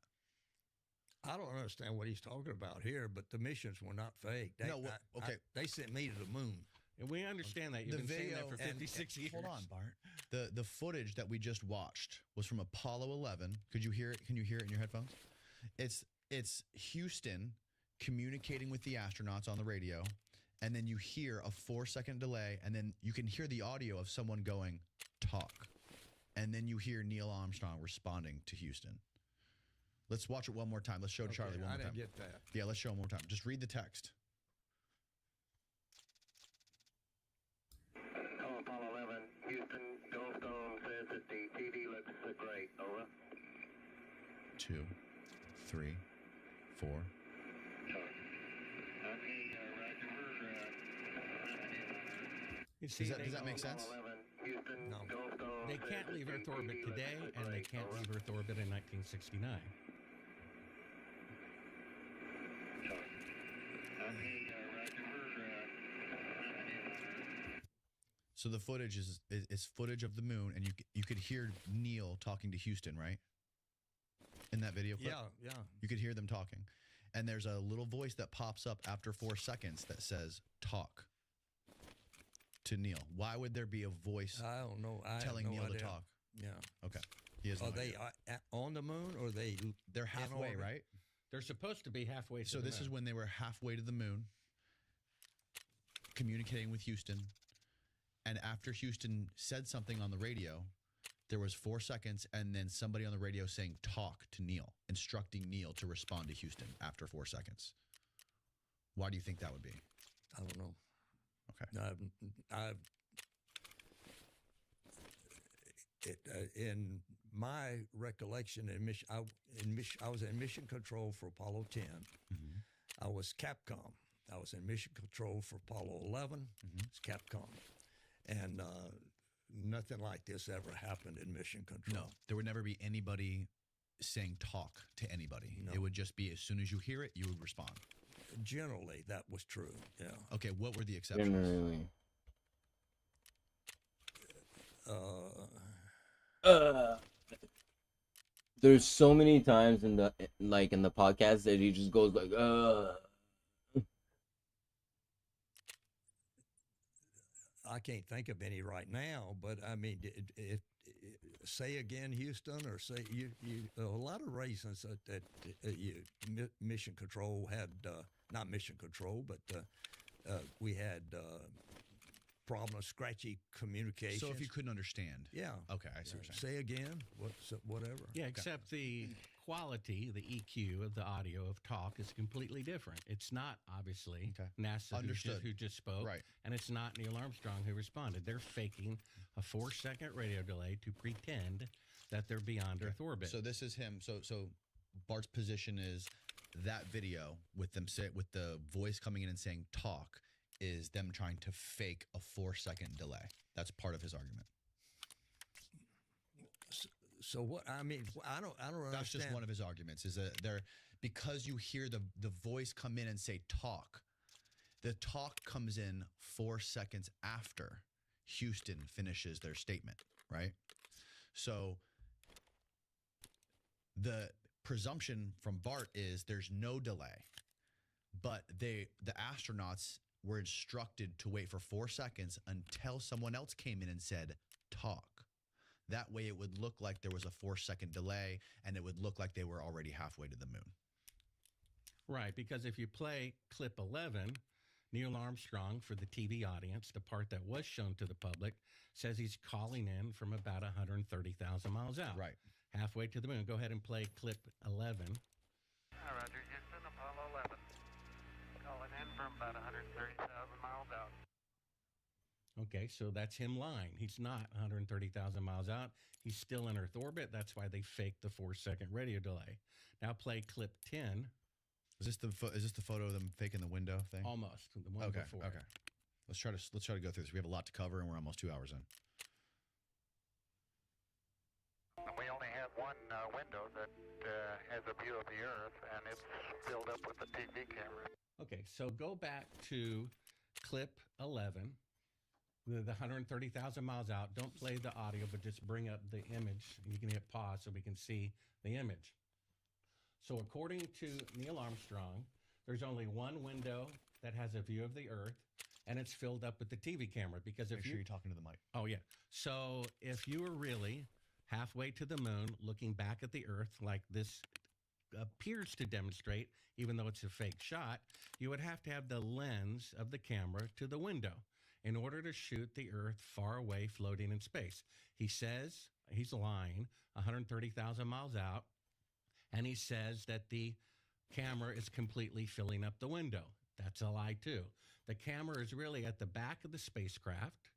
I don't understand what he's talking about here, but the missions were not fake. They sent me to the moon. And we understand that. You've been saying that for 56 years. Hold on, Bart. The footage that we just watched was from Apollo 11. Could you hear it? Can you hear it in your headphones? It's Houston communicating with the astronauts on the radio, and then you hear a 4-second delay, and then you can hear the audio of someone going, talk. And then you hear Neil Armstrong responding to Houston. Let's watch it one more time. Let's show Charlie one more time. I didn't get that. Yeah, let's show him one more time. Just read the text. Call Apollo 11, Houston, Goldstone says that the TD looks great, over. 2, 3, 4. You see, Does that make sense? No. They can't leave Earth orbit today, and they can't leave Earth orbit in 1969. So the footage is footage of the moon, and you could hear Neil talking to Houston, right? In that video clip? Yeah. You could hear them talking. And there's a little voice that pops up after 4 seconds that says, talk to Neil. Why would there be a voice I don't know. telling Neil to talk? Yeah. Okay. He has no Are they idea. on the moon, or They're halfway, orbit? right? They're supposed to be halfway to So the this moon. is when they were halfway to the moon, communicating with Houston. And after Houston said something on the radio, there was 4 seconds, and then somebody on the radio saying, talk to Neil, instructing Neil to respond to Houston after 4 seconds. Why do you think that would be? I don't know. Okay. In my recollection, I was in mission control for Apollo 10. Mm-hmm. I was Capcom. I was in mission control for Apollo 11. It's Capcom. And nothing like this ever happened in mission control. No, there would never be anybody saying talk to anybody. No. It would just be as soon as you hear it, you would respond. Generally, that was true. Yeah. Okay, what were the exceptions? Generally. There's so many times in the podcast that he just goes like, I can't think of any right now, but I mean, say again, Houston, or say you a lot of reasons that mission control had not mission control, but we had problems, scratchy communication. So if you couldn't understand. Yeah. Okay, I see what you're saying. Say again, whatever. Yeah, except the quality, the EQ of the audio of talk is completely different. It's not obviously NASA who just spoke, Right. And it's not Neil Armstrong who responded. They're faking a 4-second radio delay to pretend that they're beyond Earth orbit. So this is him. So Bart's position is that video with the voice coming in and saying talk is them trying to fake a 4-second delay. That's part of his argument. So what? I mean, I don't understand. That's just one of his arguments. Is that because you hear the voice come in and say talk, the talk comes in 4 seconds after Houston finishes their statement, right? So the presumption from Bart is there's no delay, but the astronauts were instructed to wait for 4 seconds until someone else came in and said talk. That way it would look like there was a 4-second delay, and it would look like they were already halfway to the moon. Right, because if you play clip 11, Neil Armstrong, for the TV audience, the part that was shown to the public, says he's calling in from about 130,000 miles out. Right. Halfway to the moon. Go ahead and play clip 11. Roger, Houston, Apollo 11. Calling in from about 130,000 miles out. Okay, so that's him lying. He's not 130,000 miles out. He's still in Earth orbit. That's why they faked the 4-second radio delay. Now play clip 10. Is this the photo of them faking the window thing? Almost the one Okay. before. Okay. Let's try to go through this. We have a lot to cover, and we're almost 2 hours in. We only have one window that has a view of the Earth, and it's filled up with the TV camera. Okay, so go back to clip 11. The 130,000 miles out. Don't play the audio, but just bring up the image. You can hit pause so we can see the image. So according to Neil Armstrong, there's only one window that has a view of the Earth, and it's filled up with the TV camera. Because if Make sure you're talking to the mic. Oh, yeah. So if you were really halfway to the moon looking back at the Earth like this appears to demonstrate, even though it's a fake shot, you would have to have the lens of the camera to the window in order to shoot the Earth far away floating in space. He says he's lying 130,000 miles out, and he says that the camera is completely filling up the window. That's a lie, too. The camera is really at the back of the spacecraft.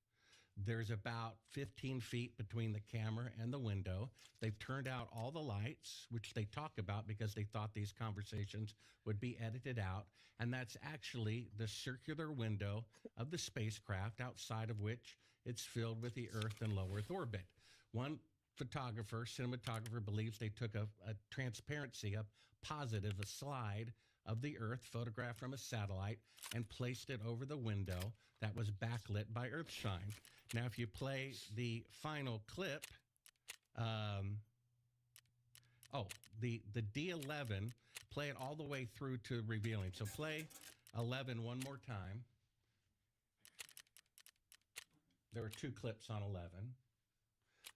There's about 15 feet between the camera and the window. They've turned out all the lights, which they talk about because they thought these conversations would be edited out. And that's actually the circular window of the spacecraft, outside of which it's filled with the Earth and low Earth orbit. One cinematographer believes they took a transparency, a positive, a slide of the Earth photographed from a satellite and placed it over the window that was backlit by Earthshine. Now, if you play the final clip, the D11, play it all the way through to revealing. So play 11 one more time. There were 2 clips on 11.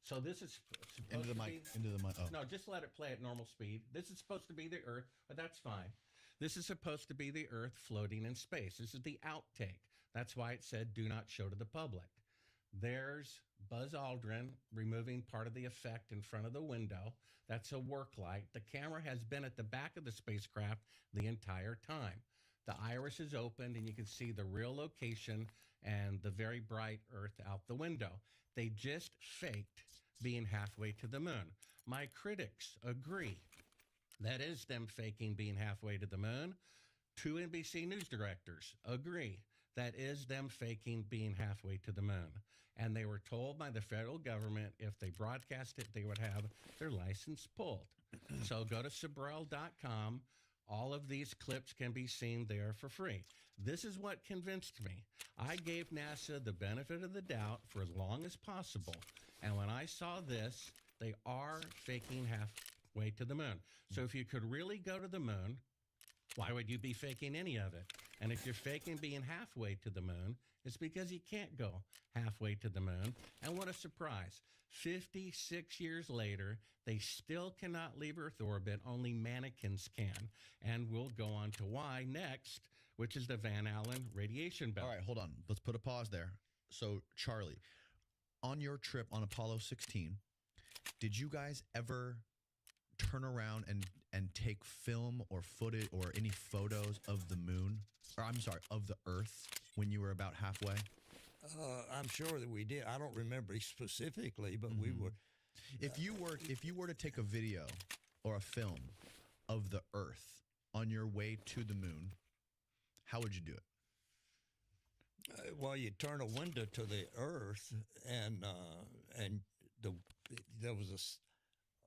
So this is supposed to be... Into the mic. Oh. No, just let it play at normal speed. This is supposed to be the Earth, but that's fine. This is supposed to be the Earth floating in space. This is the outtake. That's why it said do not show to the public. There's Buzz Aldrin removing part of the effect in front of the window. That's a work light. The camera has been at the back of the spacecraft the entire time. The iris is opened, and you can see the real location and the very bright Earth out the window. They just faked being halfway to the moon. My critics agree. That is them faking being halfway to the moon. 2 NBC News directors agree. That is them faking being halfway to the moon. And they were told by the federal government if they broadcast it, they would have their license pulled. So go to Sabrell.com. All of these clips can be seen there for free. This is what convinced me. I gave NASA the benefit of the doubt for as long as possible. And when I saw this, they are faking halfway to the moon. So if you could really go to the moon, why would you be faking any of it? And if you're faking being halfway to the moon, it's because you can't go halfway to the moon. And what a surprise. 56 years later, they still cannot leave Earth orbit. Only mannequins can. And we'll go on to why next, which is the Van Allen radiation belt. All right, hold on. Let's put a pause there. So, Charlie, on your trip on Apollo 16, did you guys ever turn around and take film or footage or any photos of the moon, or I'm sorry, of the Earth when you were about halfway? I'm sure that we did. I don't remember specifically, but we were. If you were to take a video or a film of the Earth on your way to the moon, how would you do it? Well, you turn a window to the Earth, and there was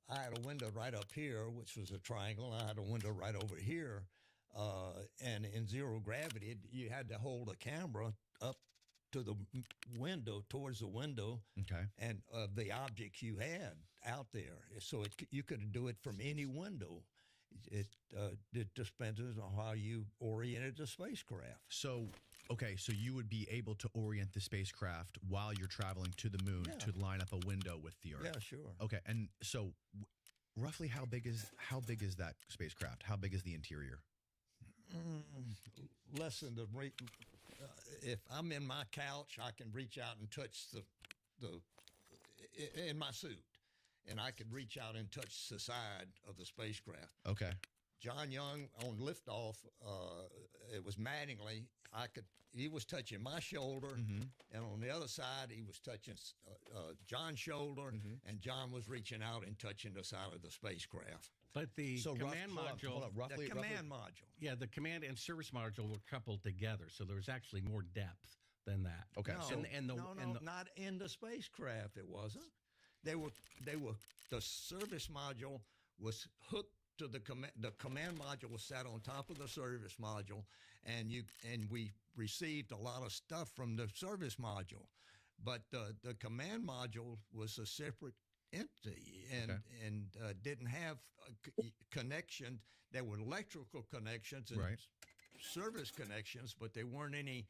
I had a window right up here, which was a triangle. I had a window right over here, and in zero gravity, you had to hold a camera up to the window, towards the window, okay, and the objects you had out there. So you could do it from any window. It just depends on how you oriented the spacecraft. So, okay, so you would be able to orient the spacecraft while you're traveling to the moon to line up a window with the Earth. Yeah, sure. Okay, and so roughly how big is that spacecraft? How big is the interior? Less than if I'm in my couch, I can reach out and touch in my suit, and I could reach out and touch the side of the spacecraft. Okay. John Young on liftoff, it was Mattingly. He was touching my shoulder, and on the other side, he was touching John's shoulder, and John was reaching out and touching the side of the spacecraft. But the command module, the command module. Yeah, the command and service module were coupled together, so there was actually more depth than that. Okay. Not in the spacecraft. It wasn't. They were. The service module was hooked to the command. The command module was sat on top of the service module, and we received a lot of stuff from the service module, but the command module was a separate entity and didn't have a connection. There were electrical connections and service connections, but there weren't any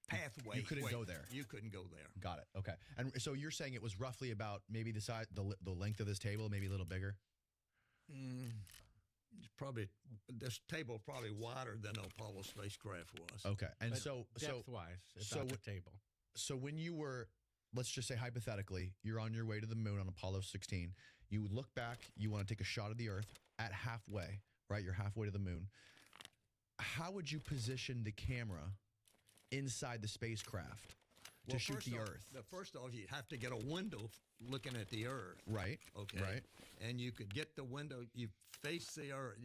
pathway. You couldn't go there. You couldn't go there. Got it. Okay. And so you're saying it was roughly about maybe the size, the length of this table, maybe a little bigger. Probably this table probably wider than the Apollo spacecraft was. Okay. And But so depth-wise, about the table. So when you were, let's just say hypothetically, you're on your way to the moon on Apollo 16. You look back, you want to take a shot of the Earth at halfway, right? You're halfway to the moon. How would you position the camera inside the spacecraft to shoot the Earth? First off, you have to get a window looking at the Earth. Right. Okay. Right. And you could get the window. You face the Earth.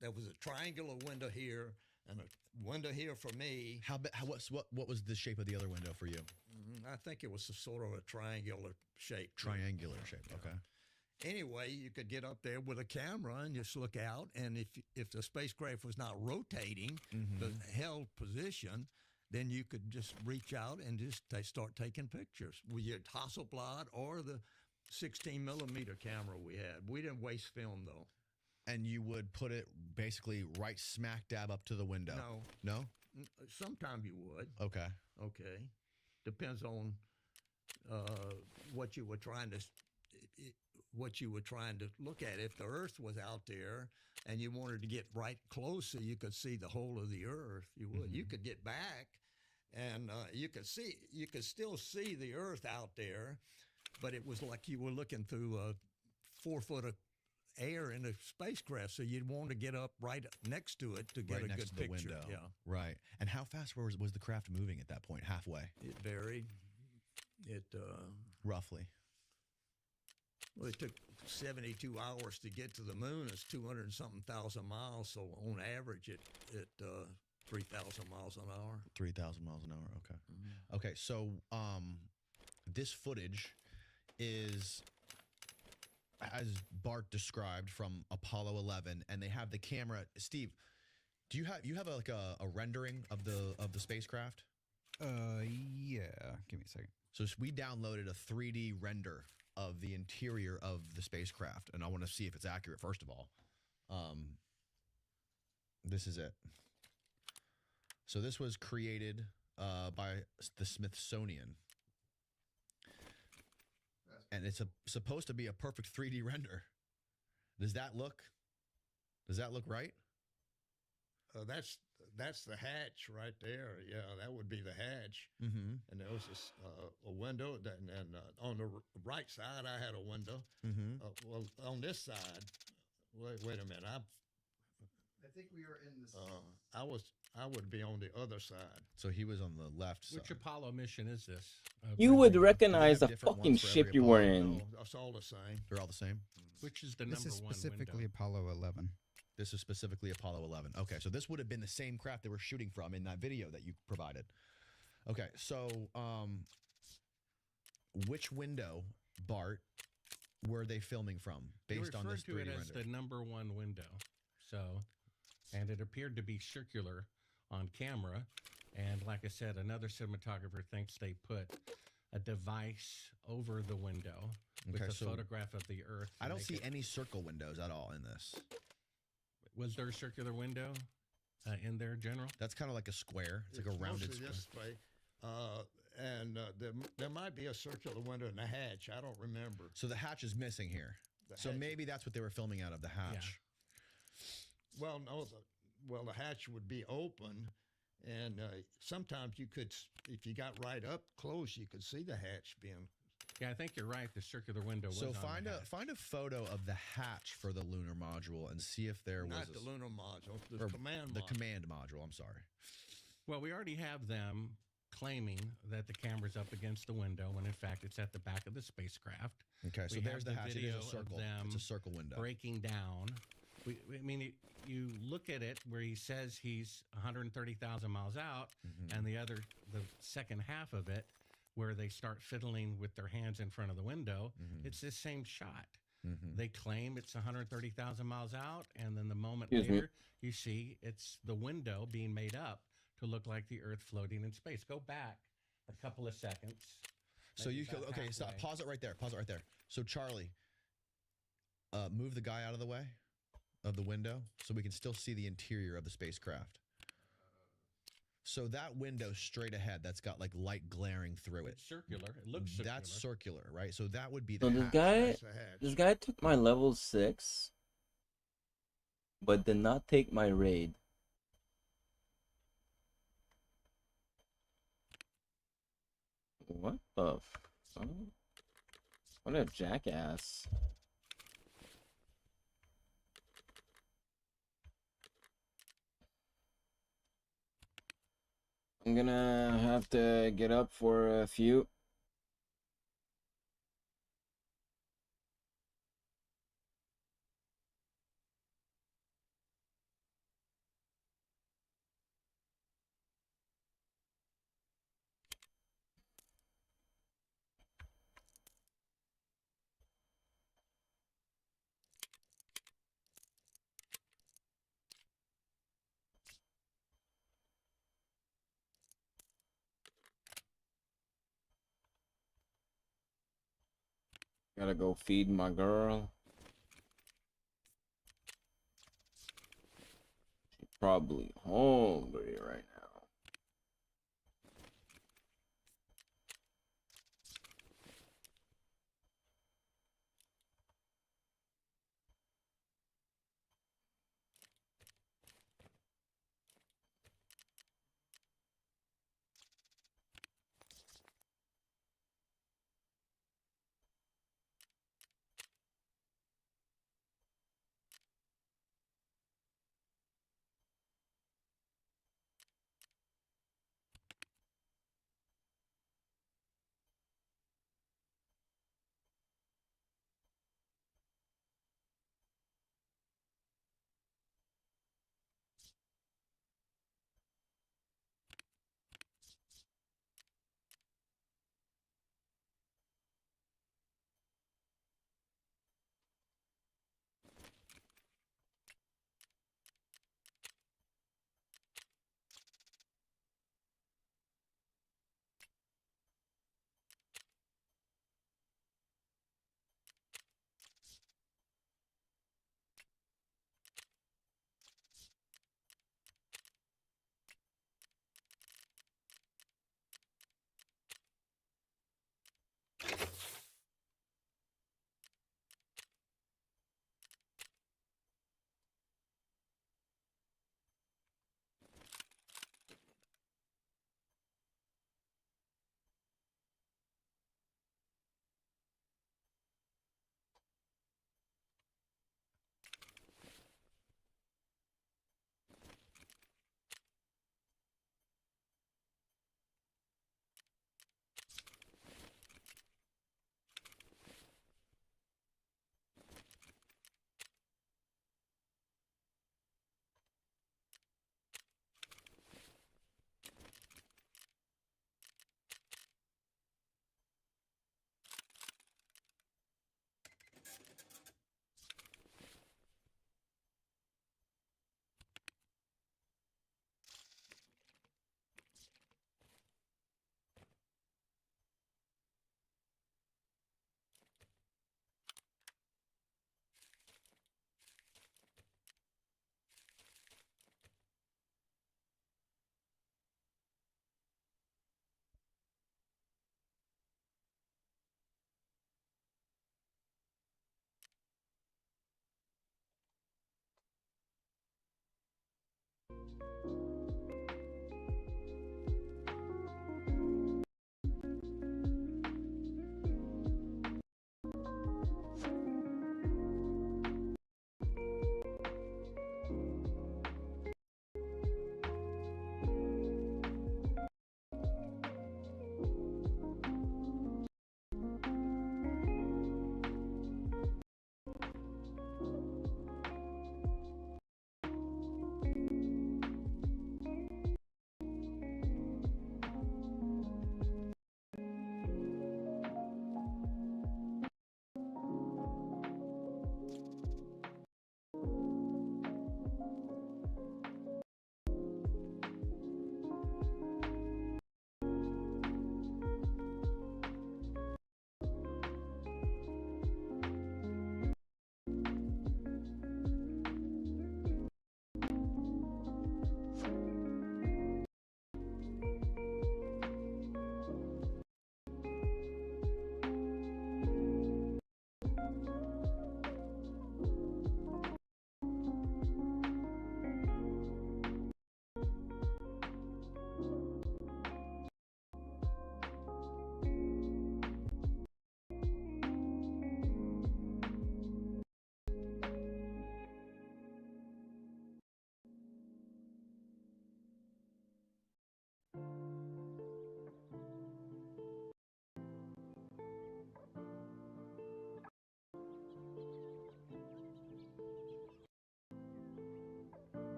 There was a triangular window here and a window here for me. What was the shape of the other window for you? I think it was a sort of a triangular shape. Triangular shape. Okay. Anyway, you could get up there with a camera and just look out. And if the spacecraft was not rotating the held position, then you could just reach out and just start taking pictures with your Hasselblad or the 16 millimeter camera we had. We didn't waste film though. And you would put it basically right smack dab up to the window. No. Sometimes you would. Okay. Depends on what you were trying to look at. If the Earth was out there and you wanted to get right close so you could see the whole of the Earth, you would. You could get back and you could still see the Earth out there, but it was like you were looking through 4 foot of air in a spacecraft, so you'd want to get up right next to it to get a good picture. Window. Yeah. Right. And how fast was the craft moving at that point? Halfway. It varied. Roughly. Well, it took 72 hours to get to the moon. It's 200 and something thousand miles. So on average, it 3,000 miles an hour. 3,000 miles an hour. Okay. Okay. So this footage is, as Bart described, from Apollo 11, and they have the camera. Steve, do you have like a rendering of the spacecraft? Yeah. Give me a second. So we downloaded a 3D render of the interior of the spacecraft, and I want to see if it's accurate. First of all, this is it. So this was created by the Smithsonian, and it's supposed to be a perfect 3D render. Does that look right? That's the hatch right there. Yeah, that would be the hatch. Mm-hmm. And there was a window, and on the right side, I had a window. Mm-hmm. Well, on this side, wait a minute. I think we are in this. I would be on the other side. So he was on the left side. Which Apollo mission is this? You would recognize the fucking ship you were in. No, it's all the same. They're all the same. Which is the This number is one specifically window? Apollo 11. This is specifically Apollo 11. Okay, so this would have been the same craft they were shooting from in that video that you provided. Okay, so which window, Bart, were they filming from based on this 3D to it render? as the number one window. So, and it appeared to be circular on camera. And like I said, another cinematographer thinks they put a device over the window with Okay, a so photograph of the Earth. I to don't make see it- any circle windows at all in this. Was there a circular window in there, General? That's kind of like a square. It's like a rounded Mostly square. this way. And there might be a circular window in the hatch. I don't remember. So the hatch is missing here. So hatch- maybe that's what they were filming out of, the hatch. Well, no. The hatch would be open, And sometimes you could, if you got right up close, you could see the hatch being. Yeah, I think you're right. The circular window was So on find the a hatch. find a photo of the hatch for the lunar module and see if there was Not the lunar module, the or command the module. command module. I'm sorry. Well, we already have them claiming that the camera's up against the window when in fact it's at the back of the spacecraft. Okay, so We there's have the hatch. It video is a circle. of them It's a circle window. breaking down. I mean, you look at it where he says he's 130,000 miles out, and the second half of it, where they start fiddling with their hands in front of the window, it's this same shot. They claim it's 130,000 miles out, and then the moment later, you see it's the window being made up to look like the Earth floating in space. Go back a couple of seconds. So maybe you about okay? Stop. halfway. Pause it right there. Pause it right there. So Charlie, move the guy out of the way of the window so we can still see the interior of the spacecraft. So that window straight ahead, that's got like light glaring through it. It's circular. It looks circular. That's circular, right? So that would be the So hatch. this guy took my level 6, but did not take my raid. What the fuck? What a jackass. I'm gonna have to get up for a few. Gotta go feed my girl. She's probably hungry right now.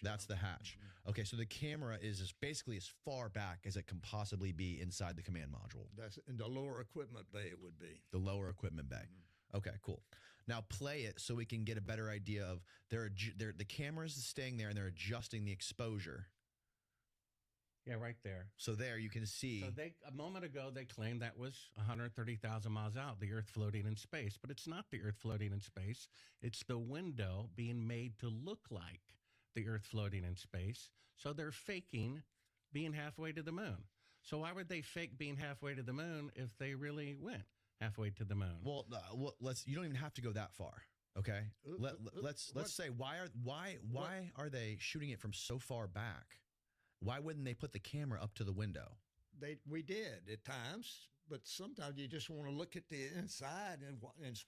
That's the hatch. Okay, so the camera is basically as far back as it can possibly be inside the command module. That's in the lower equipment bay. It would be the lower equipment bay. Okay, cool. Now play it so we can get a better idea of the camera's staying there and they're adjusting the exposure. Yeah, right there. So there you can see. So a moment ago they claimed that was 130,000 miles out, the Earth floating in space, but it's not the Earth floating in space. It's the window being made to look like the Earth floating in space. So they're faking being halfway to the moon. So why would they fake being halfway to the moon if they really went halfway to the moon? Well, you don't even have to go that far. Okay, let's say why are they shooting it from so far back? Why wouldn't they put the camera up to the window? We did at times, but sometimes you just want to look at the inside and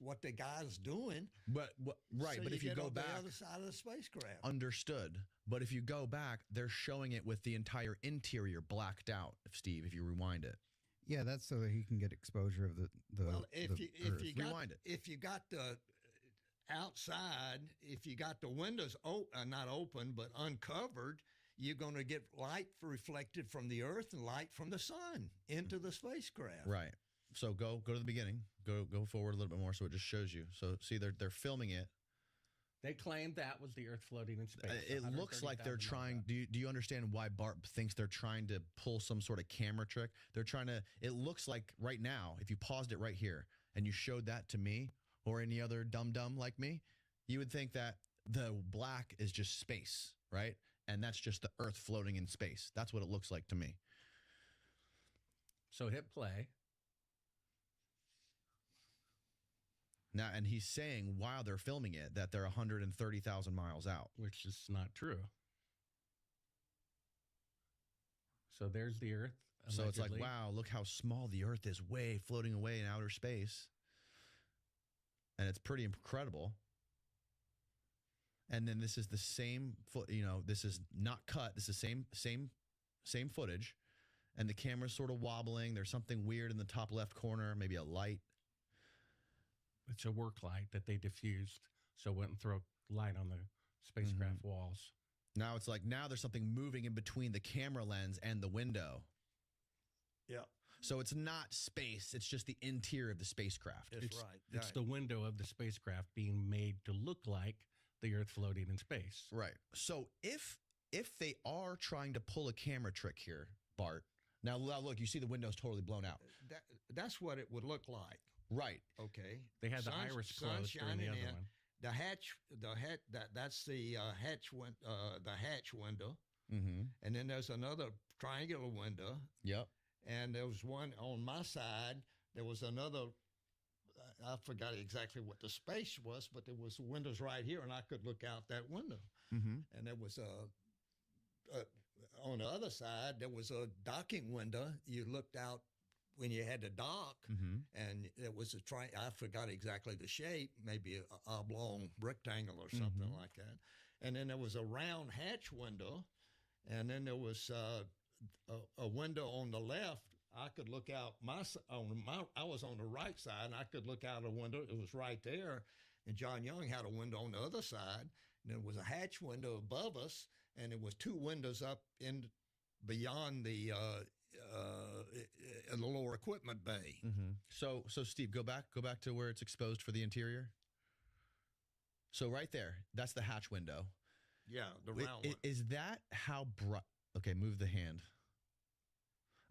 what the guy's doing. But right, so but if you go back, the other side of the spacecraft, understood. But if you go back, they're showing it with the entire interior blacked out. Steve, if you rewind it. Yeah, that's so that he can get exposure of the well, if you got, rewind it. If you got the outside, if you got the windows not open but uncovered, you're going to get light reflected from the Earth and light from the sun into the spacecraft. Right. So go to the beginning. Go forward a little bit more so it just shows you. So see, they're filming it. They claimed that was the Earth floating in space. It looks like they're trying. Do you understand why Bart thinks they're trying to pull some sort of camera trick? They're trying to. It looks like right now, if you paused it right here and you showed that to me or any other dum like me, you would think that the black is just space, right? And that's just the Earth floating in space. That's what it looks like to me. So hit play. Now, and he's saying while they're filming it that they're 130,000 miles out. Which is not true. So there's the Earth. Allegedly. So it's like, wow, look how small the Earth is, way floating away in outer space. And it's pretty incredible. And then this is the same, this is not cut. This is same footage. And the camera's sort of wobbling. There's something weird in the top left corner, maybe a light. It's a work light that they diffused so it wouldn't throw light on the spacecraft walls. Now it's like, now there's something moving in between the camera lens and the window. Yeah. So it's not space. It's just the interior of the spacecraft. That's right. It's the window of the spacecraft being made to look like the Earth floating in space. Right. So if they are trying to pull a camera trick here, Bart, now look, you see the window's totally blown out. That's what it would look like. Right. Okay. They had the iris closed during the other one. The hatch, that's the hatch window. Mm-hmm. And then there's another triangular window. Yep. And there was one on my side. There was another. I forgot exactly what the space was, but there was windows right here, and I could look out that window. Mm-hmm. And there was on the other side, there was a docking window. You looked out when you had to dock, and it was I forgot exactly the shape, maybe an oblong rectangle or something like that. And then there was a round hatch window, and then there was a window on the left. I could look out I was on the right side, and I could look out a window. It was right there. And John Young had a window on the other side. And there was a hatch window above us, and there was two windows up in beyond the lower equipment bay. Mm-hmm. So Steve, go back to where it's exposed for the interior. So right there, that's the hatch window. Yeah, the round one. Is that how bright? Okay, move the hand.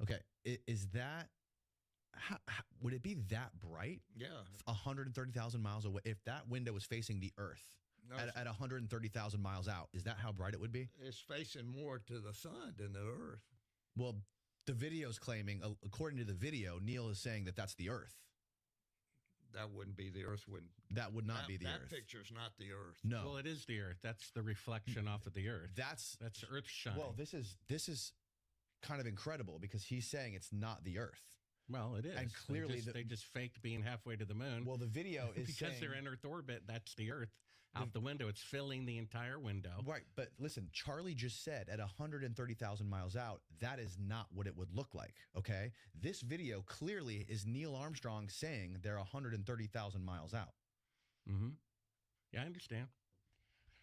Okay, is that how would it be that bright? Yeah, 130,000 miles away. If that window was facing the Earth at 130,000 miles out, is that how bright it would be? It's facing more to the sun than the Earth. Well, the video's claiming, according to the video, Neil is saying that that's the Earth. That wouldn't be the Earth. That would not be the Earth. That picture's not the Earth. No. Well, it is the Earth. That's the reflection off of the Earth. That's Earth shine. Well, this is kind of incredible because he's saying it's not the Earth. Well, it is. And clearly they just faked being halfway to the moon. Well, the video is because they're in Earth orbit. That's the Earth. Out the window, it's filling the entire window. Right, but listen, Charlie just said at 130,000 miles out, that is not what it would look like, okay? This video clearly is Neil Armstrong saying they're 130,000 miles out. Mm-hmm. Yeah, I understand.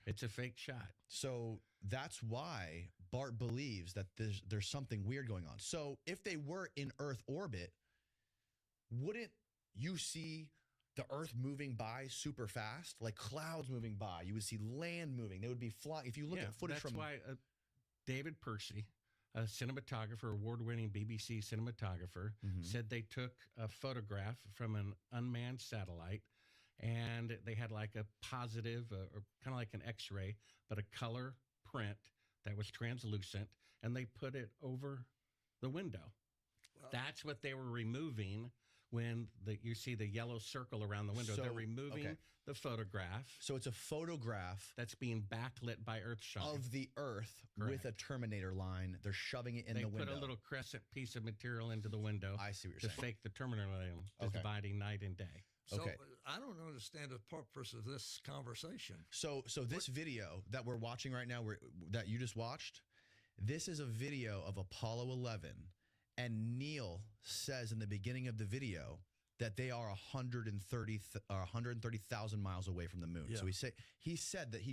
It's a fake shot. So that's why Bart believes that there's something weird going on. So if they were in Earth orbit, wouldn't you see the Earth moving by super fast, like clouds moving by? You would see land moving. They would be flying. If you look at footage that's from why David Percy, a cinematographer, award-winning BBC cinematographer, said they took a photograph from an unmanned satellite, and they had like a positive, or kind of like an X-ray, but a color print that was translucent, and they put it over the window. That's what they were removing when you see the yellow circle around the window. So, They're removing okay. the photograph. So it's a photograph that's being backlit by Earthshine of the Earth with a Terminator line. They're shoving it in the window. They put a little crescent piece of material into the window. I see what to you're saying. fake the Terminator line, dividing night and day. So I don't understand the purpose of this conversation. So this video that we're watching right now, that you just watched, this is a video of Apollo 11, and Neil says in the beginning of the video that they are 130,000 miles away from the moon. Yeah. So he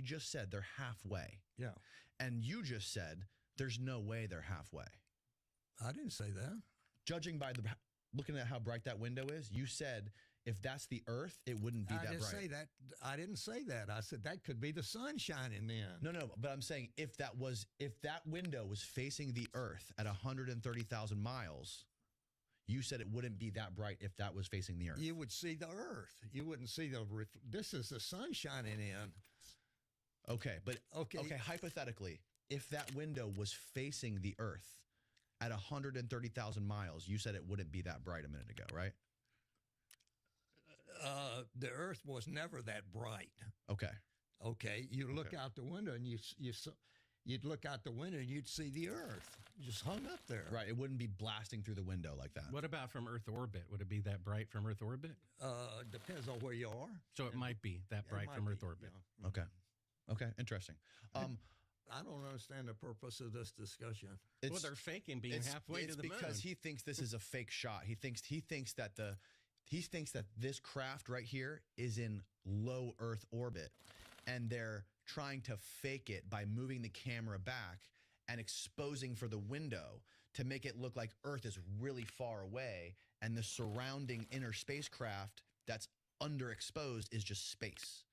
just said they're halfway. Yeah. And you just said there's no way they're halfway. I didn't say that. Judging by looking at how bright that window is, you said if that's the Earth, it wouldn't be that bright. I didn't say that. I said that could be the sun shining then. No, but I'm saying if that window was facing the Earth at 130,000 miles, you said it wouldn't be that bright if that was facing the Earth. You would see the Earth. You wouldn't see this is the sun shining in. Okay, but okay, hypothetically, if that window was facing the Earth at 130,000 miles, you said it wouldn't be that bright a minute ago, right? The Earth was never that bright. Okay. Okay. You look out the window and you'd look out the window and you'd see the Earth just hung up there. Right. It wouldn't be blasting through the window like that. What about from Earth orbit? Would it be that bright from Earth orbit? Depends on where you are. So it might be that bright from Earth orbit. Yeah. Okay. Interesting. I don't understand the purpose of this discussion. Well, they're faking being halfway to the moon. It's because he thinks this is a fake shot. He thinks that this craft right here is in low Earth orbit, and they're trying to fake it by moving the camera back and exposing for the window to make it look like Earth is really far away, and the surrounding inner spacecraft that's underexposed is just space.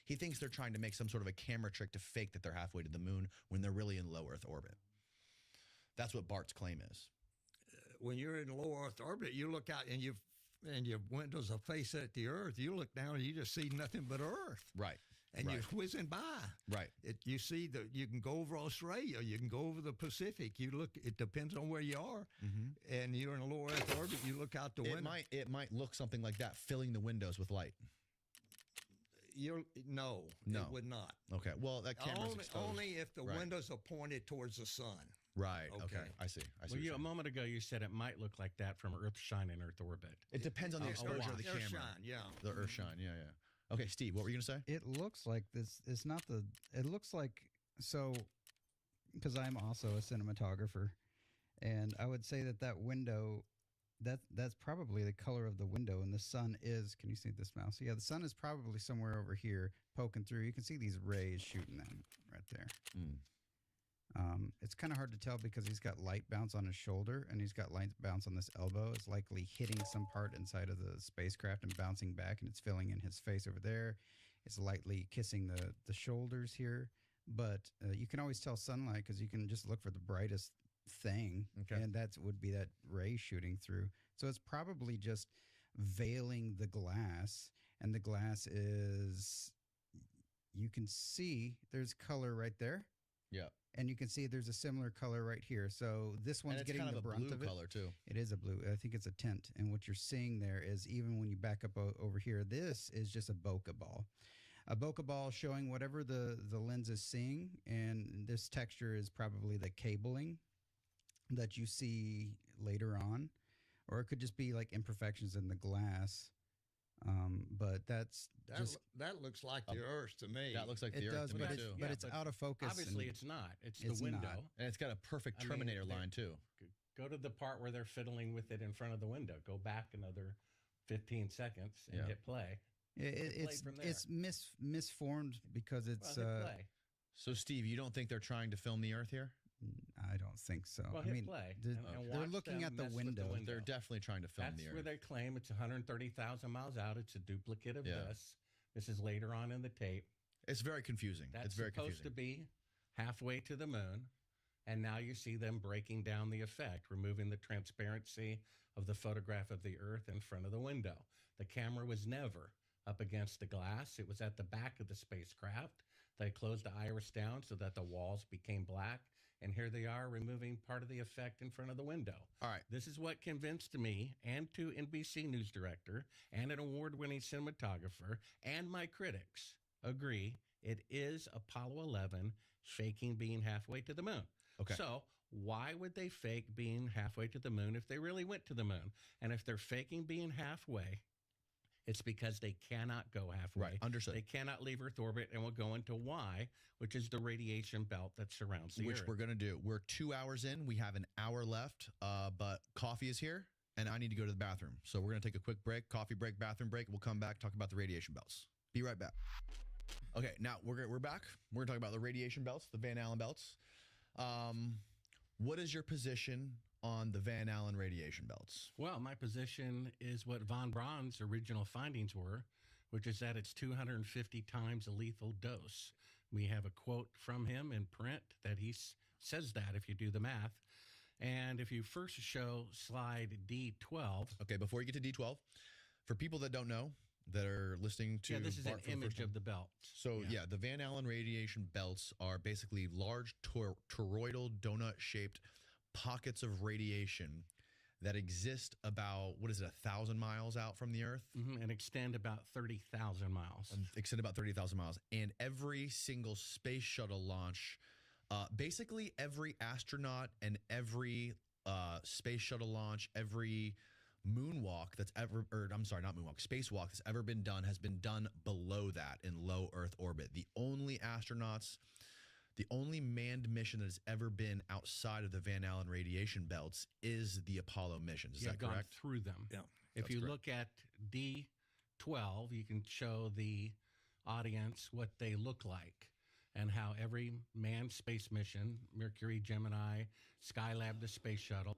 He thinks they're trying to make some sort of a camera trick to fake that they're halfway to the moon when they're really in low Earth orbit. That's what Bart's claim is. When you're in low Earth orbit, you look out and your windows are facing at the Earth. You look down and you just see nothing but Earth. Right. And you're whizzing by. Right. You see you can go over Australia. You can go over the Pacific. It depends on where you are. Mm-hmm. And you're in a low Earth orbit. You look out the window. It might look something like that, filling the windows with light. No, it would not. Okay. Well, that camera's exposed. Only if the windows are pointed towards the sun. Right. Okay. I see. Well, a moment ago you said it might look like that from Earthshine and Earth orbit. It depends on the exposure of the camera. Earthshine, yeah. The Earthshine, yeah. Okay, Steve, what were you going to say? It looks like this. It's not the. It looks like because I'm also a cinematographer, and I would say that window. That's probably the color of the window, and the sun is. Can you see this mouse? Yeah, the sun is probably somewhere over here poking through. You can see these rays shooting them right there. It's kind of hard to tell because he's got light bounce on his shoulder and he's got light bounce on this elbow. It's likely hitting some part inside of the spacecraft and bouncing back, and it's filling in his face over there. It's lightly kissing the shoulders here, but you can always tell sunlight because you can just look for the brightest thing, and that would be that ray shooting through. So it's probably just veiling the glass, and the glass is, you can see there's color right there. Yeah. And you can see there's a similar color right here. So this one's getting kind the of a brunt blue of it. color too. It is a blue. I think it's a tint. And what you're seeing there is, even when you back up over here, this is just a bokeh ball. A bokeh ball showing whatever the lens is seeing. And this texture is probably the cabling that you see later on. Or it could just be like imperfections in the glass. But that looks like the Earth to me. That looks like the Earth to me too. But it's out of focus. Obviously, it's not. It's the window. not. And it's got a perfect Terminator line too. Go to the part where they're fiddling with it in front of the window. Go back another 15 seconds and hit play. It's misformed because it's hit play. So, Steve, you don't think they're trying to film the Earth here? I don't think so. Well, I hit mean, play. the- and they're watch looking them at the mess with window. They're definitely trying to film That's the where Earth. they claim it's 130,000 miles out. It's a duplicate of Yeah. this. This is later on in the tape. It's very confusing. That's it's very supposed confusing. to be halfway to the moon. And now you see them breaking down the effect, removing the transparency of the photograph of the Earth in front of the window. The camera was never up against the glass. It was at the back of the spacecraft. They closed the iris down so that the walls became black. And here they are removing part of the effect in front of the window. All right. This is what convinced me and two NBC News director and an award-winning cinematographer and my critics agree it is Apollo 11 faking being halfway to the moon. Okay. So why would they fake being halfway to the moon if they really went to the moon? And if they're faking being halfway, it's because they cannot go halfway. Right, understood. They cannot leave Earth orbit, and we'll go into why, which is the radiation belt that surrounds the Which Earth. we're going to do. We're 2 hours in. We have an hour left, but coffee is here, and I need to go to the bathroom. So we're going to take a quick break, coffee break, bathroom break. We'll come back, talk about the radiation belts. Be right back. Okay, now we're back. We're going to talk about the radiation belts, the Van Allen belts. What is your position on the Van Allen radiation belts? Well, my position is what von Braun's original findings were, which is that it's 250 times a lethal dose. We have a quote from him in print that he says that if you do the math. And if you first show slide D12. Okay, before you get to D12, for people that don't know, that are listening to this is Bart an for the image first time. of the belt. So yeah, the Van Allen radiation belts are basically large toroidal donut-shaped pockets of radiation that exist about 1,000 miles out from the Earth, and extend about 30,000 miles. Extend about 30,000 miles, and every single space shuttle launch, basically every astronaut and every space shuttle launch, every moonwalk that's ever, or I'm sorry, not moonwalk, spacewalk that's ever been done has been done below that in low Earth orbit. The only manned mission that has ever been outside of the Van Allen radiation belts is the Apollo missions. Is You've that gone correct? through them. Yeah. If That's you correct. look at D12, you can show the audience what they look like and how every manned space mission, Mercury, Gemini, Skylab, the space shuttle,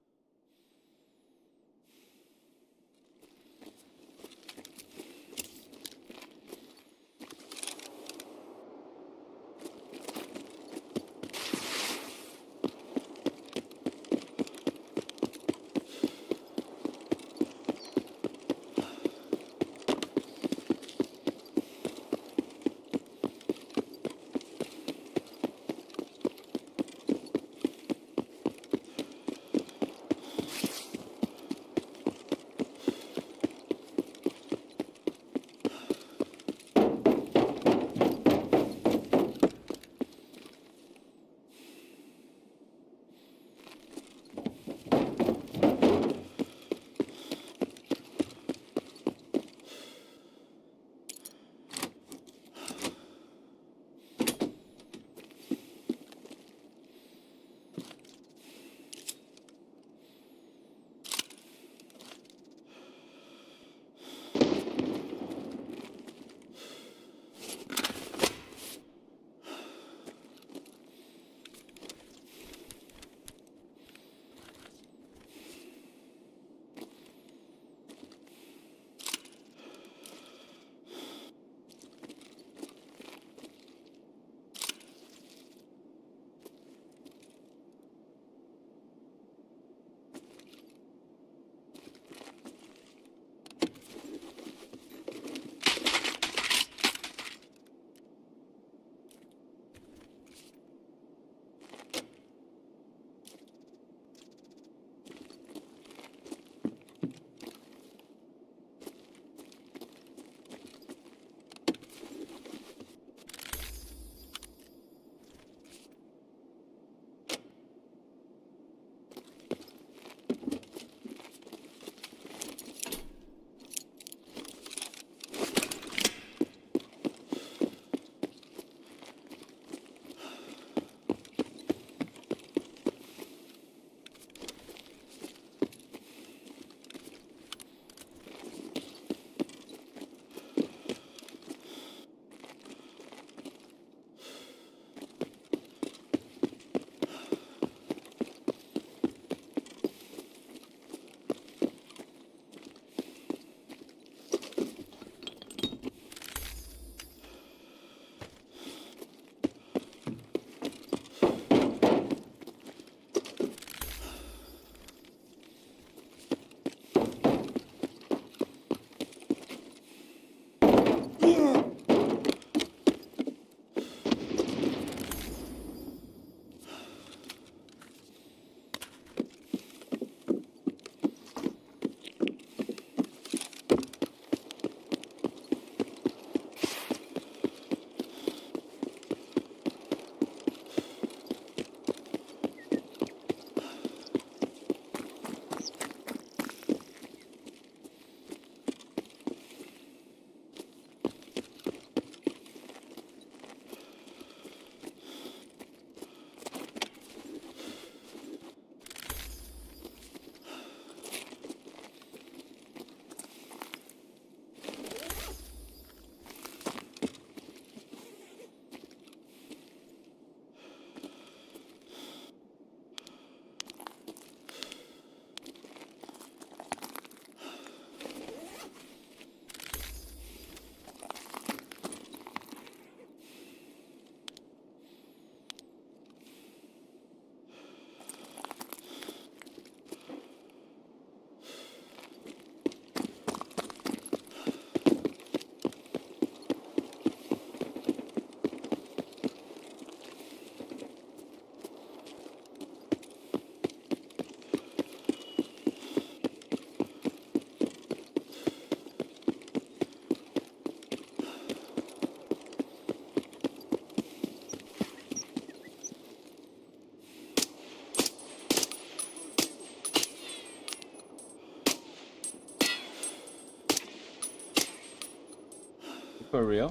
for real?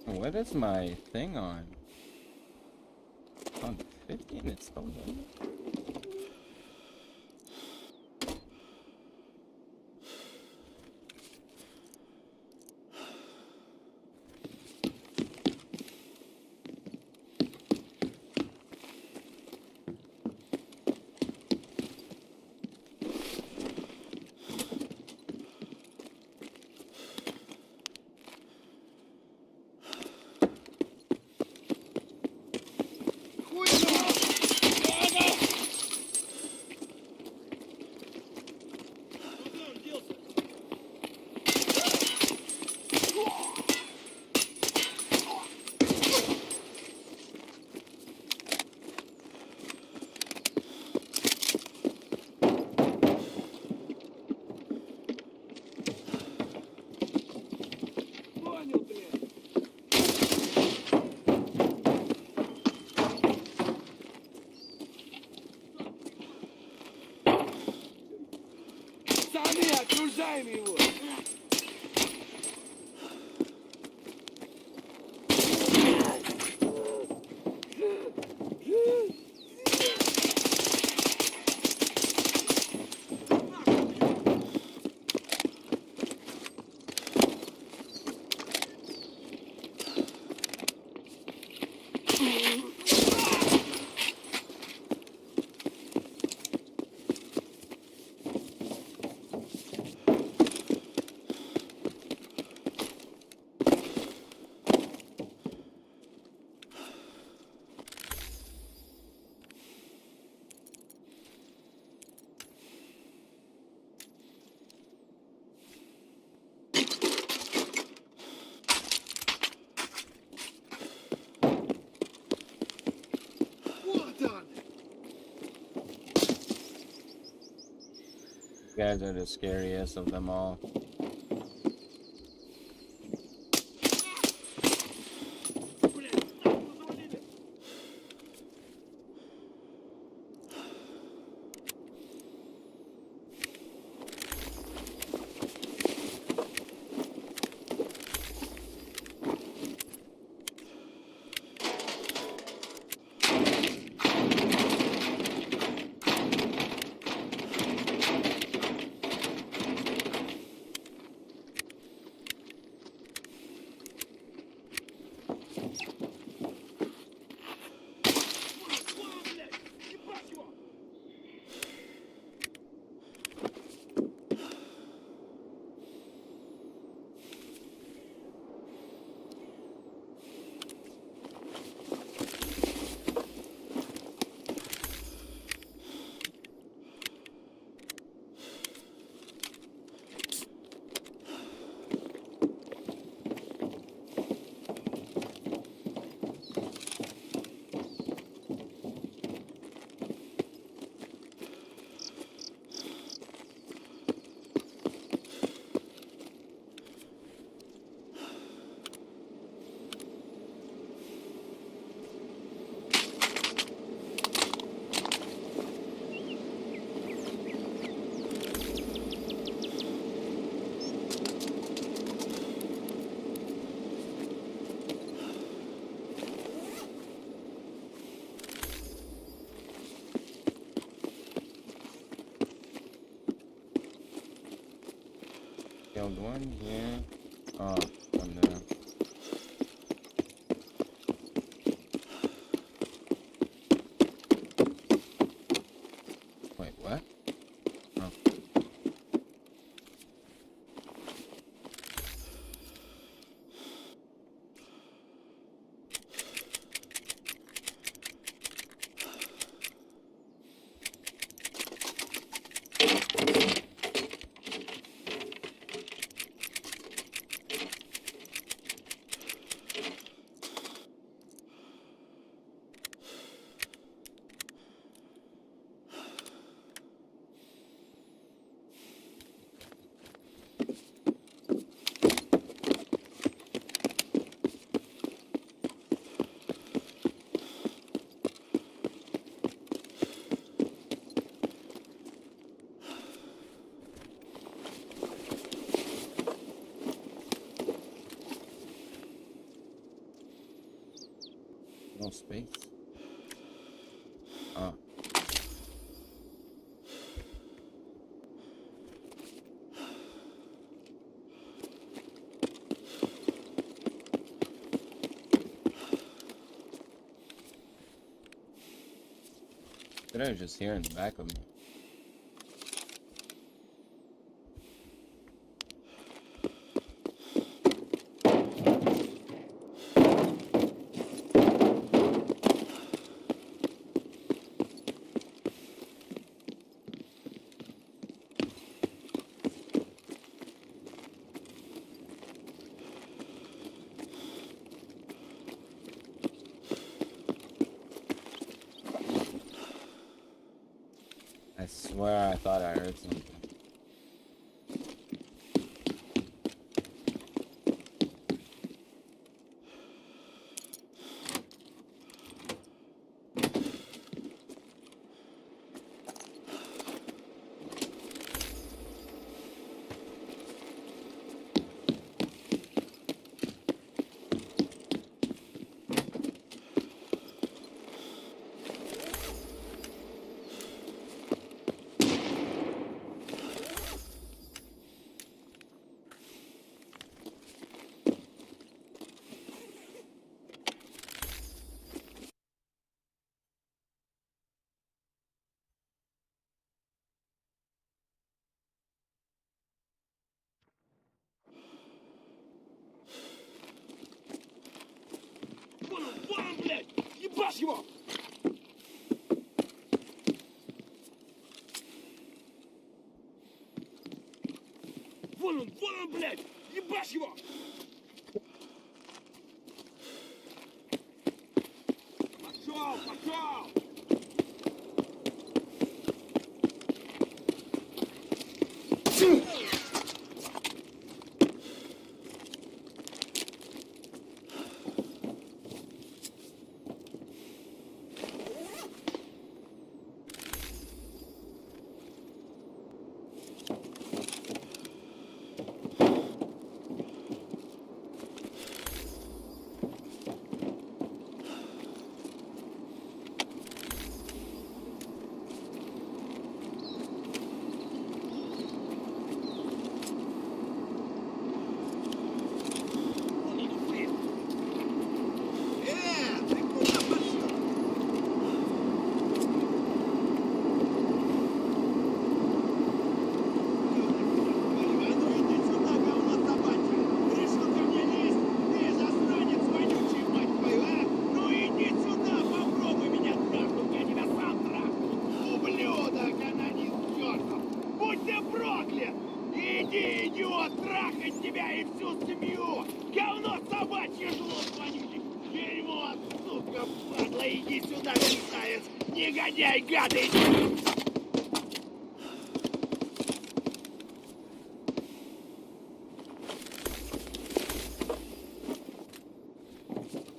What is my thing on? On 50 and it's still low. You guys are the scariest of them all. Killed one here. Oh, one there. Wait, what? Oh. No space. Oh. Did I just hear in the back of me? I swear I thought I heard something. Вон он, блядь! Ебашь его! Вон он, блядь! Ебашь его! Пошел! Иди, идиот, трахать тебя и всю семью! Говно собачье, жлоб вонючий! Дерьмо, сука, падла, иди сюда, мерзавец! Негодяй, гад, иди!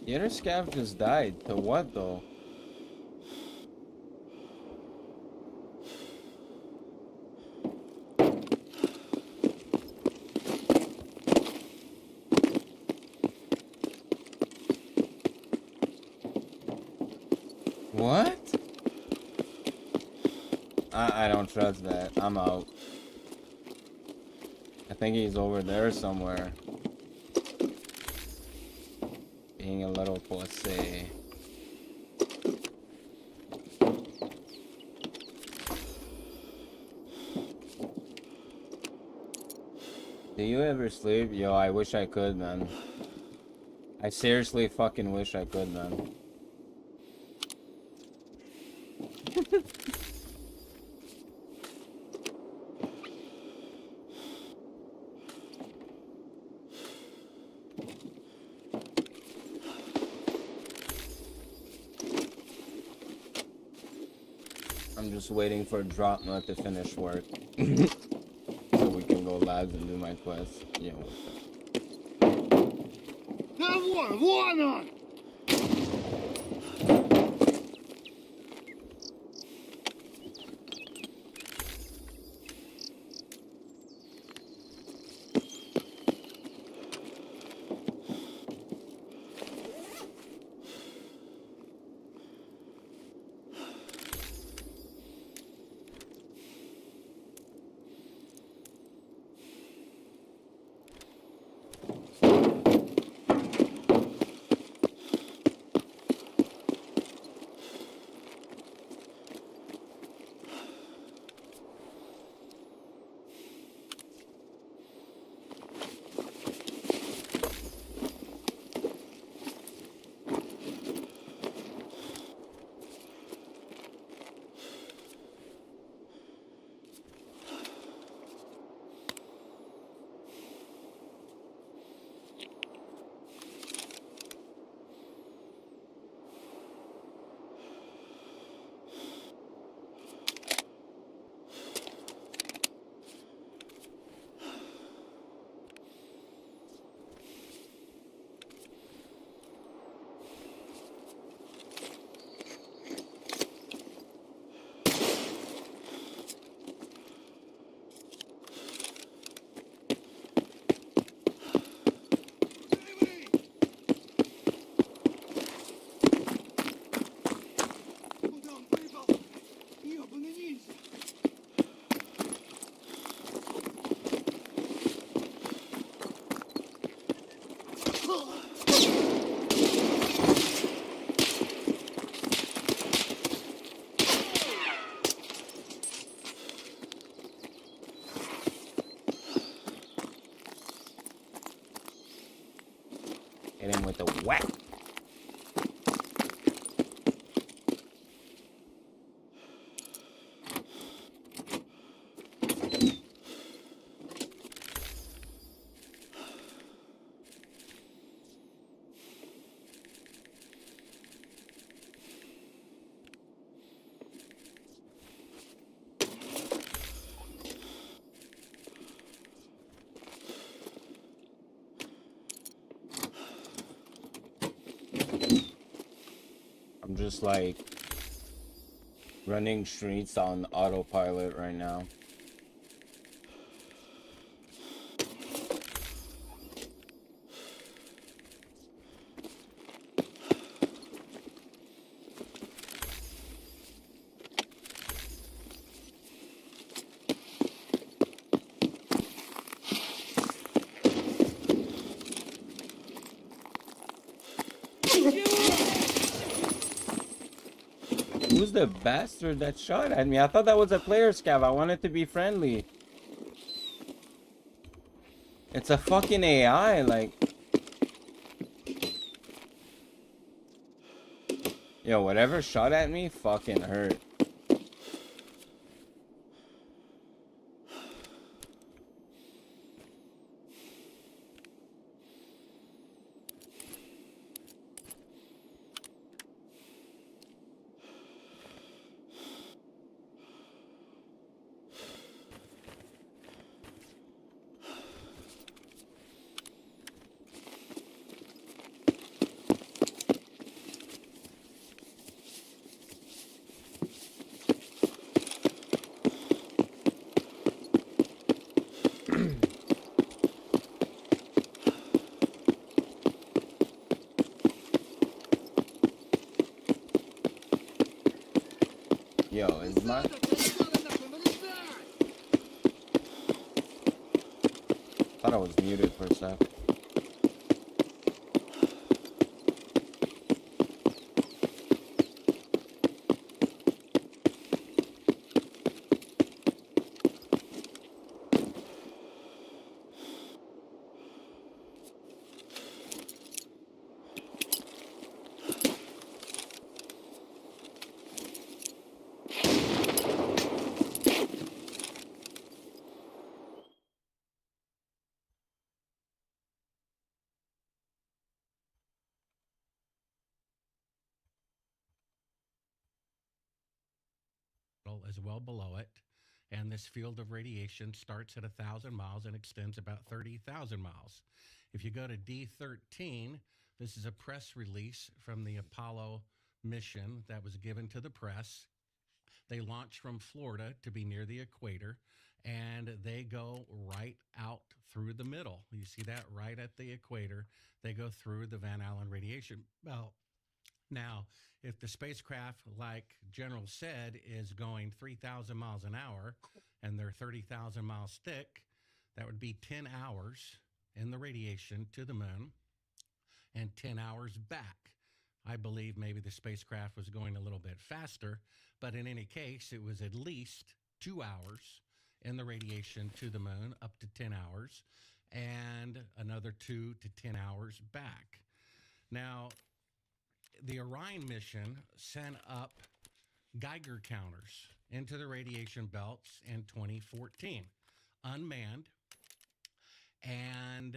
The other scav just died. To what though? What? I don't trust that. I'm out. I think he's over there somewhere. Being a little pussy. Do you ever sleep? Yo, I wish I could, man. I seriously fucking wish I could, man. I'm just waiting for drop nut to finish work. So we can go labs and do my quest. Yeah. Да вон он! Hit him with a whack. I'm just like running streets on autopilot right now. Who's the bastard that shot at me? I thought that was a player scav. I wanted to be friendly. It's a fucking AI, like. Yo, whatever shot at me fucking hurt. Yo, is my... Thought I was muted for a sec. Is well below it, and this field of radiation starts at 1,000 miles and extends about 30,000 miles. If you go to D13, this is a press release from the Apollo mission that was given to the press. They launched from Florida to be near the equator, and they go right out through the middle. You see that right at the equator. They go through the Van Allen radiation belt. Now, if the spacecraft, like General said, is going 3,000 miles an hour and they're 30,000 miles thick, that would be 10 hours in the radiation to the moon and 10 hours back. I believe maybe the spacecraft was going a little bit faster, but in any case, it was at least 2 hours in the radiation to the moon, up to 10 hours, and another 2 to 10 hours back. Now, the Orion mission sent up Geiger counters into the radiation belts in 2014, unmanned, and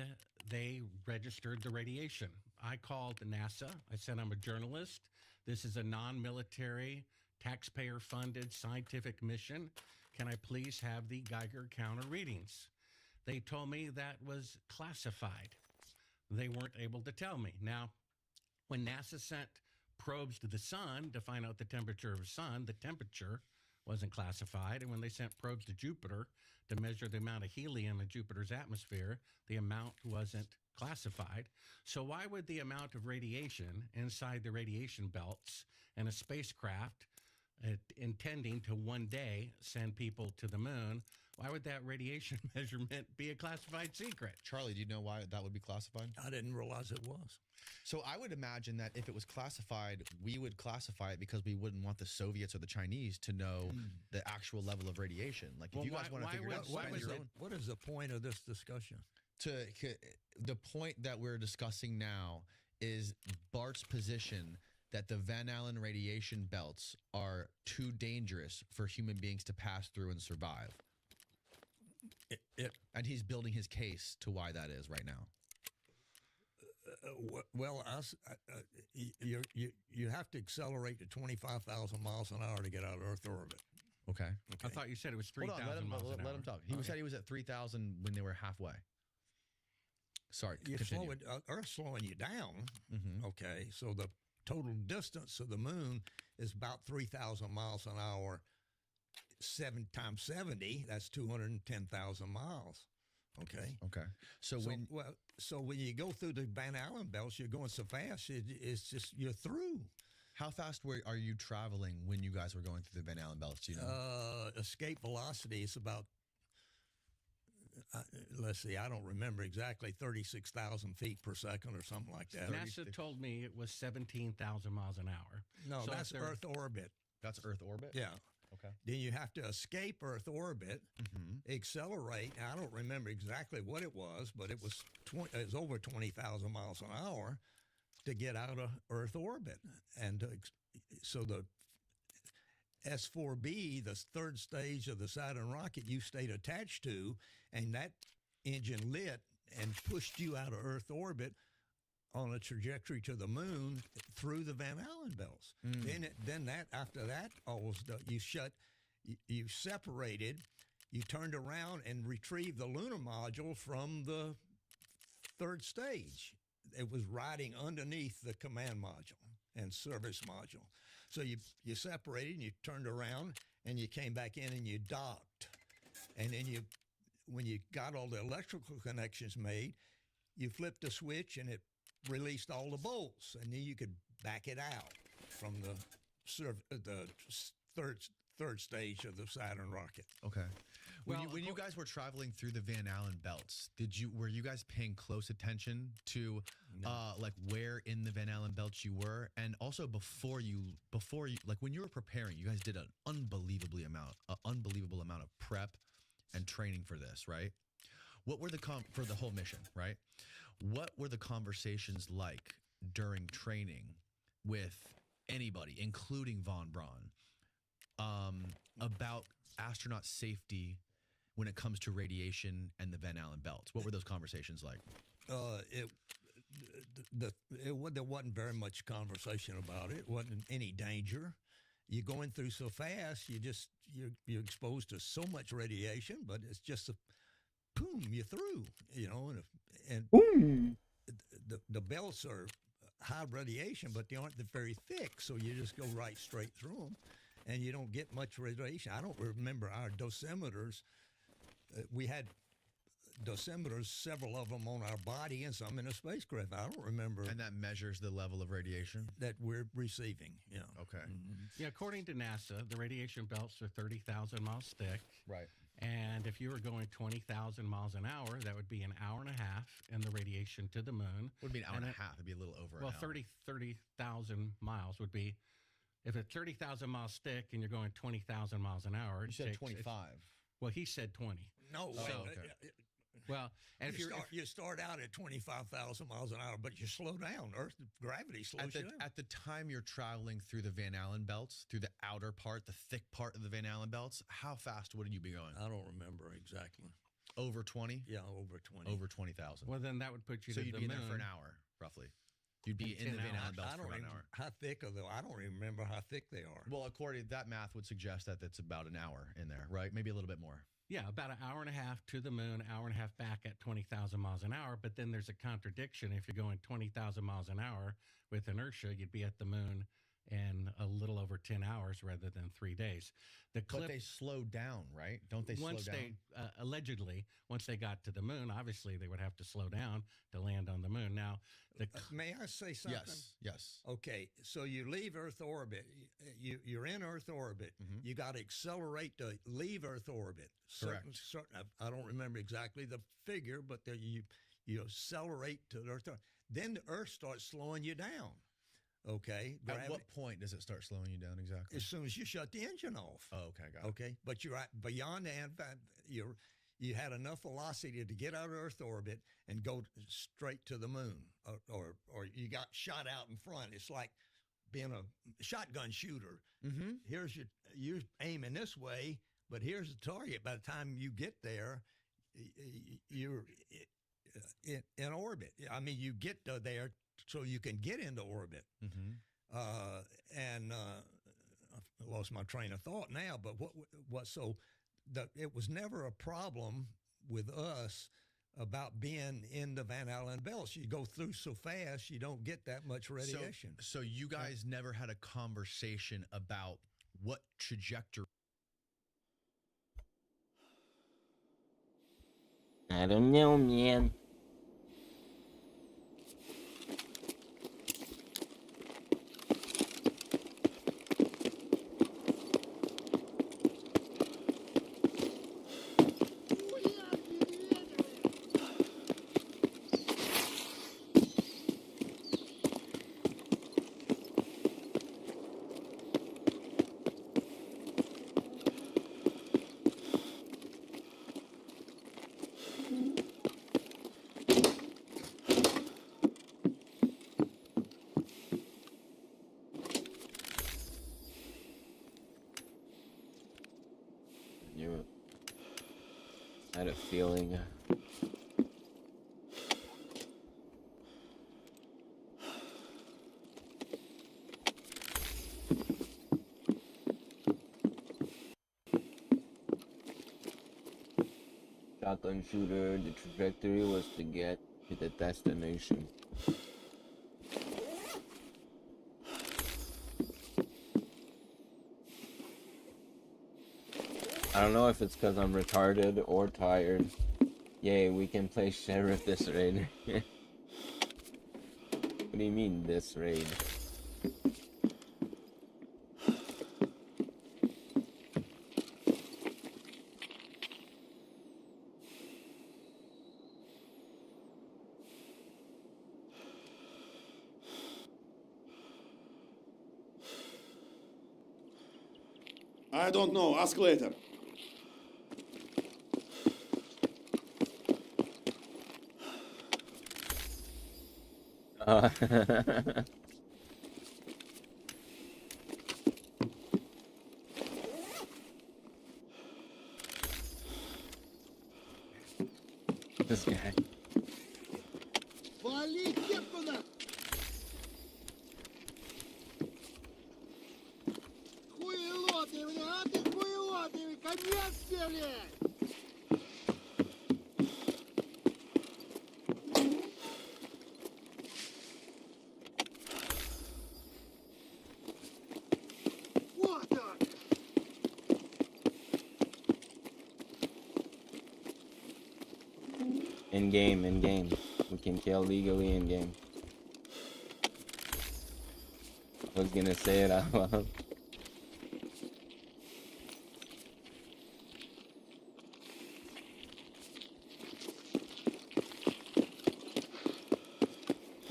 they registered the radiation. I called NASA. I said, I'm a journalist. This is a non-military, taxpayer-funded scientific mission. Can I please have the Geiger counter readings? They told me that was classified. They weren't able to tell me. Now, when NASA sent probes to the sun to find out the temperature of the sun, the temperature wasn't classified. And when they sent probes to Jupiter to measure the amount of helium in Jupiter's atmosphere, the amount wasn't classified. So why would the amount of radiation inside the radiation belts and a spacecraft intending to one day send people to the moon, why would that radiation measurement be a classified secret? Charlie, do you know why that would be classified? I didn't realize it was. So I would imagine that if it was classified, we would classify it because we wouldn't want the Soviets or the Chinese to know the actual level of radiation. Like, if you guys want to figure it out, what is the point of this discussion? the point that we're discussing now is Bart's position that the Van Allen radiation belts are too dangerous for human beings to pass through and survive. And he's building his case to why that is right now. Well, you have to accelerate to 25,000 miles an hour to get out of Earth orbit. Okay. I thought you said it was 3,000 Hold on, miles an hour. let him talk. He said he was at 3,000 when they were halfway. Sorry, continue. Earth's slowing you down. Mhm. Okay, so the total distance of the moon is about 3,000 miles an hour. 7 times 70, that's 210,000 miles. Okay. Okay. So when you go through the Van Allen belts, you're going so fast, it's just you're through. How fast are you traveling when you guys were going through the Van Allen belts? Do you know? Escape velocity is about. Let's see, I don't remember exactly, 36,000 feet per second or something like that. NASA told me it was 17,000 miles an hour. No, So that's if they're- Earth orbit. That's Earth orbit? Yeah. Okay. Then you have to escape Earth orbit, accelerate. I don't remember exactly what it was, but it was over 20,000 miles an hour to get out of Earth orbit. And so the S4B, the third stage of the Saturn rocket, you stayed attached to, and that engine lit and pushed you out of Earth orbit on a trajectory to the moon through the Van Allen belts. After that, you separated, you turned around and retrieved the lunar module from the third stage. It was riding underneath the command module and service module. So you separated and you turned around and you came back in and you docked. And then when you got all the electrical connections made, you flipped a switch and it released all the bolts, and then you could back it out from the third stage of the Saturn rocket. Okay. When you guys were traveling through the Van Allen belts, were you guys paying close attention to like where in the Van Allen belts you were, and also before you like when you were preparing, you guys did an unbelievable amount of prep and training for this, right? What were for the whole mission, right? What were the conversations like during training with anybody, including Von Braun, about astronaut safety when it comes to radiation and the Van Allen belts? What were those conversations like? There wasn't very much conversation about it. It wasn't any danger. You're going through so fast, you're exposed to so much radiation, but it's just boom, you're through, and boom. The belts are high radiation, but they aren't very thick, so you just go right straight through them, and you don't get much radiation. I don't remember our dosimeters. We had dosimeters, several of them on our body and some in a spacecraft. I don't remember. And that measures the level of radiation that we're receiving. Yeah. Okay. Yeah, according to NASA, the radiation belts are 30,000 miles thick. Right. And if you were going 20,000 miles an hour, that would be an hour and a half in the radiation to the moon. Would be an hour and a half. It'd be a little over well, an hour. 30,000 miles would be, if it's 30,000 miles thick and you're going 20,000 miles an hour. You said 25. Well, he said 20. No, so, okay. Well, and you start out at 25,000 miles an hour, but you slow down. Earth gravity slows you down. At the time you're traveling through the Van Allen belts, through the outer part, the thick part of the Van Allen belts, how fast would you be going? I don't remember exactly. Over 20? Yeah, over 20. Over 20,000. Well, then that would put you so to you'd the be moon. in there for an hour, roughly. You'd be in the Van Allen belts for an hour. How thick are they? I don't even remember how thick they are. Well, according to that math would suggest that it's about an hour in there, right? Maybe a little bit more. Yeah, about an hour and a half to the moon, hour and a half back at 20,000 miles an hour. But then there's a contradiction. If you're going 20,000 miles an hour with inertia, you'd be at the moon in a little over 10 hours rather than 3 days. But they slow down, right? Don't they slow down? Allegedly, once they got to the moon, obviously they would have to slow down to land on the moon. Now, may I say something? Yes. Okay, so you leave Earth orbit. You're in Earth orbit. Mm-hmm. You got to accelerate to leave Earth orbit. Correct. I don't remember exactly the figure, but you accelerate to Earth. Then the Earth starts slowing you down. Okay. At what point does it start slowing you down exactly? As soon as you shut the engine off. Oh, okay, got it. Okay, but you're beyond that. you had enough velocity to get out of Earth orbit and go straight to the moon, or you got shot out in front. It's like being a shotgun shooter. Mm-hmm. You're aiming this way, but here's the target. By the time you get there, you're in orbit. I mean, you get there so you can get into orbit. Mm-hmm. I lost my train of thought now, but it was never a problem with us about being in the Van Allen belts. You go through so fast, you don't get that much radiation. So you guys never had a conversation about what trajectory? I don't know, man. I had a feeling. Shotgun shooter, the trajectory was to get to the destination. I don't know if it's because I'm retarded or tired. Yay, we can play sheriff this raid. What do you mean, this raid? I don't know. Ask later. This guy. Вали кепку на! Хуелоты, бля, а ты хуелоты, конец тебе! Вот он! In game. We can kill legally in game. I was gonna say it out loud.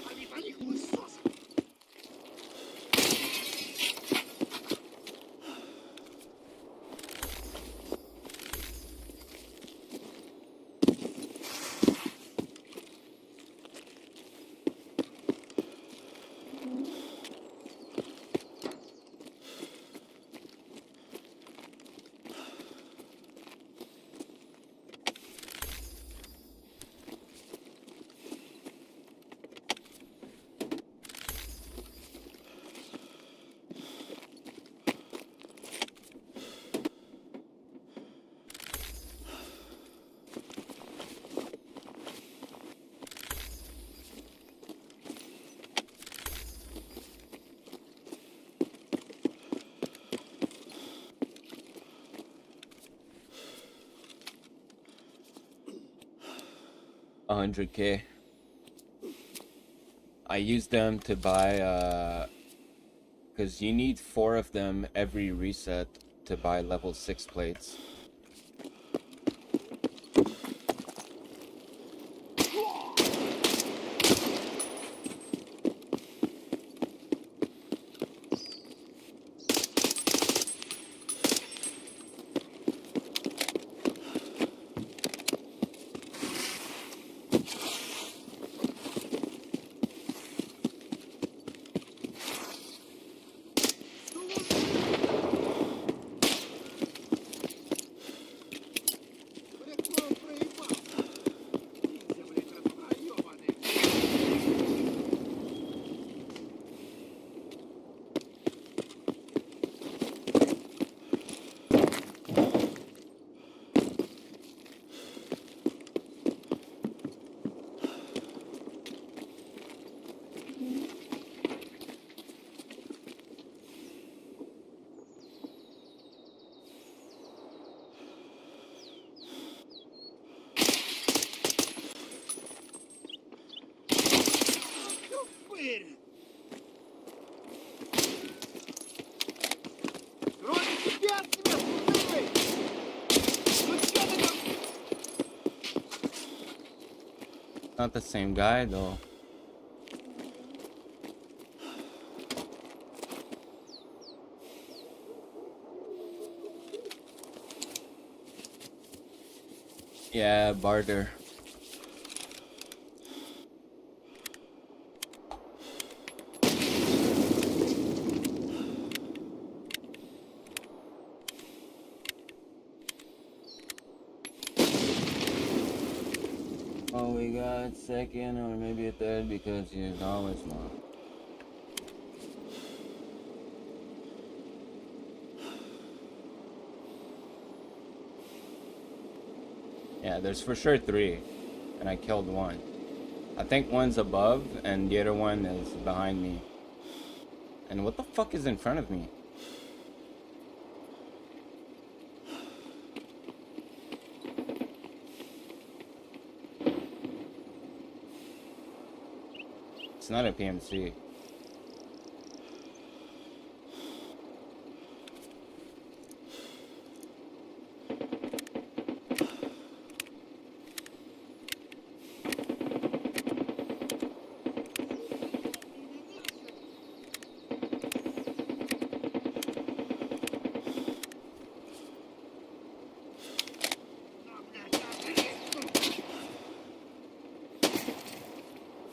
Вали, вали, хуесос! $100K. I used them to buy, because you need 4 of them every reset to buy level 6 plates. not the same guy though. Yeah, barter. Oh, we got second or maybe a third because he's always not. Yeah, there's for sure 3, and I killed 1. I think one's above, and the other one is behind me. And what the fuck is in front of me? It's not a PMC.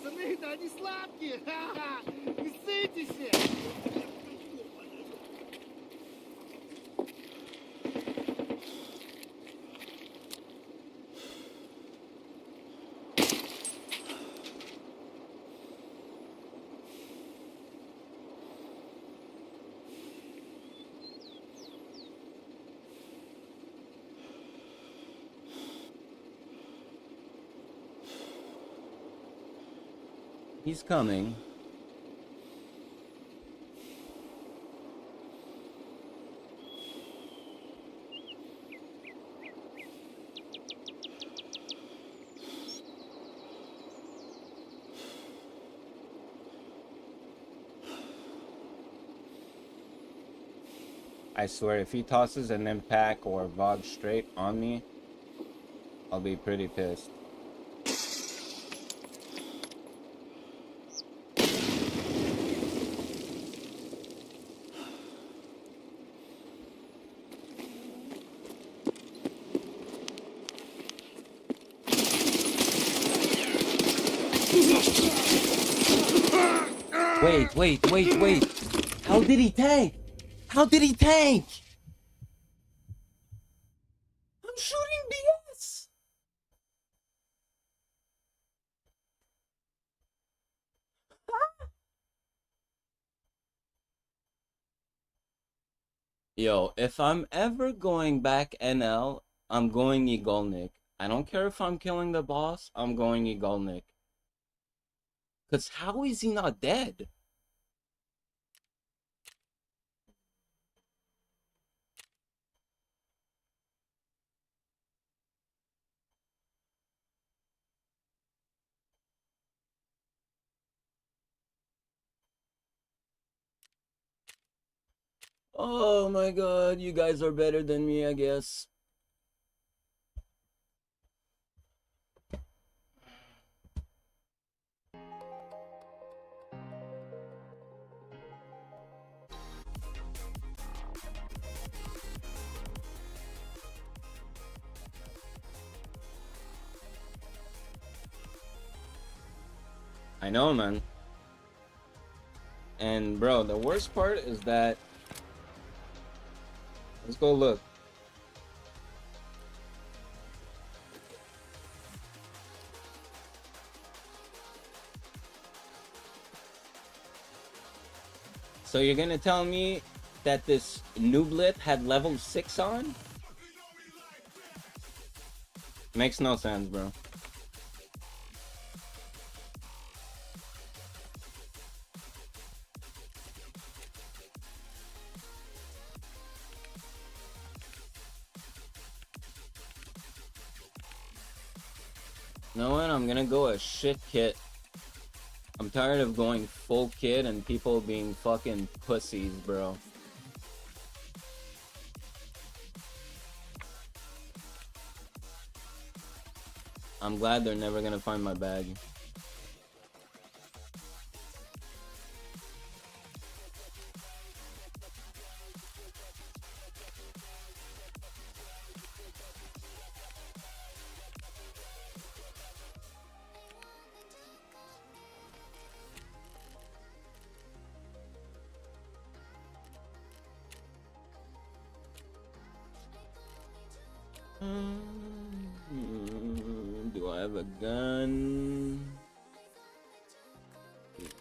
Пацаны, да они сладкие! Ха-ха! Не ссытесь! He's coming. I swear, if he tosses an impact or Vogue straight on me, I'll be pretty pissed. Wait. How did he tank? How did he tank? I'm shooting BS. Yo, if I'm ever going back NL, I'm going Igolnik. I don't care if I'm killing the boss, I'm going Igolnik. Cause how is he not dead? Oh my god, you guys are better than me, I guess. I know, man. And bro, the worst part is that... Let's go look. So you're gonna tell me that this nooblet had level 6 on? Makes no sense, bro. You know what? I'm gonna go a shit kit. I'm tired of going full kit and people being fucking pussies, bro. I'm glad they're never gonna find my bag. Do I have a gun?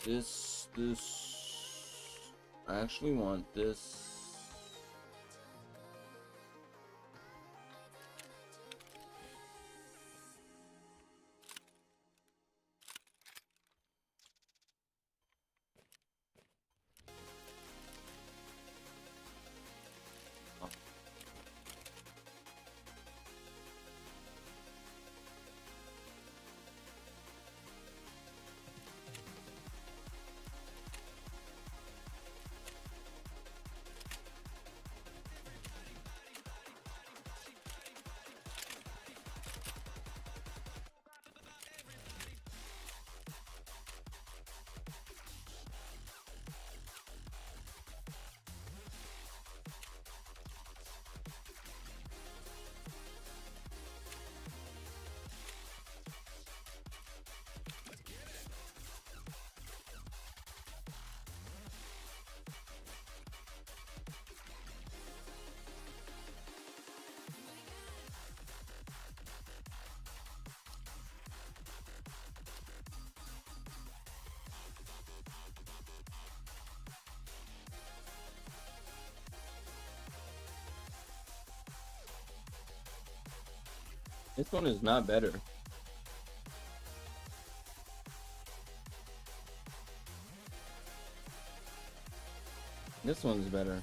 Is this? I actually want this. This one is not better. This one's better.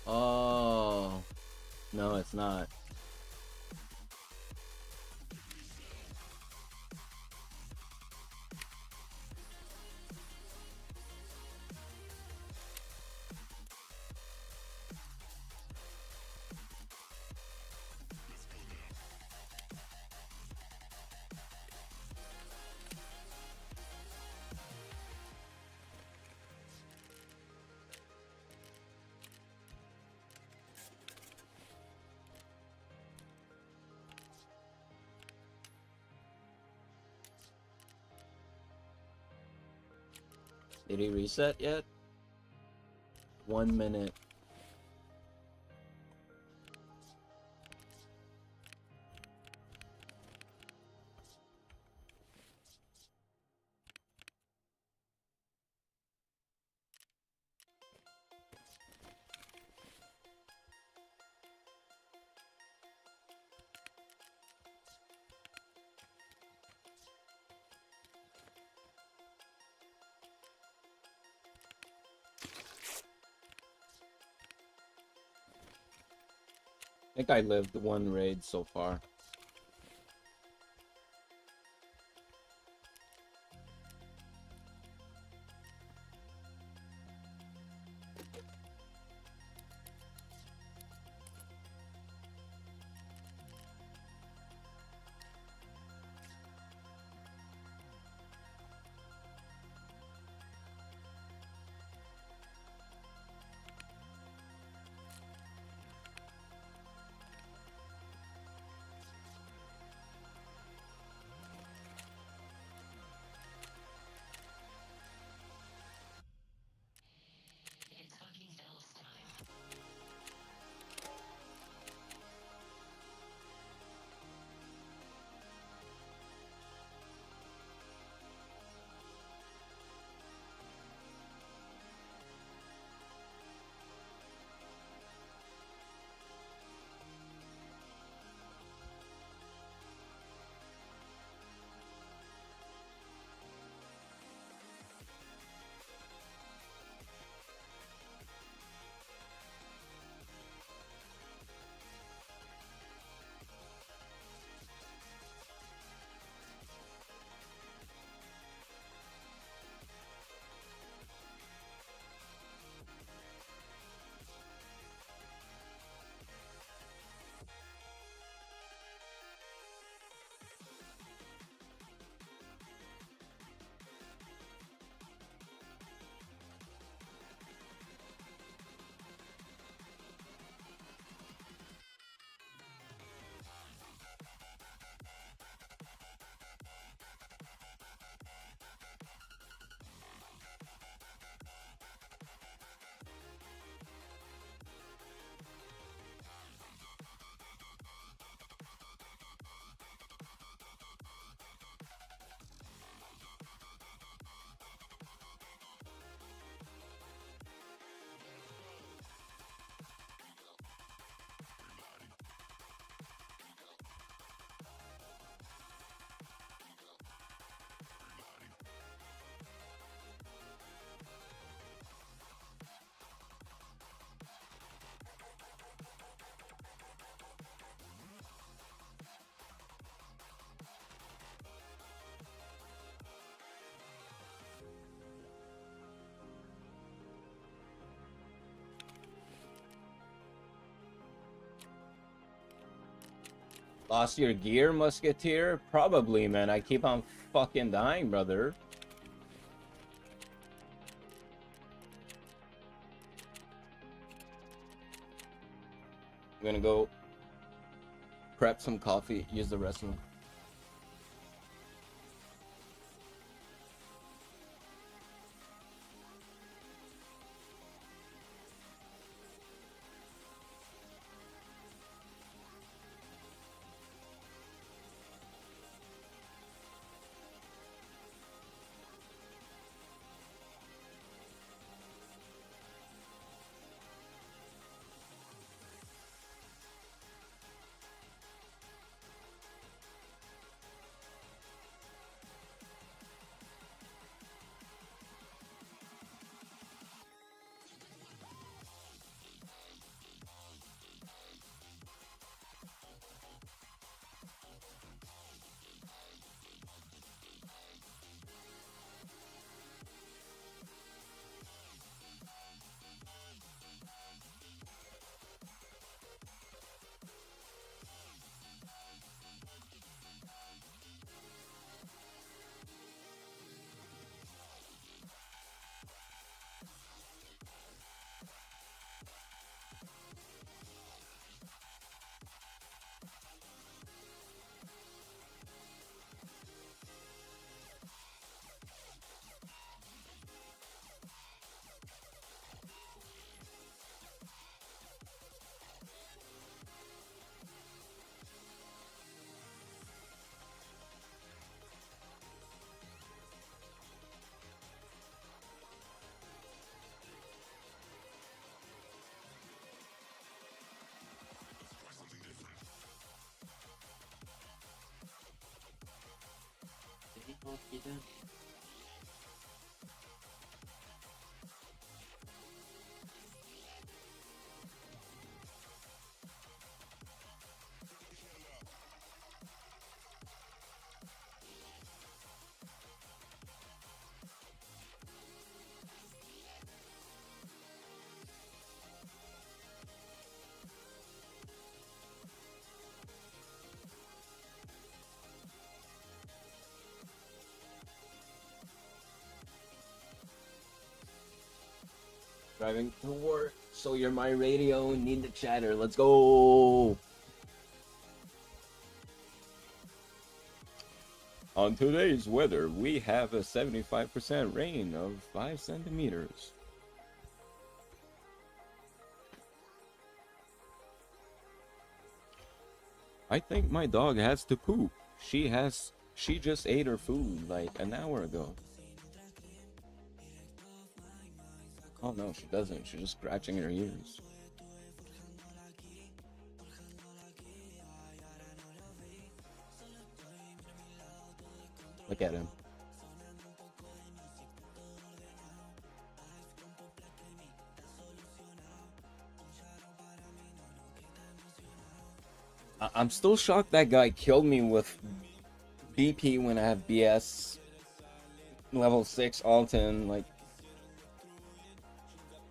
Oh, no, it's not. Did he reset yet? 1 minute. I think I lived one raid so far. Lost your gear, Musketeer? Probably, man. I keep on fucking dying, brother. I'm gonna go prep some coffee, use the restroom. Driving to work, so you're my radio, need the chatter, let's go! On today's weather, we have a 75% rain of 5 centimeters. I think my dog has to poop. She just ate her food like an hour ago. Oh no, she doesn't. She's just scratching her ears. Look at him. I'm still shocked that guy killed me with BP when I have BS level 6 Alton. Like,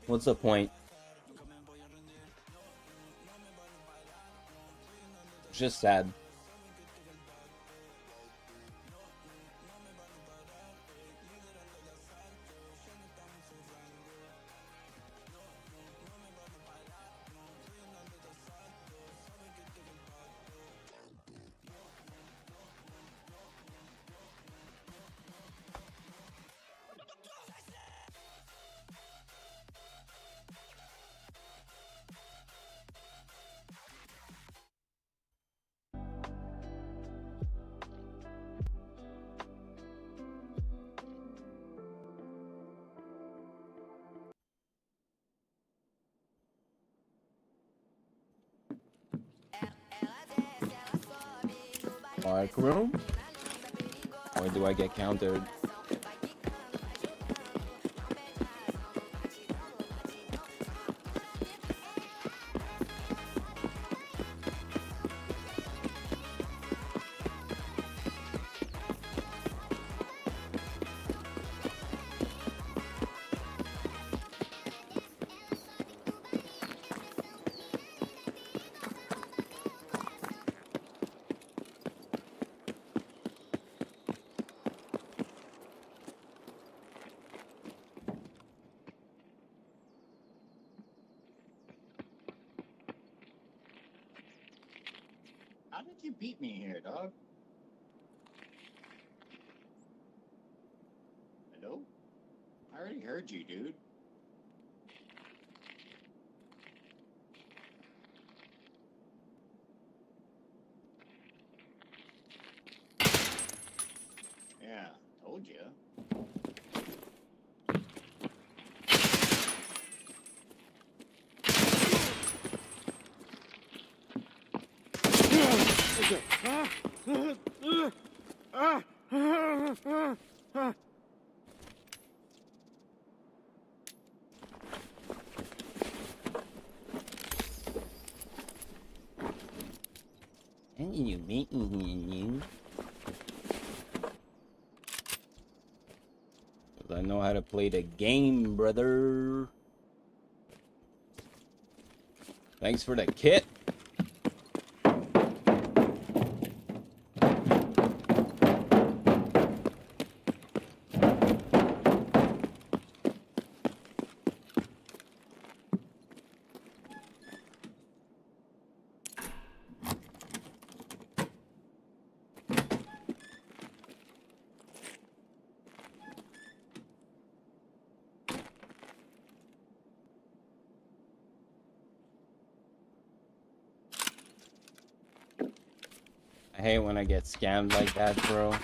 what's the point? Just sad. Dark room? Or do I get countered? did you beat me here, dog? Hello? I already heard you, dude. Yeah, told you. You mean? I know how to play the game, brother. Thanks for the kit. I hate when I get scammed like that, bro.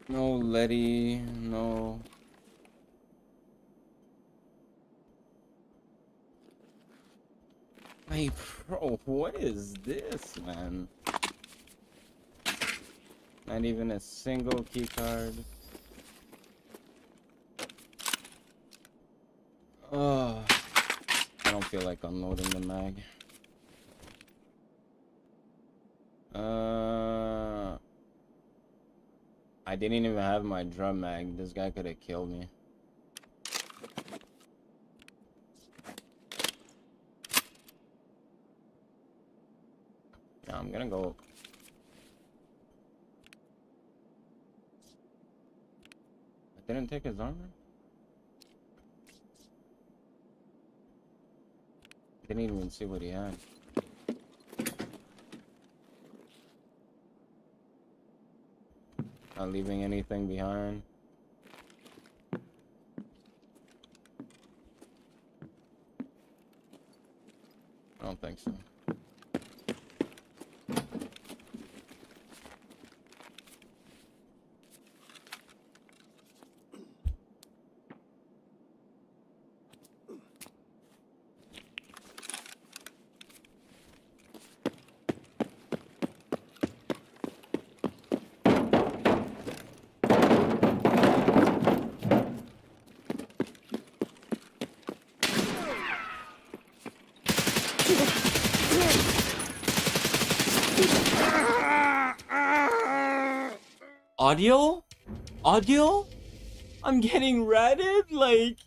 No Letty, no. Hey, bro, what is this, man? Not even a single key card. Oh, I don't feel like unloading the mag. I didn't even have my drum mag. This guy could have killed me. Yeah, I'm gonna go. I didn't take his armor? Didn't even see what he had. Not leaving anything behind. I don't think so. Audio? Audio? I'm getting ratted? Like...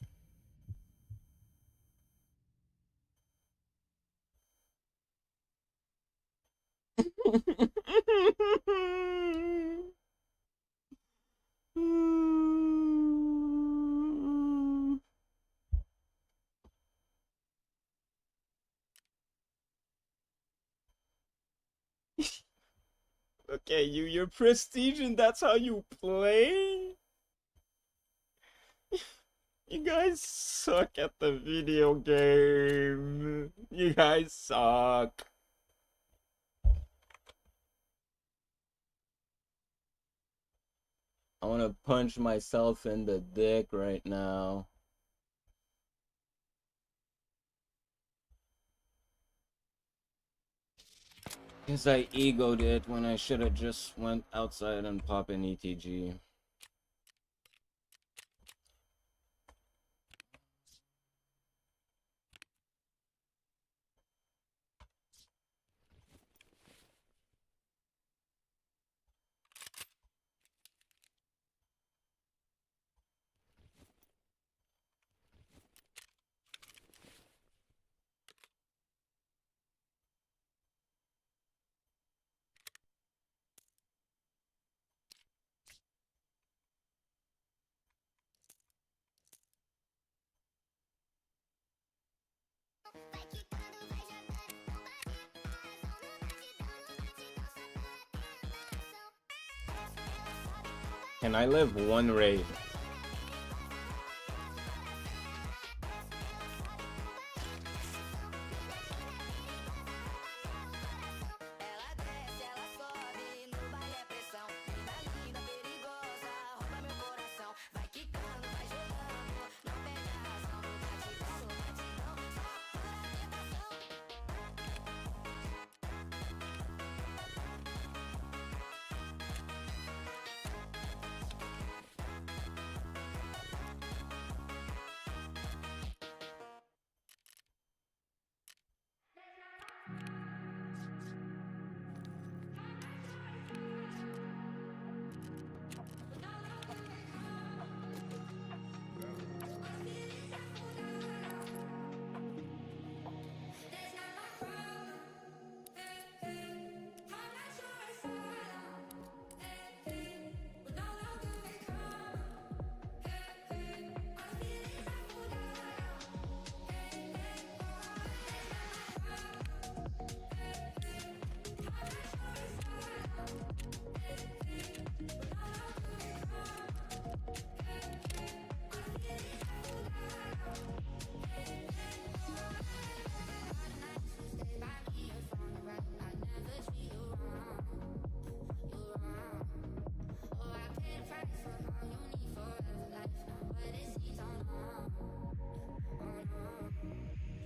Okay, you're prestige and that's how you play? You guys suck at the video game. You guys suck. I want to punch myself in the dick right now. Because I egoed it when I should have just went outside and pop an ETG. Can I live one raid?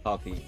Copy.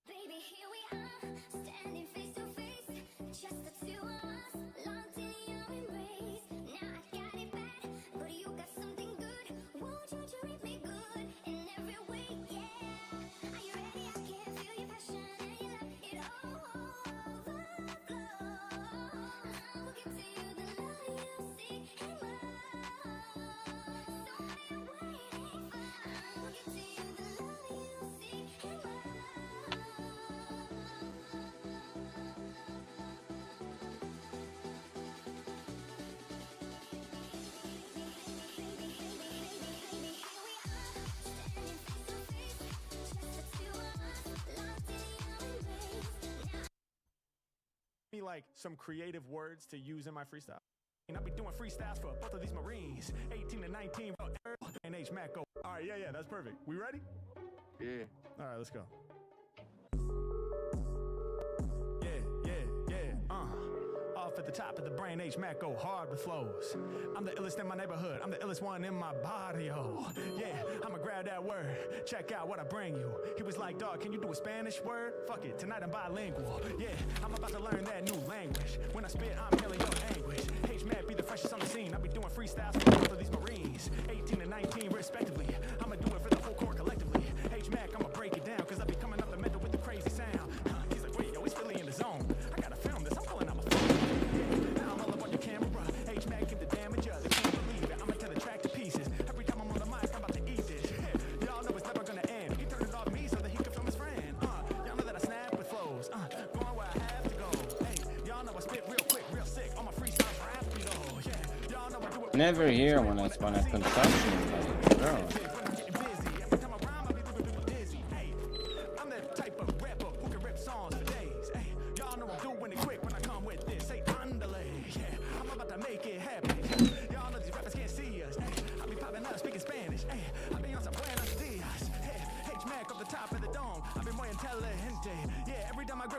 Baby, here we are, standing face to face, just the two of us, locked in your embrace. Now I got it bad, but you got something good. Won't you treat me good in every way? Yeah. Are you ready? I can feel your passion and your love. It all overflows. Look into you, the love you see and more. So what are you waiting for? Look into you, the love you see and more. Me like some creative words to use in my freestyle. And I'll be doing freestyles for both of these Marines, 18 and 19. And H Mac go. All right, yeah, that's perfect. We ready? Yeah. All right, let's go. Off at the top of the brain, H Mac go hard with flows. I'm the illest in my neighborhood. I'm the illest one in my barrio. Yeah, I'ma grab that word. Check out what I bring you. He was like, dog, can you do a Spanish word? Fuck it, tonight I'm bilingual. Yeah, I'm about to learn that new language. When I spit, I'm healing your anguish. H Mac be the freshest on the scene. I'll be doing freestyles for both of these Marines, 18 and 19 respectively. I'ma do it for the whole corps collectively. H Mac, I'ma break it down, cause I be coming up the mental with the crazy sound. He's like, wait, yo, he's really in the zone. I gotta film this, I'm pulling out my phone. Now I'm all up on your camera. H Mac give the damage, they can't believe it. I'ma tear the track to pieces. Every time I'm on the mic, I'm about to eat this. Y'all know it's never gonna end. He turned it off me so that he could film his friend. Y'all know that I snap with flows. Going where I have to go. Hey, y'all know I spit real quick, real sick. All my freestyles raspy though. Yeah, y'all know I do it. Never here when I spawn a confession, like, bro. I'm that type of rapper who can rip songs for days. Hey, y'all know I'm doing it quick when I come with this. Say underlay. Yeah, I'm about to make it happen. Y'all know these rappers can't see us. Hey, I be popping up speaking Spanish. Hey,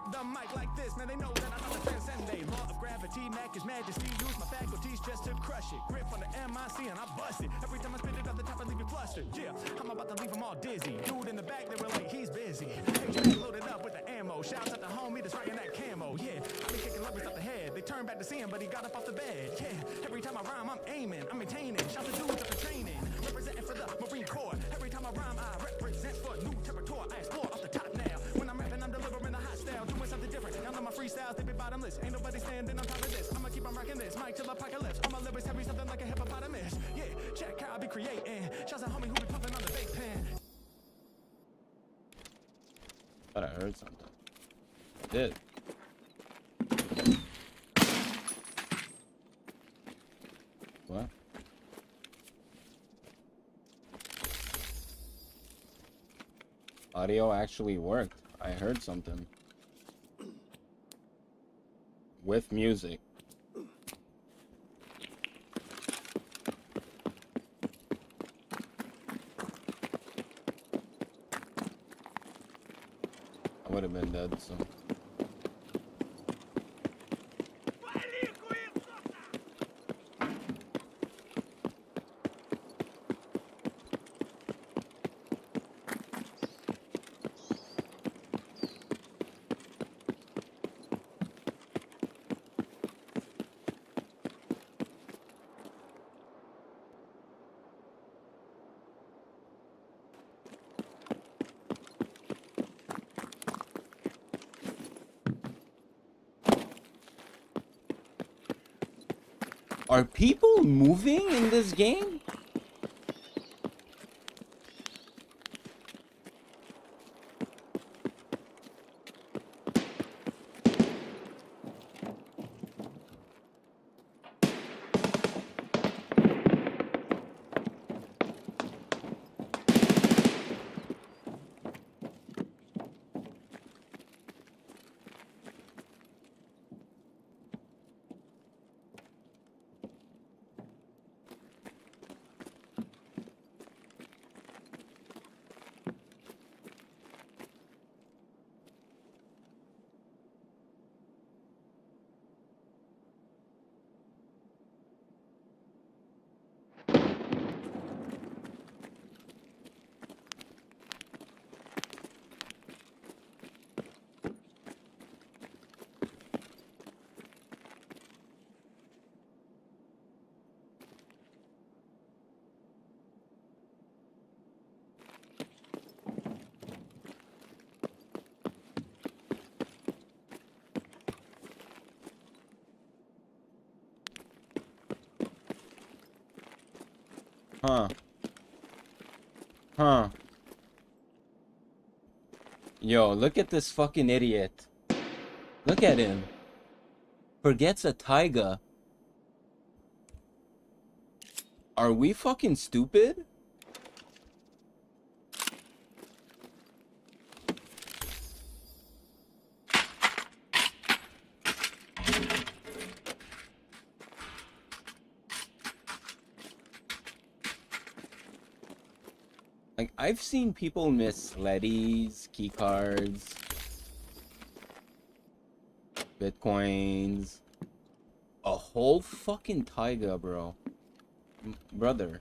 grip the mic like this, man, they know that I'm not the transcend. Law of gravity, Mac is majesty. Use my faculties just to crush it. Grip on the MIC and I bust it. Every time I spit it at the top, I leave you flustered. Yeah, I'm about to leave them all dizzy. Dude in the back, they were like, he's busy. H-Man loaded up with the ammo. Shouts out the homie that's rocking that camo. Yeah, I be kicking lovers off the head. They turn back to see him, but he got up off the bed. Yeah, every time I rhyme, I'm aiming. I'm maintaining. Shout the dudes up for training. Representing for the Marine Corps. Every time I rhyme, I represent for new territory. I explore off the top now. When I'm rapping, I'm delivering a hot style. Doing something different. Y'all know my freestyles, they be bottomless. Ain't nobody standing on top of this. I'ma keep on rocking this. Mic till apocalypse. All my lyrics heavy, something like a hippopotamus. Yeah, check how I be creating. Shouts a homie who be pumping on the big pen. Thought I heard something. I did. What? Audio actually worked. I heard something. With music. I would have been dead, so. Are people moving in this game? Huh. Huh. Yo, look at this fucking idiot. Look at him. Forgets a taiga. Are we fucking stupid? Like, I've seen people miss sleddies, keycards, bitcoins, a whole fucking taiga, bro. Brother.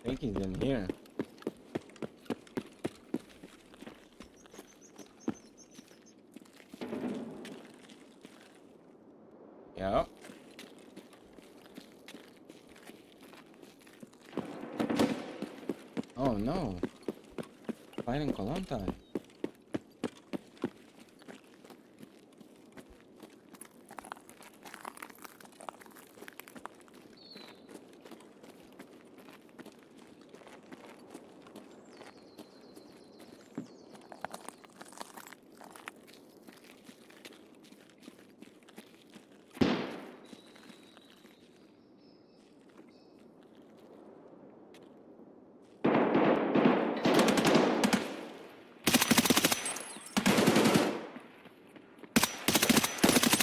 I think he's in here. Yep. Oh no. Fighting Kolontai.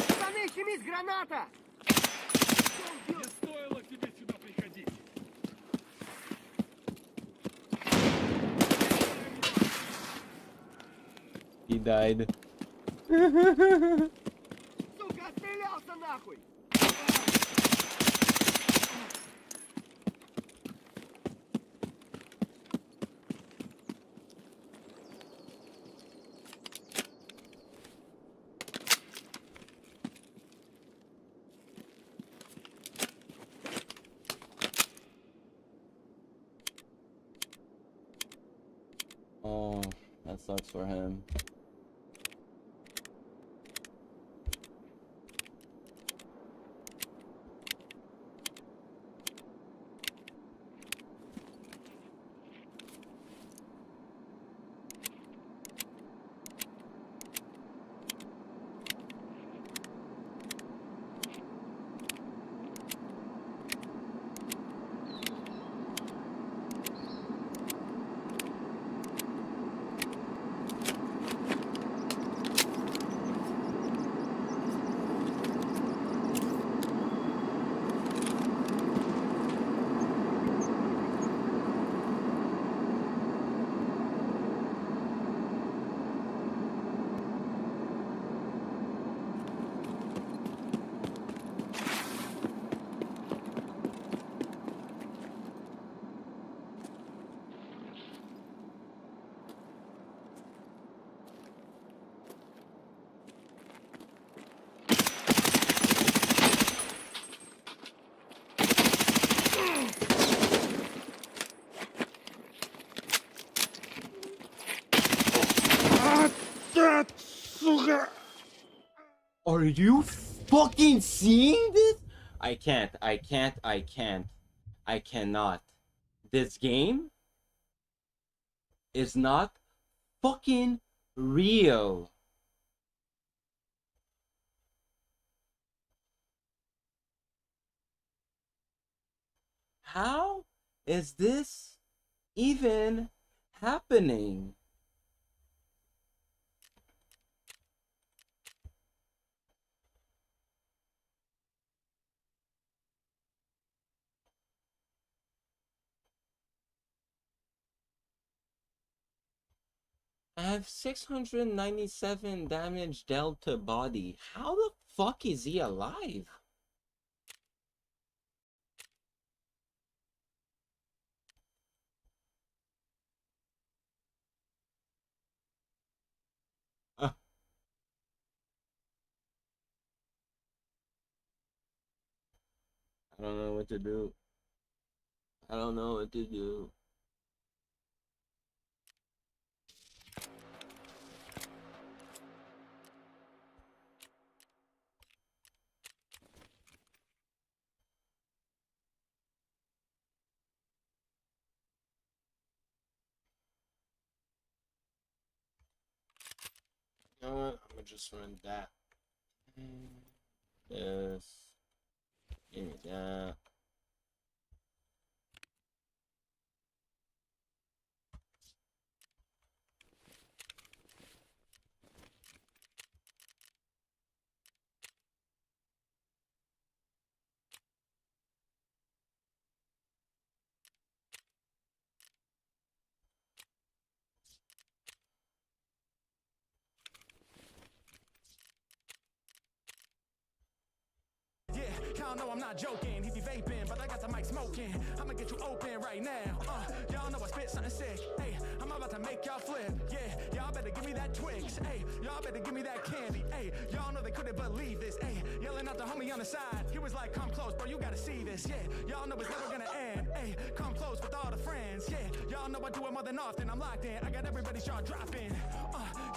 Пацаны, щемись, граната! Не стоило тебе сюда приходить. He died. Сука, отстрелялся нахуй! Oh, that sucks for him. Are you fucking seeing this? I cannot. This game is not fucking real. How is this even happening? I have 697 damage dealt to body. How the fuck is he alive? I don't know what to do. I don't know what to do. You know what? I'm gonna just run that. Yes. Give me that. Yeah, y'all know I'm not joking. He be vaping, but I got the mic smoking. I'ma get you open right now. Y'all know I spit something sick. Hey, I'm about to make y'all flip. Yeah, y'all better give me that Twix. Hey, y'all better give me that candy. Hey, y'all know they couldn't believe this. Hey, yelling out the homie on the side. He was like, come close, bro, you gotta see this. Yeah, y'all know it's never gonna end. Hey, come close with all the friends. Yeah, y'all know I do it more than often. I'm locked in. I got everybody's jaw dropping.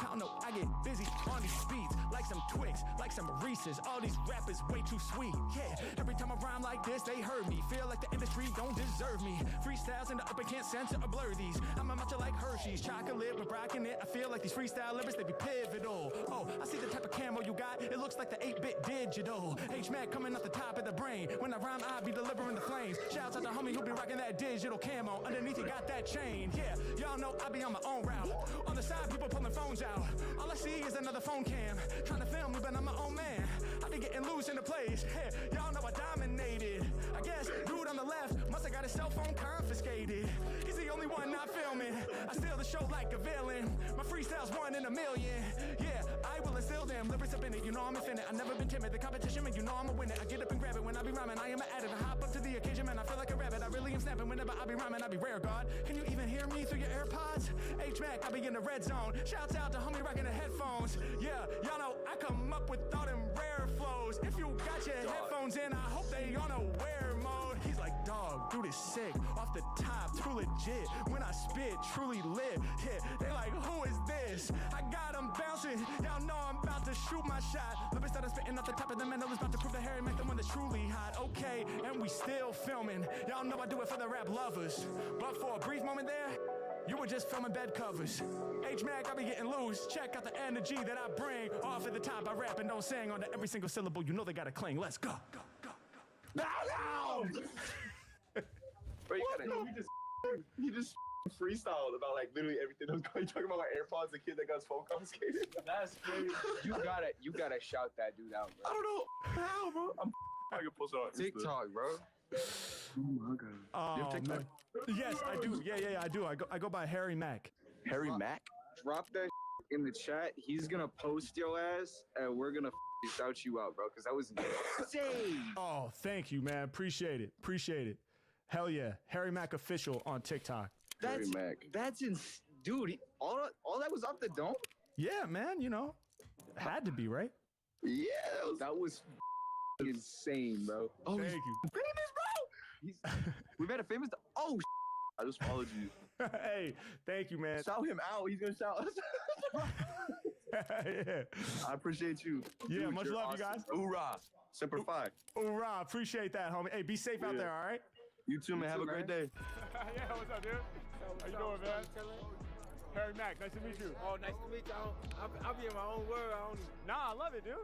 Y'all know I get busy on these beats. Like some Twix, like some Reese's. All these rappers way too sweet. Yeah, every time I rhyme like this, they heard me. Feel like the industry don't deserve me. Freestyles in the upper can't censor or blur these. I'm a matcha like Hershey's. Chocolate, we're rocking it. I feel like these freestyle lyrics, they be pivotal. Oh, I see the type of camo you got. It looks like the 8-bit digital. H-Mac coming off the top of the brain. When I rhyme, I be delivering the flames. Shouts out to homie who be rocking that digital camo. Underneath, you got that chain. Yeah, y'all know I be on my own route. On the side, people pulling phones out. All I see is another phone cam. Trying to film me, but I'm my own man. I be getting loose in the place. Hey, y'all know I dominated. I guess dude on the left must have got his cell phone confiscated. He's the only one not filming. I steal the show like a villain. My freestyle's 1 in a million. Yeah, I will instill them. Lyrics up in it, you know I'm infinite. I've never been timid. The competition, man, you know I'ma win it. I get up and grab it when I be rhyming. I am an addict. I hop up to the occasion, man. I feel like a rabbit. I really am snapping whenever I be rhyming. I be rare, God. Can you even hear me through your AirPods? H-Mac, I be in the red zone. Shouts out to homie rocking the headphones. Yeah, y'all know I come up with all them rare flows. If you got your headphones in, I hope they on aware mode. He's like, dog, dude is sick. Off the top, too legit. When I spit, truly lit. Yeah, they like, who is this? I got them bouncing. Y'all know I'm about to shoot my shot. Lyrics that I'm spitting off the top of the mental is about to prove that Harry Mack the one that's truly hot. Okay, and we still filming. Y'all know I do it for the rap lovers. But for a brief moment there, you were just filming bed covers. H-Mac, I be getting loose. Check out the energy that I bring. Off at the top, I rap and don't sing. On every single syllable, you know they gotta cling. Let's go. No! Bro, he just freestyled about like literally everything that was going. You talking about my AirPods, the kid that got his phone confiscated? That's crazy. You gotta shout that dude out, bro. I don't know how, bro. I can post it on TikTok, bro. Oh my god. You have TikTok? Yes, I do. Yeah, I do. I go by Harry Mack. Harry Mack? Drop that in the chat. He's gonna post your ass, and we're gonna shout you out, bro, because that was insane. Oh, thank you, man. Appreciate it. Hell yeah. Harry Mack official on TikTok. That's dude. All that was off the dome. Yeah, man. You know, had to be, right? Yeah, that was insane, bro. Oh, thank you. Famous, bro. We met a famous. Oh, I just followed you. Hey, thank you, man. Shout him out. He's gonna shout us. Yeah. I appreciate you. Yeah, Dude, much you're love, awesome. you guys. Hoorah. Semper Fi. Hoorah. Appreciate that, homie. Hey, be safe out there, all right? You too, man. Have a great day. Yeah, what's up, dude? How you doing, man? Harry Mack, nice to meet you. Oh, nice to meet you. I'll be in my own world. Nah, I love it, dude.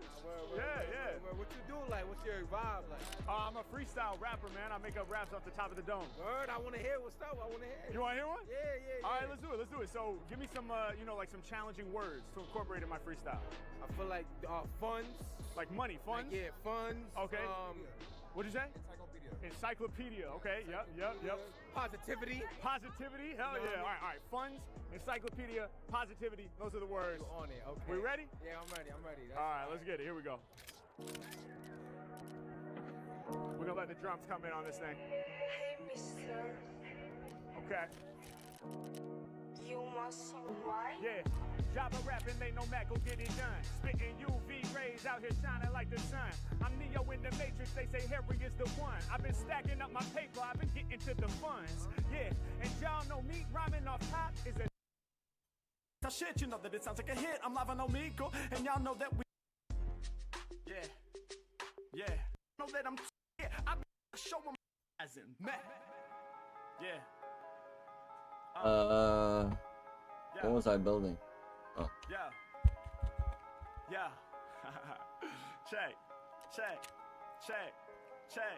Yeah. What you do? Like, what's your vibe like? I'm a freestyle rapper, man. I make up raps off the top of the dome. Word, I want to hear what's up. I want to hear. You want to hear one? Yeah. All right, let's do it. So, give me some, like some challenging words to incorporate in my freestyle. I feel like funds. Like money, funds? Like, yeah, funds. Okay. What'd you say? Encyclopedia. Okay. Yep. Positivity. Hell yeah. All right. Funds, encyclopedia, positivity. Those are the words. You on it. Okay. We ready? Yeah, I'm ready. All right, let's get it. Here we go. We're gonna let the drums come in on this thing. Hey, mister. Okay. You want some wine? Yeah. Java rapping, ain't no Mac, go get it done. Spitting UV rays out here shining like the sun. I'm Neo in the Matrix, they say Harry is the one. I've been stacking up my paper, I've been getting to the funds. Yeah, and y'all know me rhyming off top is a shit, you know that it sounds like a hit. I'm live on Omegle, and y'all know that we. Yeah. Know that I'm. Yeah, I be show them as in Mac. Yeah. What was I building? Oh. Yeah. Yeah. Check, check, check, check,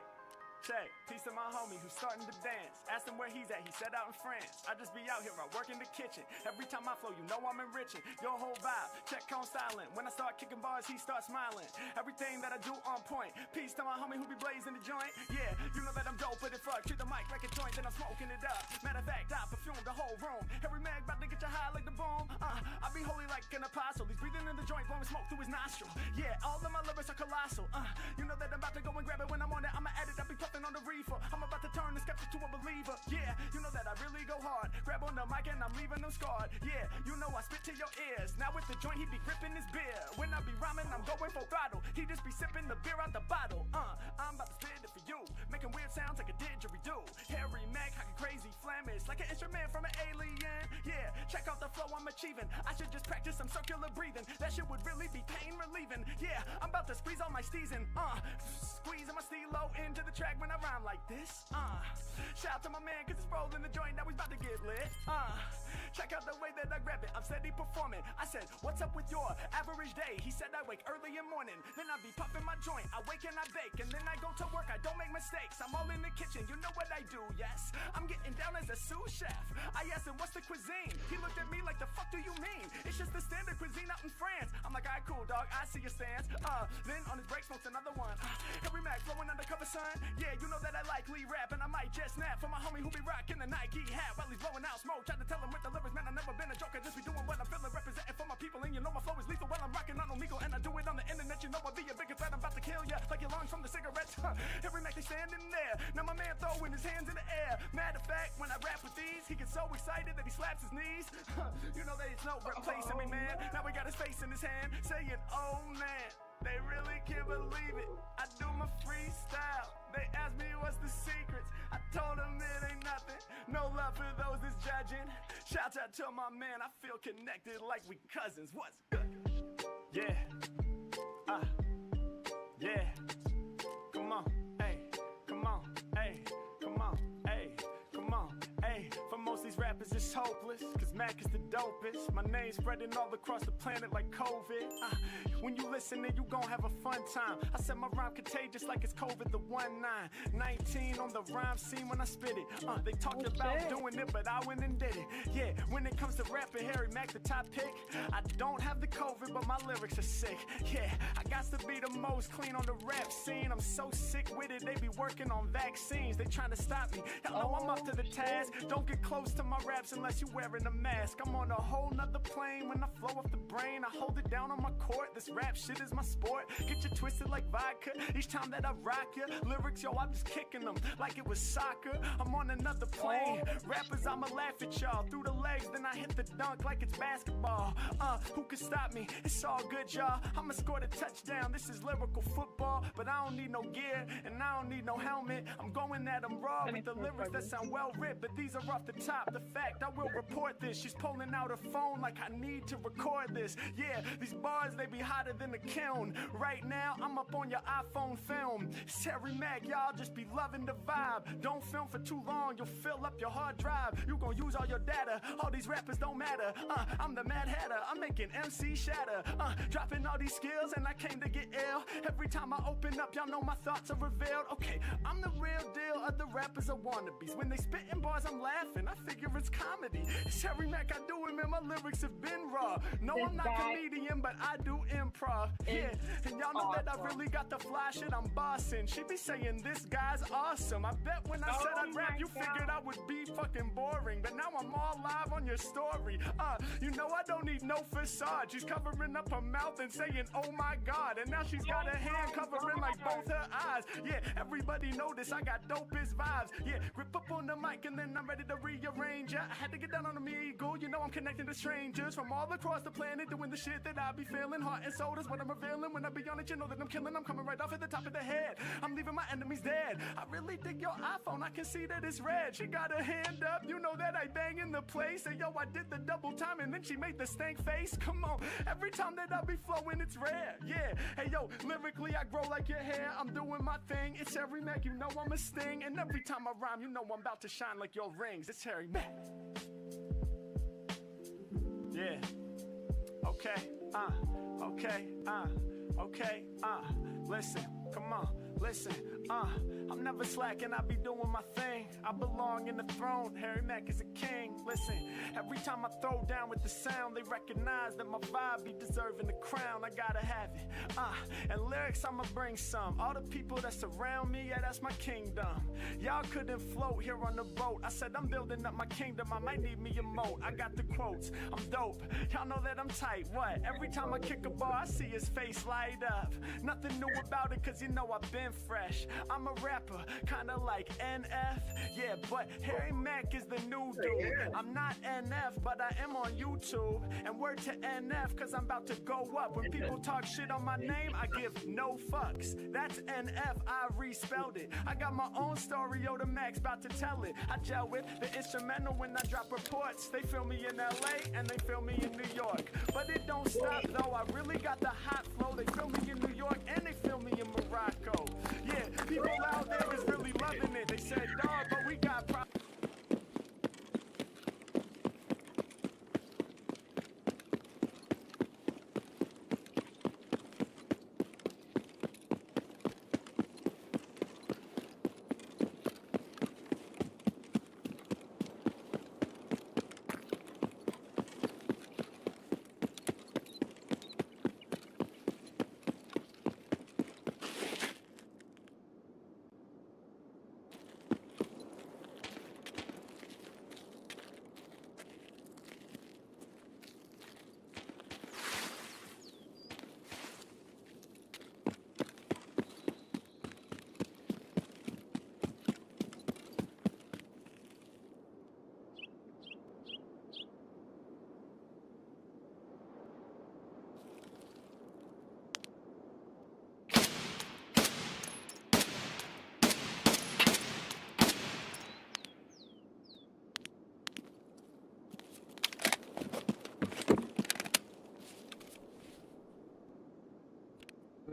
check. Peace to my homie who's starting to dance. Asked him where he's at, he said out in France. I just be out here, I work in the kitchen. Every time I flow, you know I'm enriching. Your whole vibe, check on silent. When I start kicking bars, he starts smiling. Everything that I do on point. Peace to my homie who be blazing the joint. Yeah, you know that I'm dope, but it fuck. Treat the mic like a joint, then I'm smoking it up. Matter of fact, I perfume the whole room. Every mag about to get you high like the boom. I be holy like an apostle. He's breathing in the joint, blowing smoke through his nostril. Yeah, all of my lyrics are colossal. You know that I'm about to go and grab it when I'm on it. I'ma add it, I be puffing on the reefer. I'm about to turn the skeptic to a believer. Yeah, you know that I really go hard. Grab on the mic and I'm leaving them scarred. Yeah, you know I spit to your ears. Now with the joint, he be gripping his beer. When I be rhyming, I'm going for throttle. He just be sipping the beer out the bottle. I'm about to spit it for you. Making weird sounds like a didgeridoo. Harry Mack, hocking crazy flamish. Like an instrument from an alien. Yeah, check out the flow I'm achieving. I should just practice some circular breathing. That shit would really be pain relieving. Yeah, I'm about to squeeze all my steezing. Squeezing my stilo into the track when I rhyme like this. Shout out to my man cause it's rolling the joint, now he's about to get lit. Check out the way that I grab it, I'm steady performing. I said, what's up with your average day? He said I wake early in morning, then I be puffing my joint. I wake and I bake, and then I go to work, I don't make mistakes. I'm all in the kitchen, you know what I do, yes. I'm getting down as a sous chef. I asked him, what's the cuisine? He looked at me like, the fuck do you mean? It's just the standard cuisine out in France. I'm like, alright, cool, dog, I see your stance. Then on his break, smokes another one. Every Mac flowing undercover, son. Yeah, you know that I likely rap, and I might just snap for my homie who be rocking the Nike hat while he's blowing out smoke. Try to tell him with the lyrics, man, I've never been a joker. Just be doing what I'm feeling, representing for my people. And you know my flow is lethal while I'm rocking on Omegle. And I do it on the internet, you know I'll be a bigger threat. I'm about to kill ya like your lungs from the cigarettes. Every Mac they standing there. Now my man throwing his hands in the air. Matter of fact, when I rap with these, he gets so excited that he slaps his knees. You know there's no replacing me, man. Now we got his face in his hand, saying, oh man, they really can't believe it. I do my freestyle. They ask me what's the secrets. I told them it ain't nothing. No love for those that's judging. Shout out to my man, I feel connected like we cousins. What's good? Yeah. Yeah. Come on, hey. Come on, hey. Come on, hey. Come on, hey. For most these rappers it's hopeless, cause Mac is the dopest. My name's spreading all across the planet like COVID. When you listen, then you gon' have a fun time. I said my rhyme contagious like it's COVID the 19 on the rhyme scene when I spit it. They talked about doing it, but I went and did it. Yeah, when it comes to rapping, Harry Mack the top pick. I don't have the COVID, but my lyrics are sick. Yeah, I got to be the most clean on the rap scene. I'm so sick with it, they be working on vaccines. They trying to stop me. Hell no, I'm up to the task. Don't get close to my raps unless you wearing a mask. I'm on a whole nother plane when I flow off the brain. I hold it down on my court. This rap shit is my sport. Get you twisted like vodka each time that I rock ya. Lyrics, yo, I'm just kicking them like it was soccer. I'm on another plane. Rappers, I'ma laugh at y'all. Through the legs, then I hit the dunk like it's basketball. Who can stop me? It's all good, y'all. I'ma score the touchdown. This is lyrical football, but I don't need no gear and I don't need no helmet. I'm going at them raw with the lyrics that sound well writ, but these are off the top. The fact, I will report this. She's pulling out her phone like I need to record this. Yeah, these bars, they be hotter than the kiln. Right now, I'm up on your iPhone film. It's Harry Mack, y'all just be loving the vibe. Don't film for too long, you'll fill up your hard drive. You gon' use all your data. All these rappers don't matter. I'm the Mad Hatter. I'm making MC shatter. Dropping all these skills and I came to get ill. Every time I open up, y'all know my thoughts are revealed. Okay, I'm the real deal. Other rappers are wannabes. When they spittin' bars, I'm laughing. I figure it's comedy. It's Harry Mack, I do it, man. My lyrics have been raw. No, I'm not comedian, but I do improv. Yeah, and y'all know that I really got the fly shit. I'm bossing. She be saying this guy's awesome. I bet when I said I'd rap, you figured I would be fucking boring. But now I'm all live on your story. You know I don't need no facade. She's covering up her mouth and saying, oh my God. And now she's got her hand covering like both her eyes. Yeah, everybody notice I got dopest vibes. Yeah, grip up on the mic and then I'm ready to rearrange ya. I had to get down on the Omegle. You know I'm connecting to strangers from all across the planet, doing the shit that I be feeling. Heart and soul is what I'm revealing. When I be on it, you know that I'm killing. I'm coming right off at the top of the head. I'm leaving my enemies dead. I really dig your iPhone. I can see that it's red. She got her hand up. You know that I bang in the place. And yo, I did the double time and then she made the stank face. Come on. Every time that I be flowing, it's rare. Yeah. Hey, yo, lyrically, I grow like your hair. I'm doing my thing. It's Harry Mack. You know I'm a sting. And every time I rhyme, you know I'm about to shine like your rings. It's Harry Mack. Yeah. Okay. Okay, listen, come on, listen, I'm never slacking, I be doing my thing. I belong in the throne, Harry Mack is a king. Listen, every time I throw down with the sound, they recognize that my vibe be deserving the crown. I gotta have it, and lyrics I'ma bring some. All the people that surround me, yeah, that's my kingdom. Y'all couldn't float here on the boat. I said I'm building up my kingdom, I might need me a moat. I got the quotes, I'm dope, y'all know that I'm tight. What? Every time I kick a ball, I see his face light up. Nothing new about it, cause you know I've been fresh. I'm a rapper, kinda like NF. Yeah, but Harry Mack is the new dude. I'm not NF, but I am on YouTube. And word to NF, cause I'm about to go up. When people talk shit on my name, I give no fucks. That's NF, I respelled it. I got my own story, yo, the Max about to tell it. I gel with the instrumental when I drop reports. They feel me in LA and they feel me in New York. But it don't stop though, I really got the hot flow. They feel me in New York and they feel me in Morocco. Yeah, people out there is really loving it. They said, dog, but we got problems.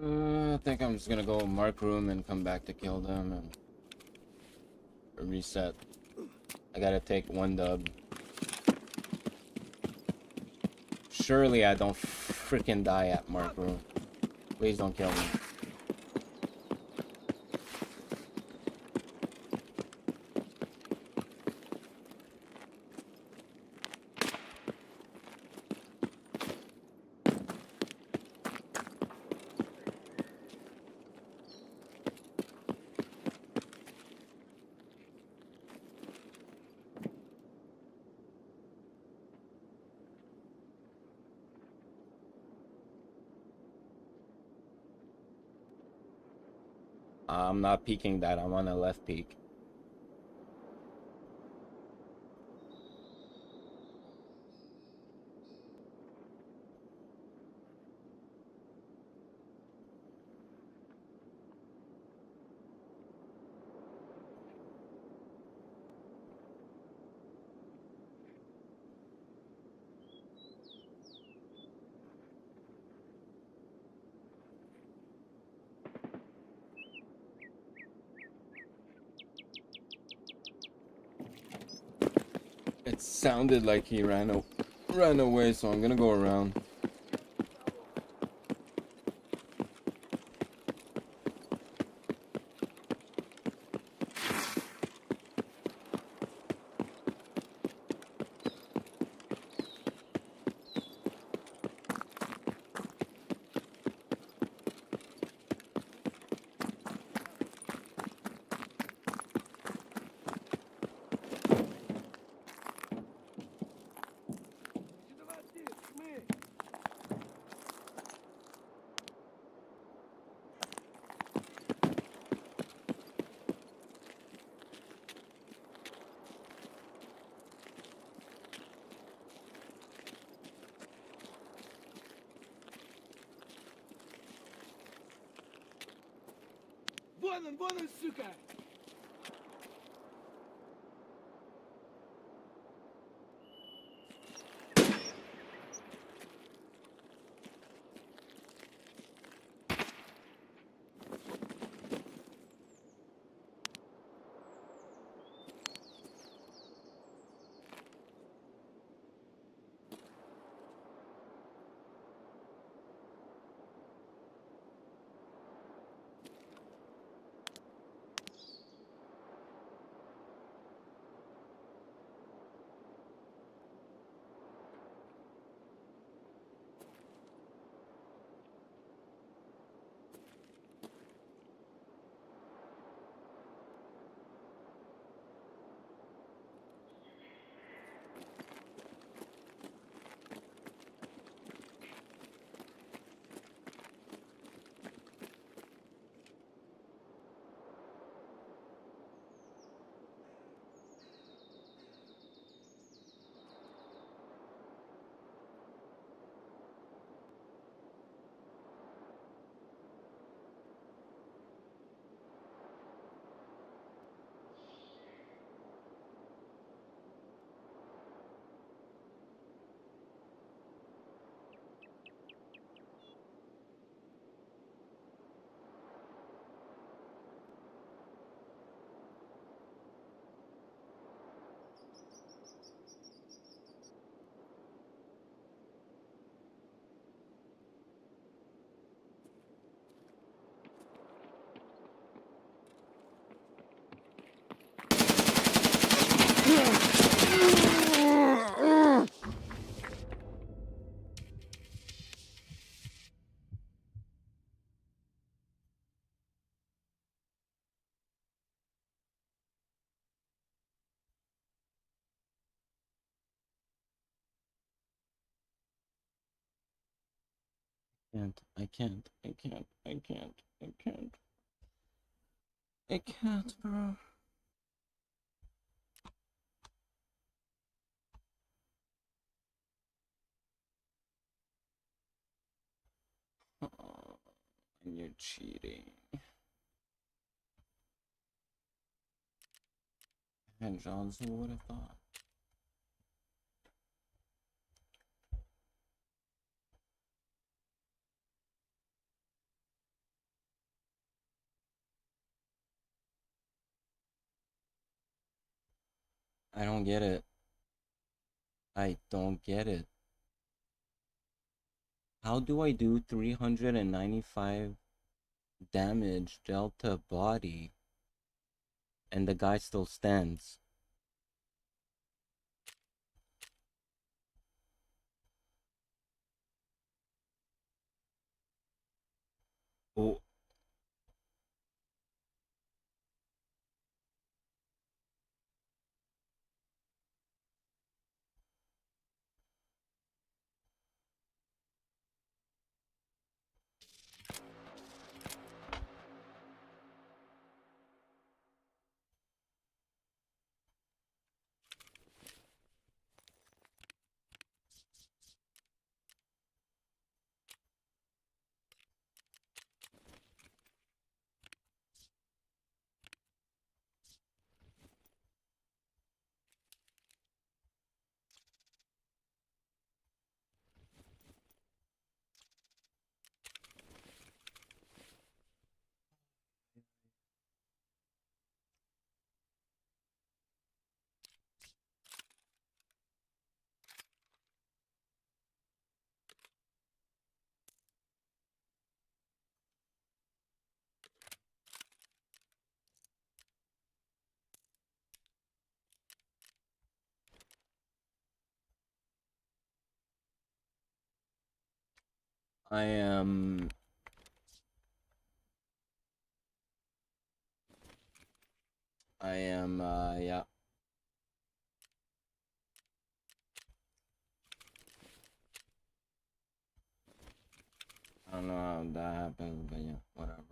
I think I'm just gonna go mark room and come back to kill them and reset. I gotta take one dub. Surely I don't freaking die at mark room. Please don't kill me. I'm not peeking that, I'm on a left peek. It sounded like he ran away, so I'm gonna go around. Вон он, сука! I can't. I can't. I can't. I can't. I can't, bro. Oh, and you're cheating. And Johns, who would have thought? I don't get it. I don't get it. How do I do 395 damage delta body and the guy still stands? Oh. I am... yeah. I don't know how that happened, but yeah, whatever.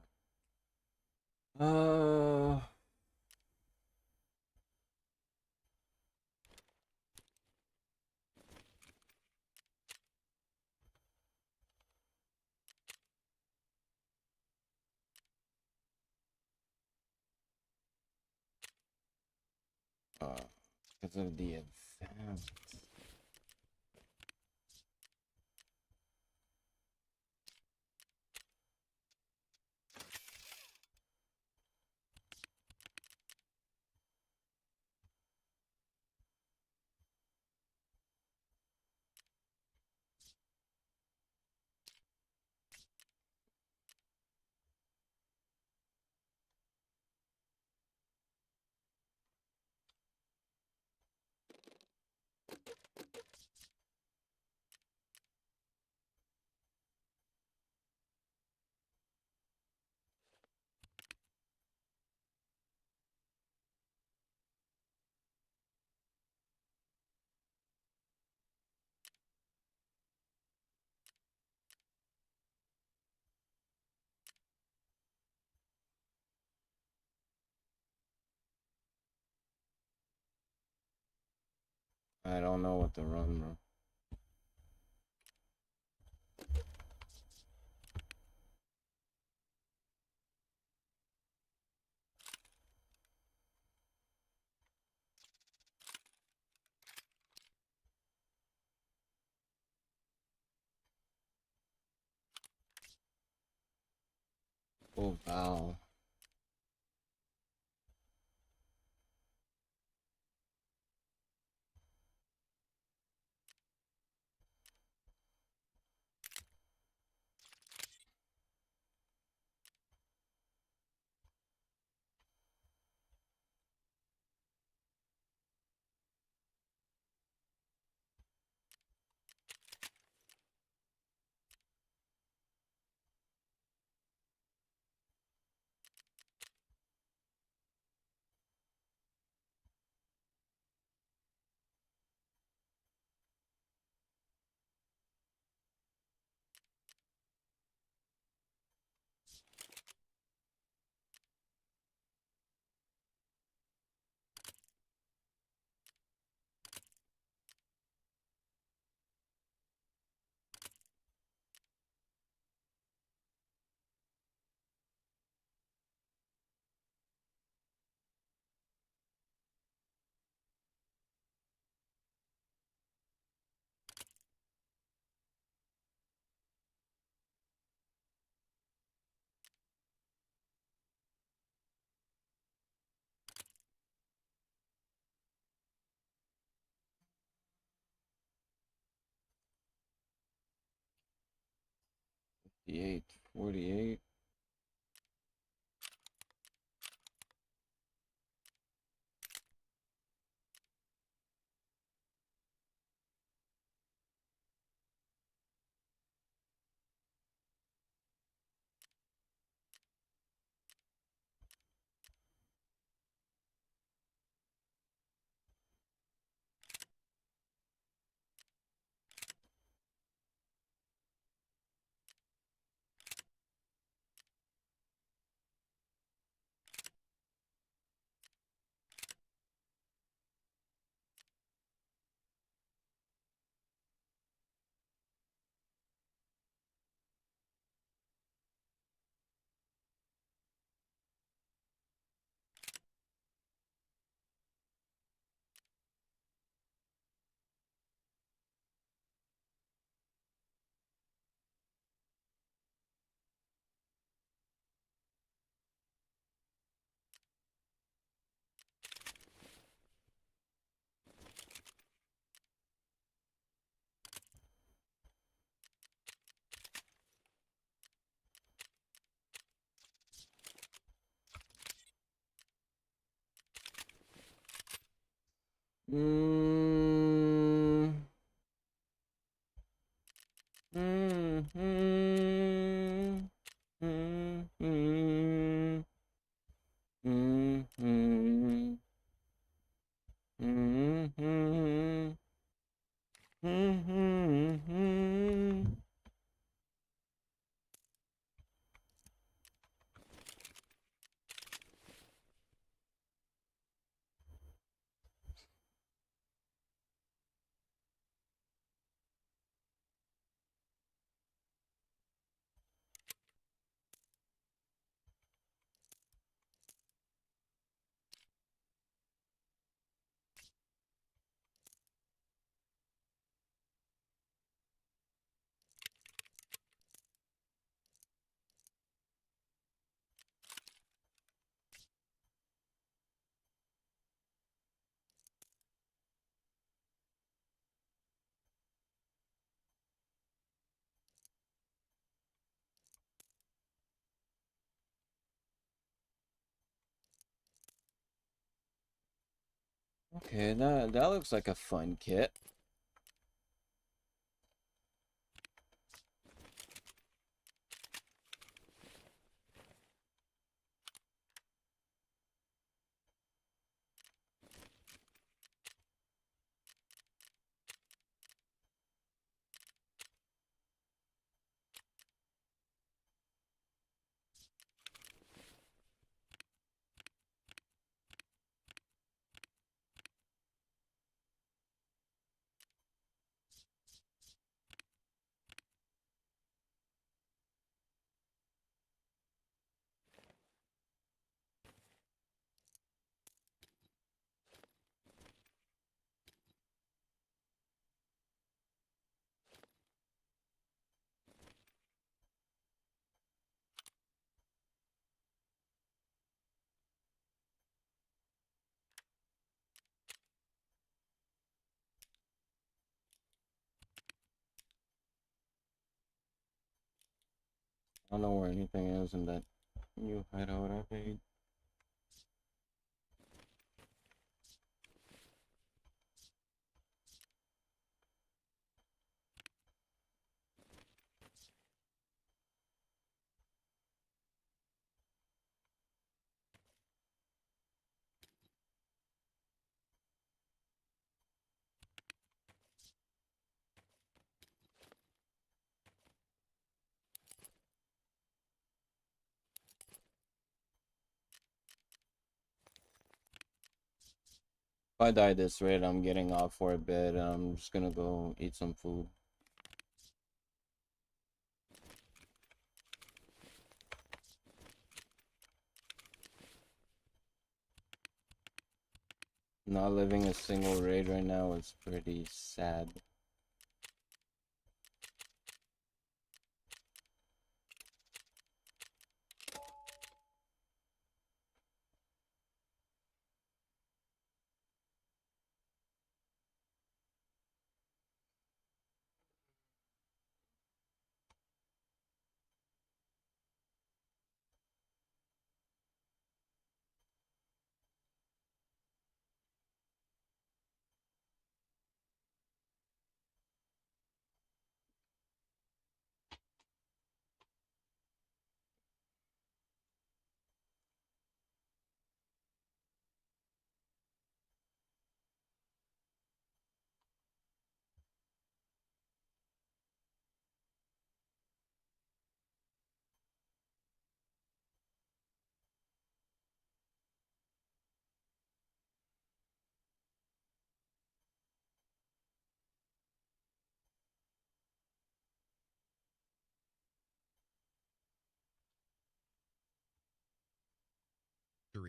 Because of the advance. I don't know what to run, bro. Oh, wow. 58, 48. Mm. Mm. Mm. Mm. Mm. Mm. Mm. Mm. Mm. Okay, that looks like a fun kit. I don't know where anything is in that new hideout I made. If I die this rate, I'm getting off for a bit. I'm just gonna go eat some food. Not living a single raid right now is pretty sad.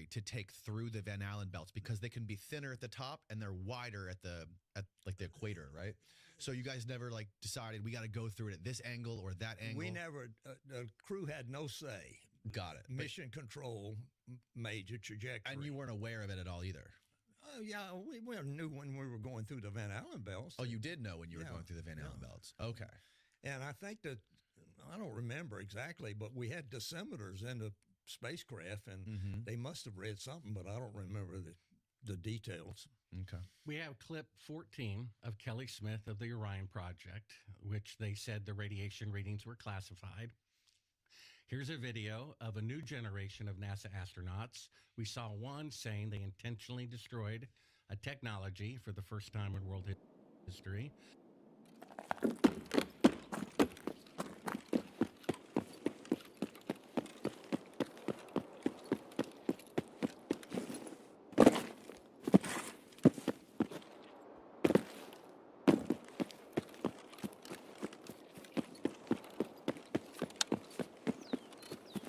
geometry to take through the Van Allen belts because they can be thinner at the top and they're wider at like the equator, right? So you guys never like decided we got to go through it at this angle or that angle. We never. The crew had no say. Got it. Mission control made your trajectory, and you weren't aware of it at all either. Yeah, we knew when we were going through the Van Allen belts. Oh, you did know when you were going through the Van Allen belts. Okay. And I think that, I don't remember exactly, but we had dosimeters in the spacecraft, and they must have read something, but I don't remember the details. Okay. We have clip 14 of Kelly Smith of the Orion Project, which they said the radiation readings were classified. Here's a video of a new generation of NASA astronauts. We saw one saying they intentionally destroyed a technology for the first time in world history.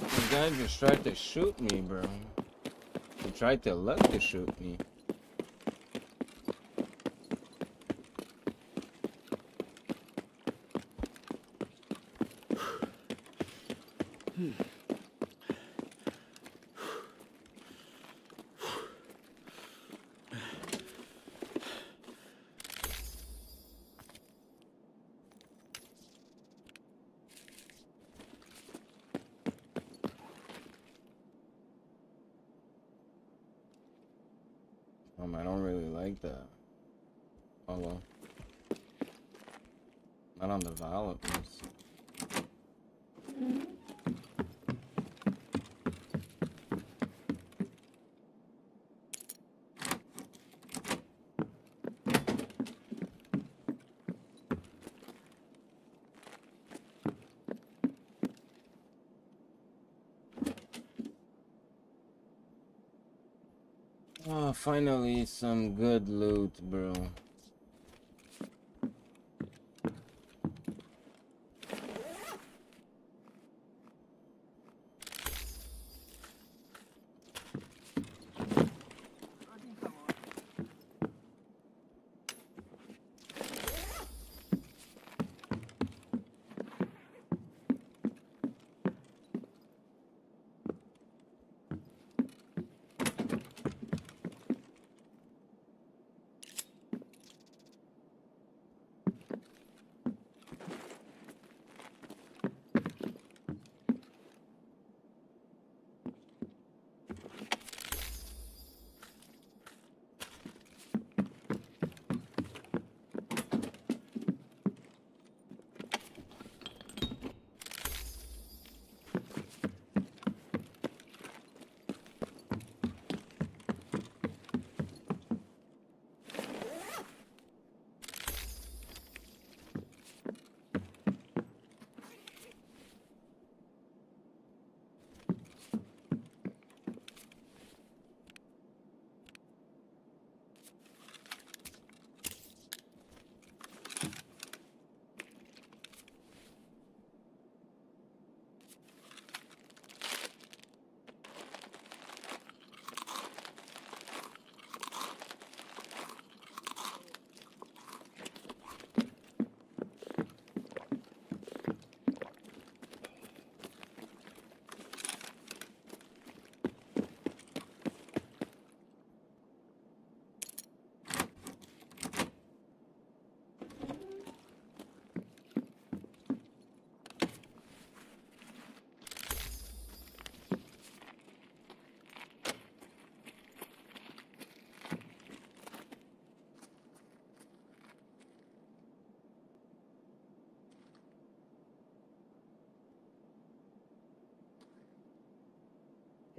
The guy just tried to shoot me, bro. He tried to look to shoot me. I don't really like that. Oh well. Not on the violet ones. Oh, finally some good loot, bro.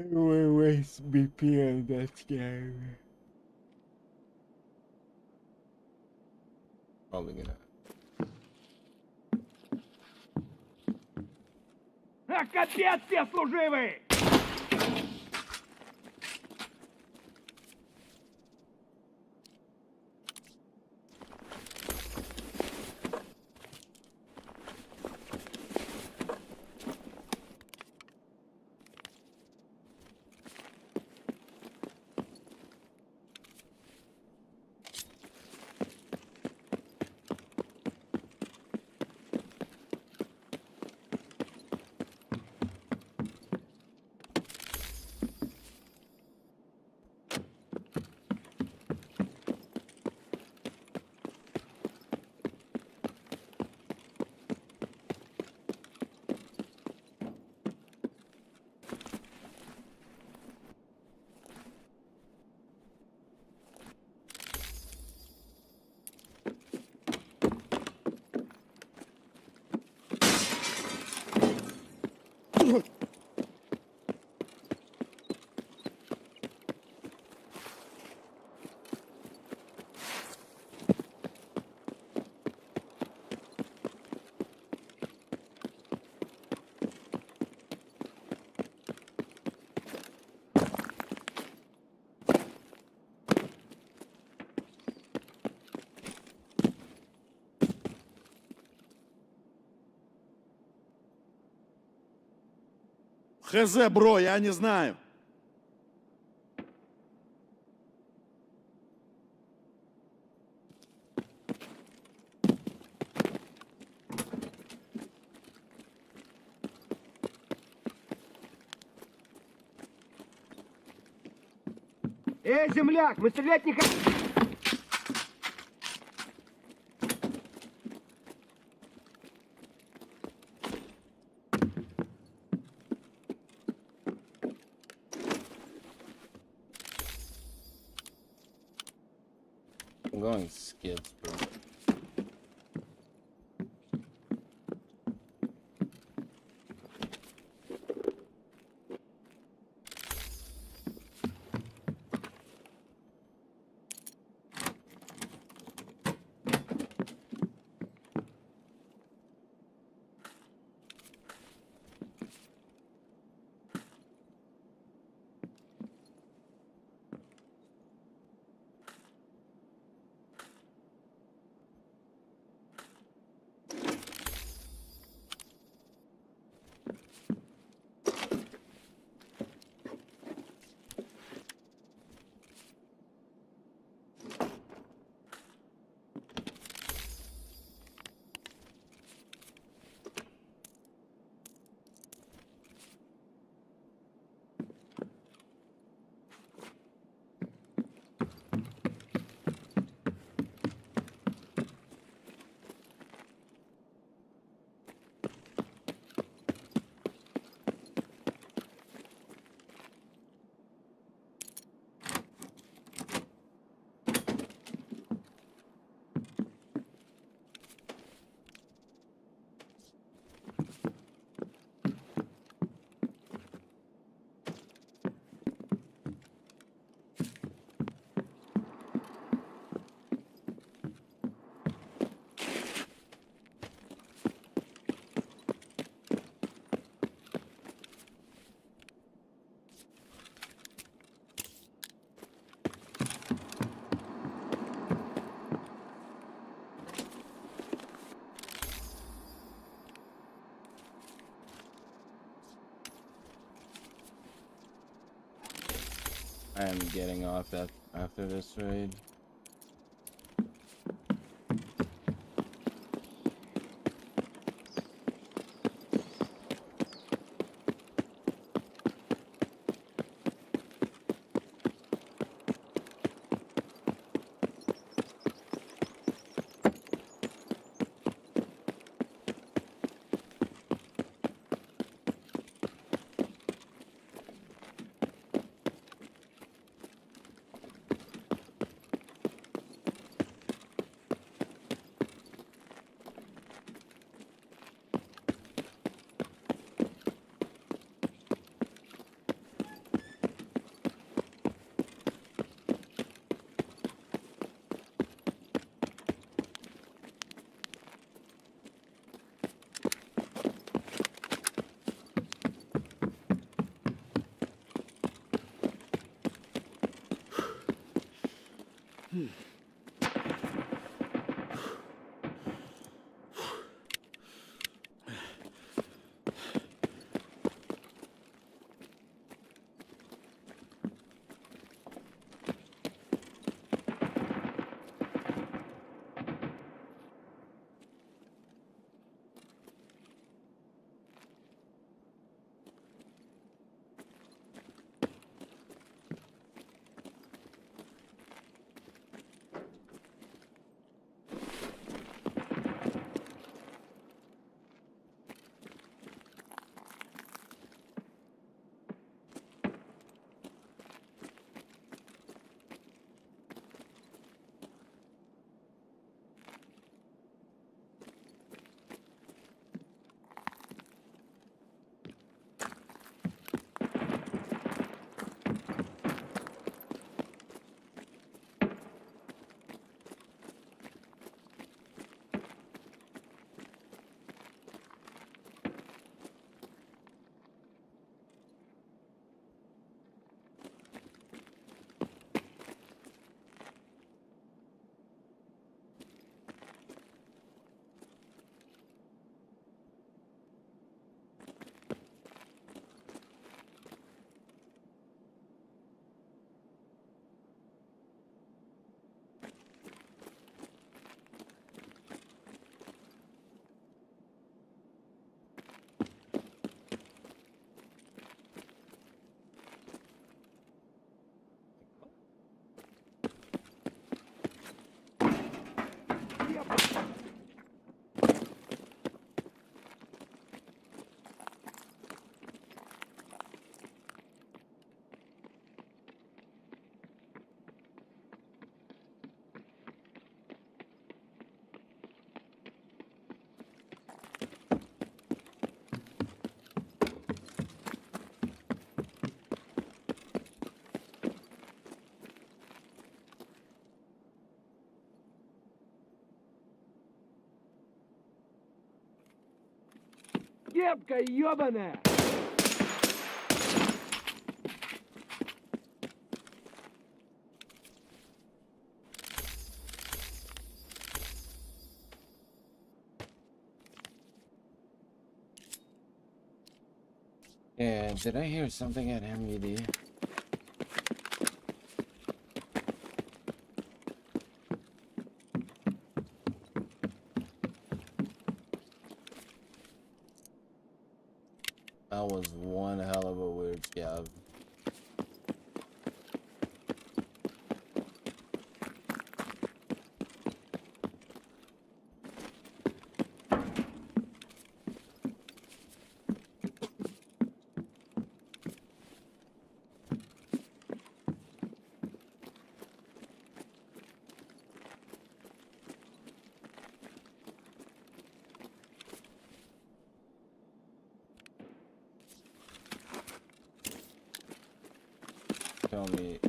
Waste BPN, that's scary. Probably gonna. А капец все служивые! Хз, бро, я не знаю. Эй, земляк, мы стрелять не хотим. I'm going skids, bro. I am getting off after this raid. Кепка ебаная! Yeah, did I hear something at MUD? That was one hell of a weird scab. Tell me.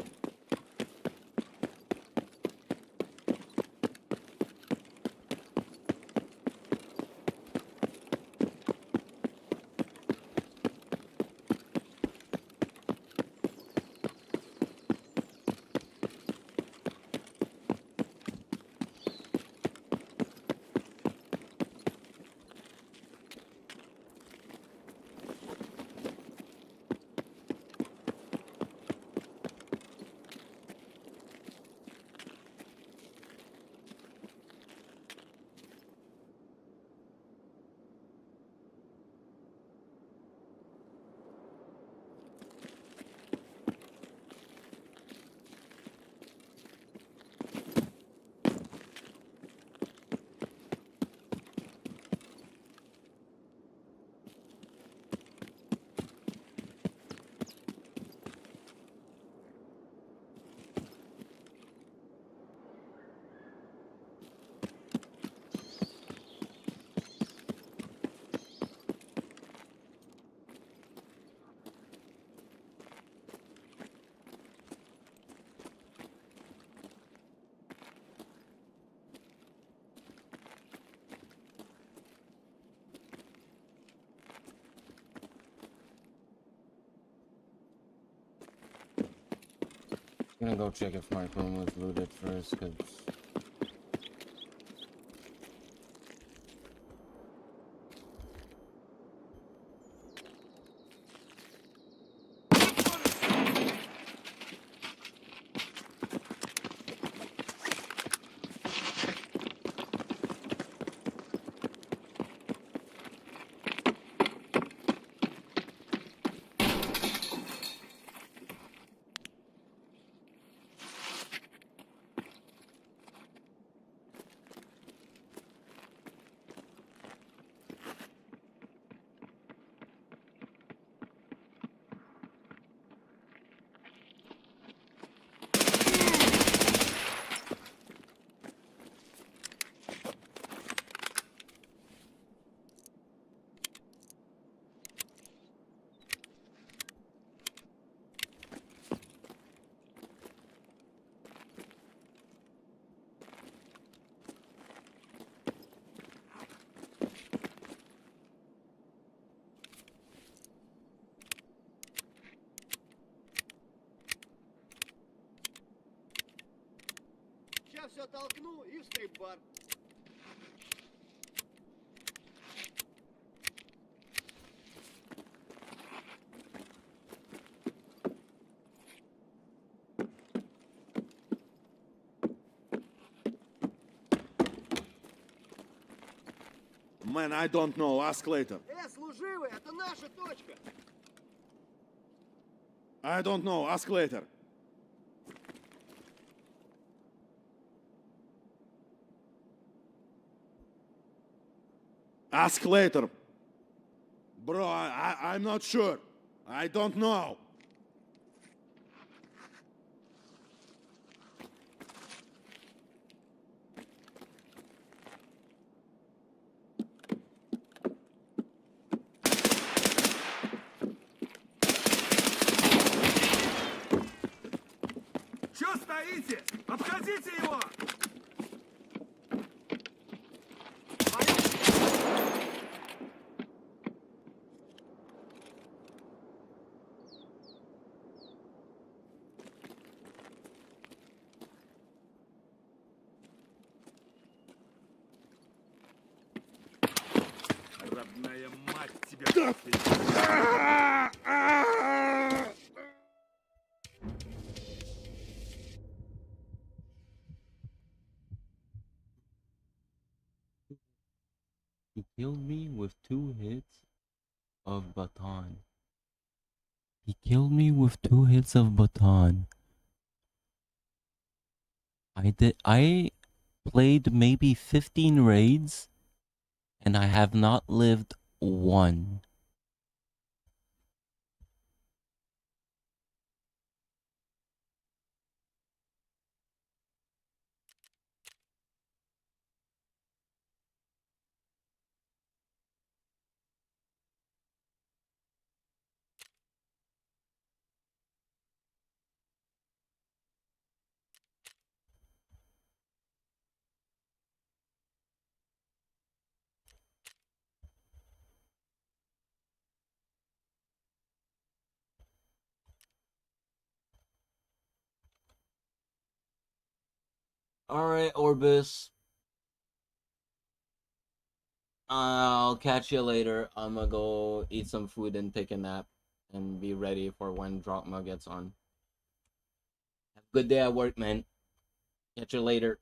I'm gonna go check if my room was looted first, cause Сейчас все толкну и в стрип-бар. Man, I don't know. Ask later. Служивый, это наша точка. I don't know. Ask later. Ask later. Bro, I'm not sure. I don't know. Чё стоите? Обходите его! Мать тебя. He killed me with 2 hits of baton. He killed me with 2 hits of baton. I played maybe 15 raids and I have not lived one. Alright, Orbis. I'll catch you later. I'm gonna go eat some food and take a nap and be ready for when Drachma gets on. Have a good day at work, man. Catch you later.